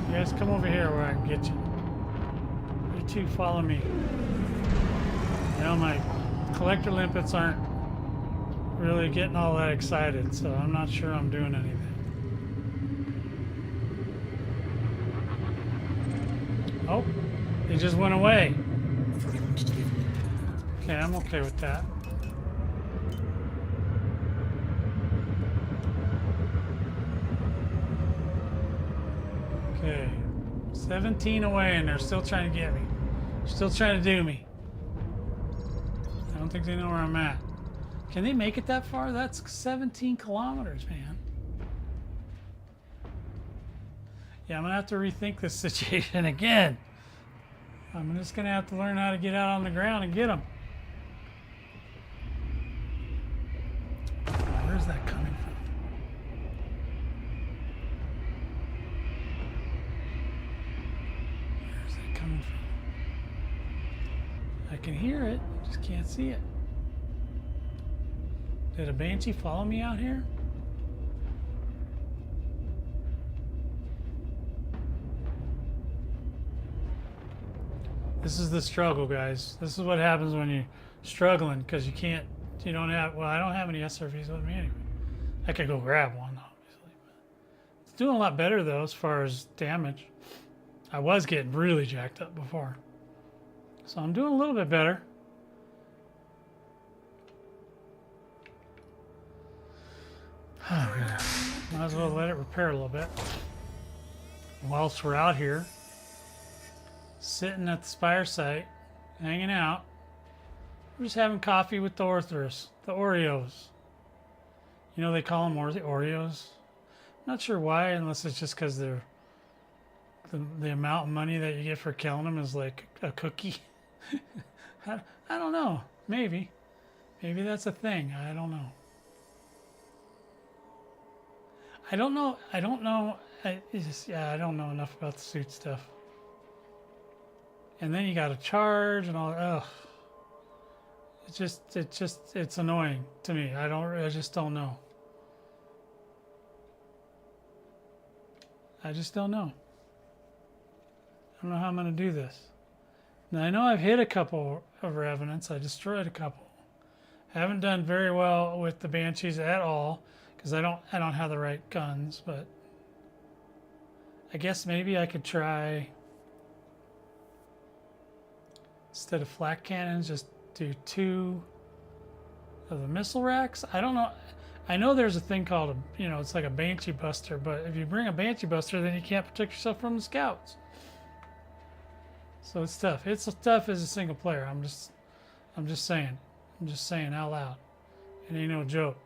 You guys come over here where I can get you. You two follow me. You know, my collector limpets aren't really getting all that excited, so I'm not sure I'm doing anything. Oh, they just went away. Okay, I'm okay with that. Okay, 17 away and they're still trying to get me. Still trying to do me. I don't think they know where I'm at. Can they make it that far? That's 17 kilometers, man. Yeah, I'm gonna have to rethink this situation again. I'm just gonna have to learn how to get out on the ground and get them. Where's that coming from? Where's that coming from? I can hear it, just can't see it. Did a banshee follow me out here? This is the struggle, guys. This is what happens when you're struggling because you don't have, well, I don't have any SRVs with me anyway. I could go grab one, obviously. It's doing a lot better, though, as far as damage. I was getting really jacked up before. So I'm doing a little bit better. Might as well let it repair a little bit. Whilst we're out here, sitting at the Spire site, hanging out, we're just having coffee with the Orthros, the Oreos. You know they call them Oreos? I'm not sure why, unless it's just because they're the amount of money that you get for killing them is like a cookie. I don't know. Maybe that's a thing. I don't know. I don't know. I don't know enough about the suit stuff. And then you got to charge and all. Ugh. It's annoying to me. I just don't know. I just don't know. I don't know how I'm going to do this. Now I know I've hit a couple of revenants. I destroyed a couple. I haven't done very well with the banshees at all because I don't have the right guns. But I guess maybe I could try, instead of flak cannons, just do 2 of the missile racks. I don't know. I know there's a thing called it's like a Banshee Buster, but if you bring a Banshee Buster, then you can't protect yourself from the scouts. So it's tough. It's tough as a single player. I'm just saying. I'm just saying out loud. It ain't no joke.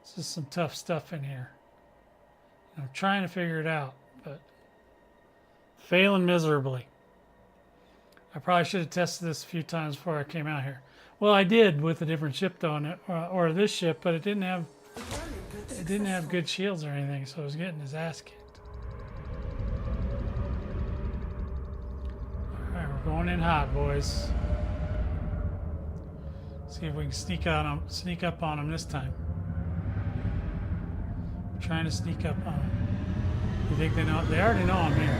It's just some tough stuff in here. I'm trying to figure it out, but failing miserably. I probably should have tested this a few times before I came out here. Well, I did with a different ship though, or this ship, but it didn't have good shields or anything, so I was getting his ass kicked. All right, we're going in hot, boys. See if we can sneak up on them this time. We're trying to sneak up on them. You think they know? They already know I'm here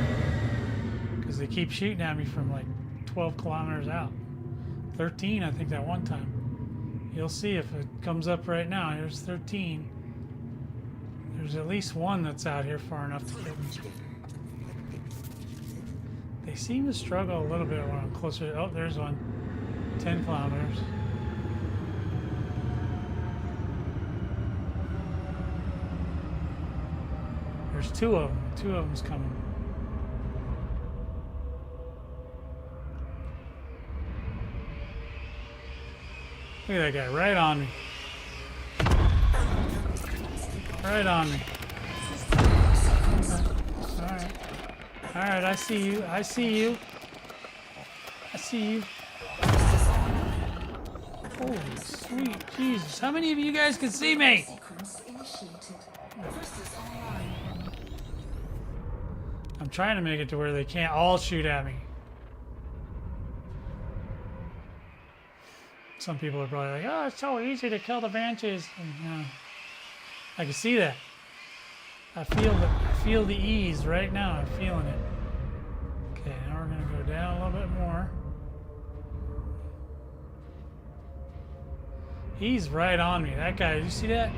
because they keep shooting at me from like 12 kilometers out. 13, I think, that one time. You'll see if it comes up right now. Here's 13. There's at least one that's out here far enough to get me. They seem to struggle a little bit when I'm closer. Oh, there's one. 10 kilometers. There's two of them. Two of them's coming. Look at that guy, right on me. Right on me. Alright. Alright, I see you. I see you. I see you. Holy sweet Jesus. How many of you guys can see me? Sequence initiated. Thrusters online. I'm trying to make it to where they can't all shoot at me. Some people are probably like, oh, it's so easy to kill the Banshees. And, I can see that. I feel the ease right now. I'm feeling it. Okay, now we're gonna go down a little bit more. He's right on me. That guy, did you see that?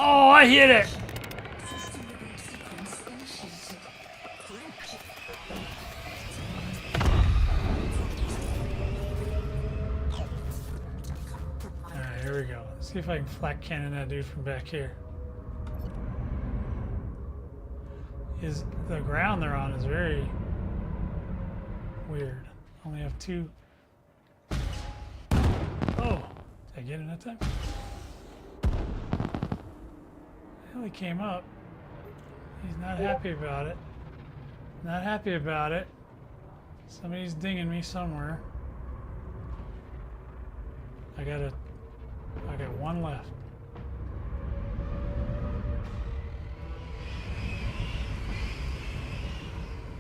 Oh, I hit it! System reboot sequence initiated. Alright, here we go. Let's see if I can flak cannon that dude from back here. The ground they're on is very weird. Only have two. Oh, did I get him that time? Well, he came up. He's not happy about it. Not happy about it. Somebody's dinging me somewhere. I got one left.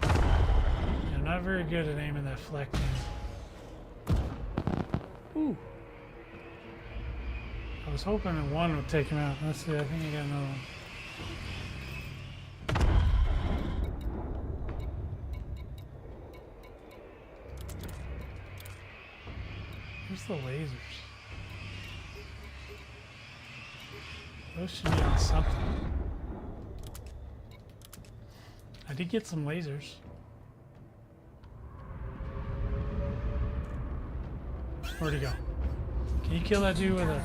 I'm not very good at aiming that flak cannon. Ooh. I was hoping that one would take him out. Let's see, I think I got another one. Where's the lasers? Those should be on something. I did get some lasers. Where'd he go? Can you kill that dude with a... Damage.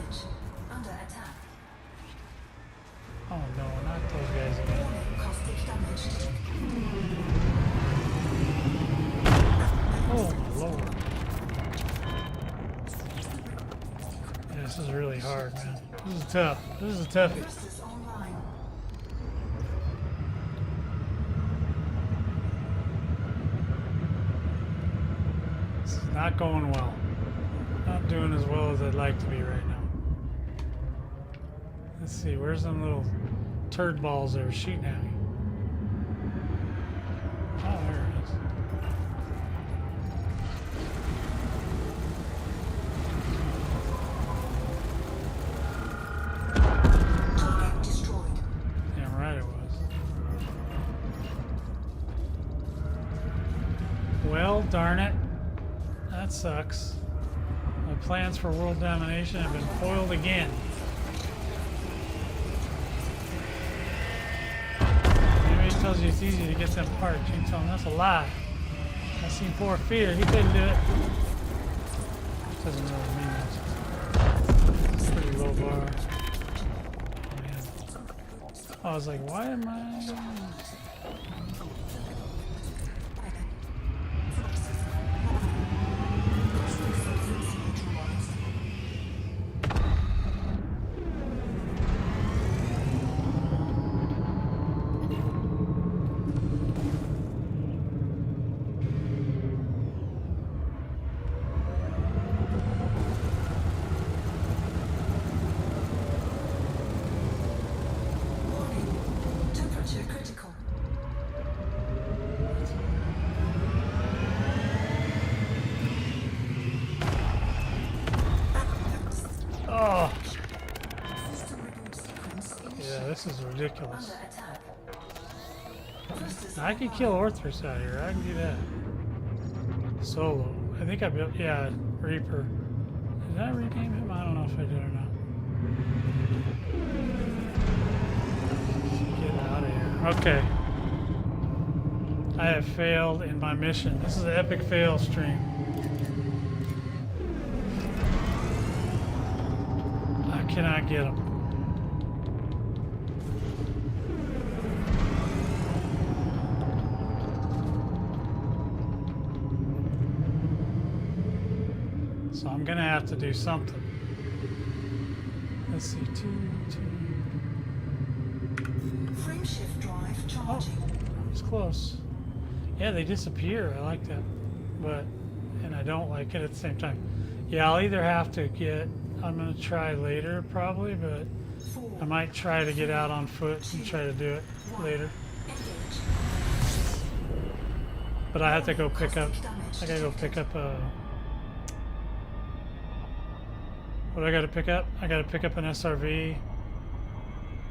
Under attack. Oh no, not those guys again. Warning, caustic damage detected. Oh my lord. Yeah, this is really hard, man. This is tough. This is a toughie. Thrusters online. This is not going well. Not doing as well as I'd like to be right now. Let's see, where's them little turd balls that were shooting at me? Oh, there it is. Target destroyed. Damn right it was. Well, darn it. That sucks. My plans for world domination have been foiled again. Maybe he tells you it's easy to get them parts. You can tell him that's a lie. I seen poor Fear. He couldn't do it. Doesn't really mean much. It's a pretty low bar. Oh, man. I was like, why am I... Temperature critical. Oh, System reboot sequence yeah, initiated. this is ridiculous. Under attack. Thrusters I can kill Orthrus out here. I can do that. Solo. I think I built, yeah, Reaper. Did I rename him? I don't know if I did or not. Get out of here. Okay. I have failed in my mission. This is an epic fail stream. I cannot get them. So I'm gonna have to do something. Let's see, two. Frame shift drive Oh, charging. it's close. Yeah, they disappear. I like that, and I don't like it at the same time. Yeah, I'll either have to get. I'm gonna try later probably, but 4, I might try to get out on foot and try to do it later. engage. But I have to go pick up. I gotta go pick up a. What do I gotta pick up? I gotta pick up an SRV,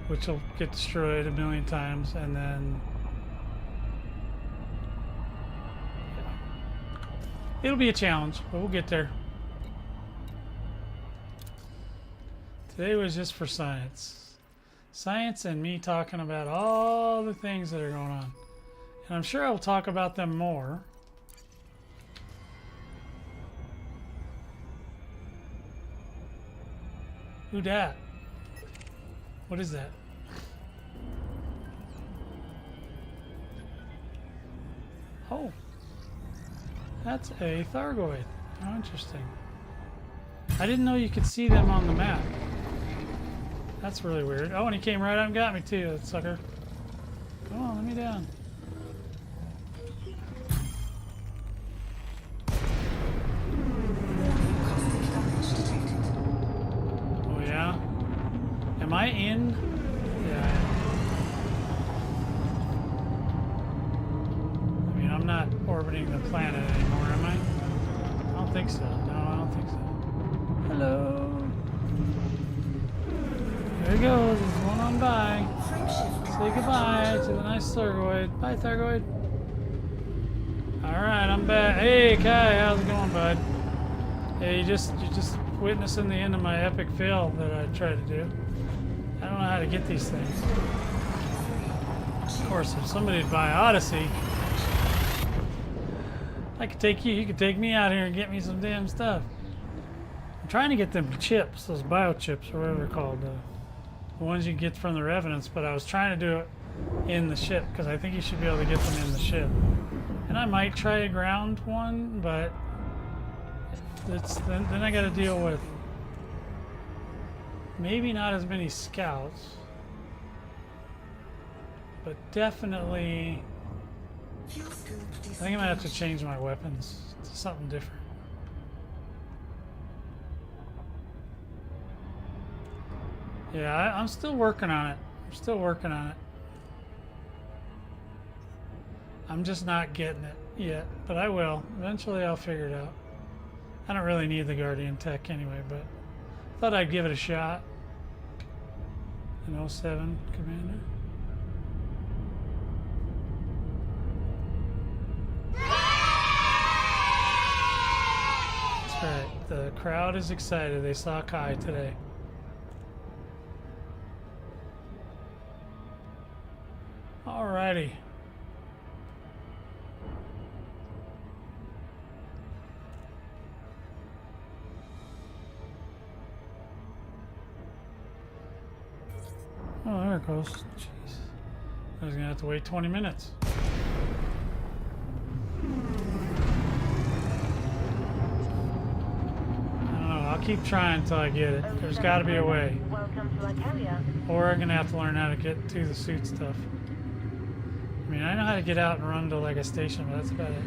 which will get destroyed a million times, and then it'll be a challenge, but we'll get there. Today was just for science. Science and me talking about all the things that are going on. And I'm sure I'll talk about them more. Who dat? What is that? Oh. That's a Thargoid. How interesting. I didn't know you could see them on the map. That's really weird. Oh, and he came right out and got me too, that sucker. Come on, let me down. Caustic damage detected. Oh yeah? Am I in? Yeah. I mean, I'm not orbiting the planet anymore, am I? I don't think so. No, I don't think so. Hello. There he goes. He's going on by. Frame shift Say drive. goodbye to the nice Thargoid. Bye, Thargoid. Alright, I'm back. Hey, Kai, how's it going, bud? Hey, you're just witnessing the end of my epic fail that I tried to do. I don't know how to get these things. Of course, if somebody'd buy Odyssey, I could take you could take me out here and get me some damn stuff. I'm trying to get them chips, those biochips or whatever they're called, the ones you get from the Revenants, but I was trying to do it in the ship because I think you should be able to get them in the ship. And I might try a ground one, but then I got to deal with maybe not as many scouts, but definitely Fuel scoop I think I'm gonna have to change my weapons to something different. Yeah, I'm still working on it. I'm still working on it. I'm just not getting it yet, but I will. Eventually I'll figure it out. I don't really need the Guardian tech anyway, but thought I'd give it a shot. An 07 Commander. That's right. The crowd is excited. They saw Kai today. Alrighty. Oh, there it goes. Jeez. I was gonna have to wait 20 minutes. I don't know. I'll keep trying until I get it. There's got to be a way. Welcome to our carrier. Or I'm gonna have to learn how to get to the suit stuff. I mean, I know how to get out and run to like a station, but that's about it.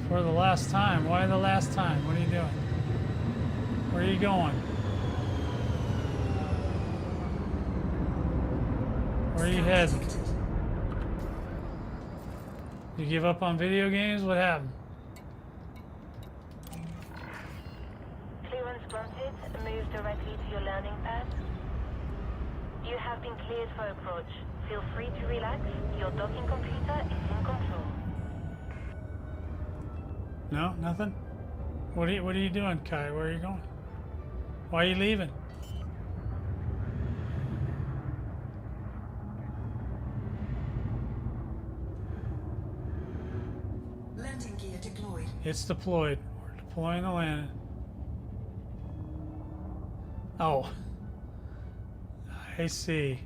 For the last time. Why the last time? What are you doing? Where are you going? Where are you heading? You give up on video games? What happened? Clearance granted. Move directly to your landing pad. You have been cleared for approach. Feel free to relax. Your docking computer is in control. No, nothing. What are you doing, Kai? Where are you going? Why are you leaving? Landing gear deployed. It's deployed. We're deploying the landing. Oh. I see.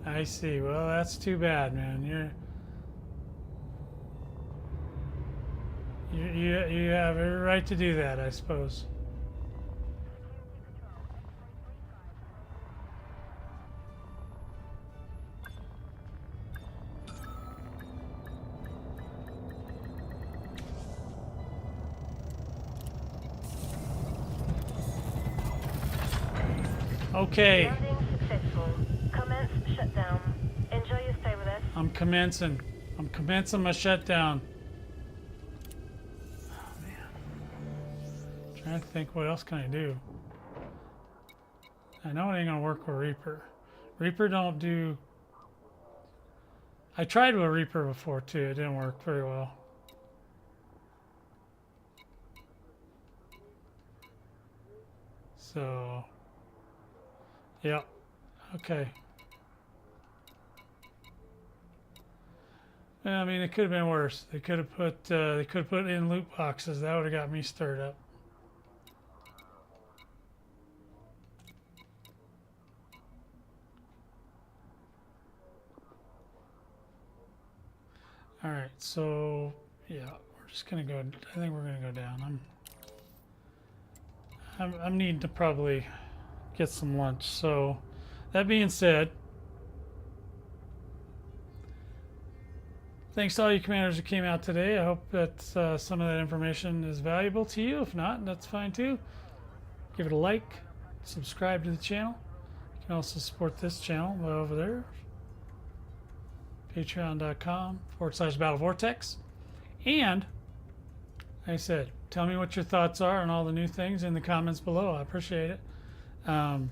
I see. Well, that's too bad, man. You have every right to do that, I suppose. Okay. Landing successful. Commence shutdown. Enjoy your stay with us. I'm commencing my shutdown. Oh man. Trying to think what else can I do. I know it ain't gonna work with Reaper. Reaper don't do. I tried with Reaper before too. It didn't work very well. So. Yeah. Okay. I mean, it could have been worse. They could have put in loot boxes. That would have got me stirred up. All right, so yeah, we're just gonna go. I think we're gonna go down. I'm needing to probably get some lunch. So, that being said, thanks to all you commanders who came out today. I hope that some of that information is valuable to you. If not, that's fine too. Give it a like, subscribe to the channel. You can also support this channel by over there. Patreon.com/BattleVortex. And, like I said, tell me what your thoughts are on all the new things in the comments below. I appreciate it. Like I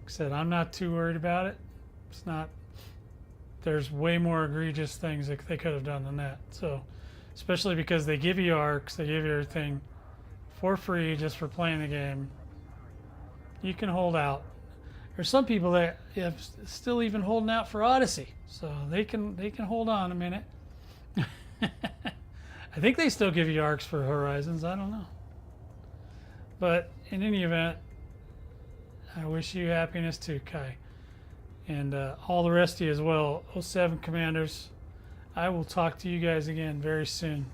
said, I'm not too worried about it. It's not. There's way more egregious things that they could have done than that. So, especially because they give you arcs, they give you everything for free just for playing the game. You can hold out. There's some people that have still even holding out for Odyssey, so they can hold on a minute. I think they still give you arcs for Horizons. I don't know. But in any event, I wish you happiness too, Kai. And all the rest of you as well. 07 Commanders. I will talk to you guys again very soon.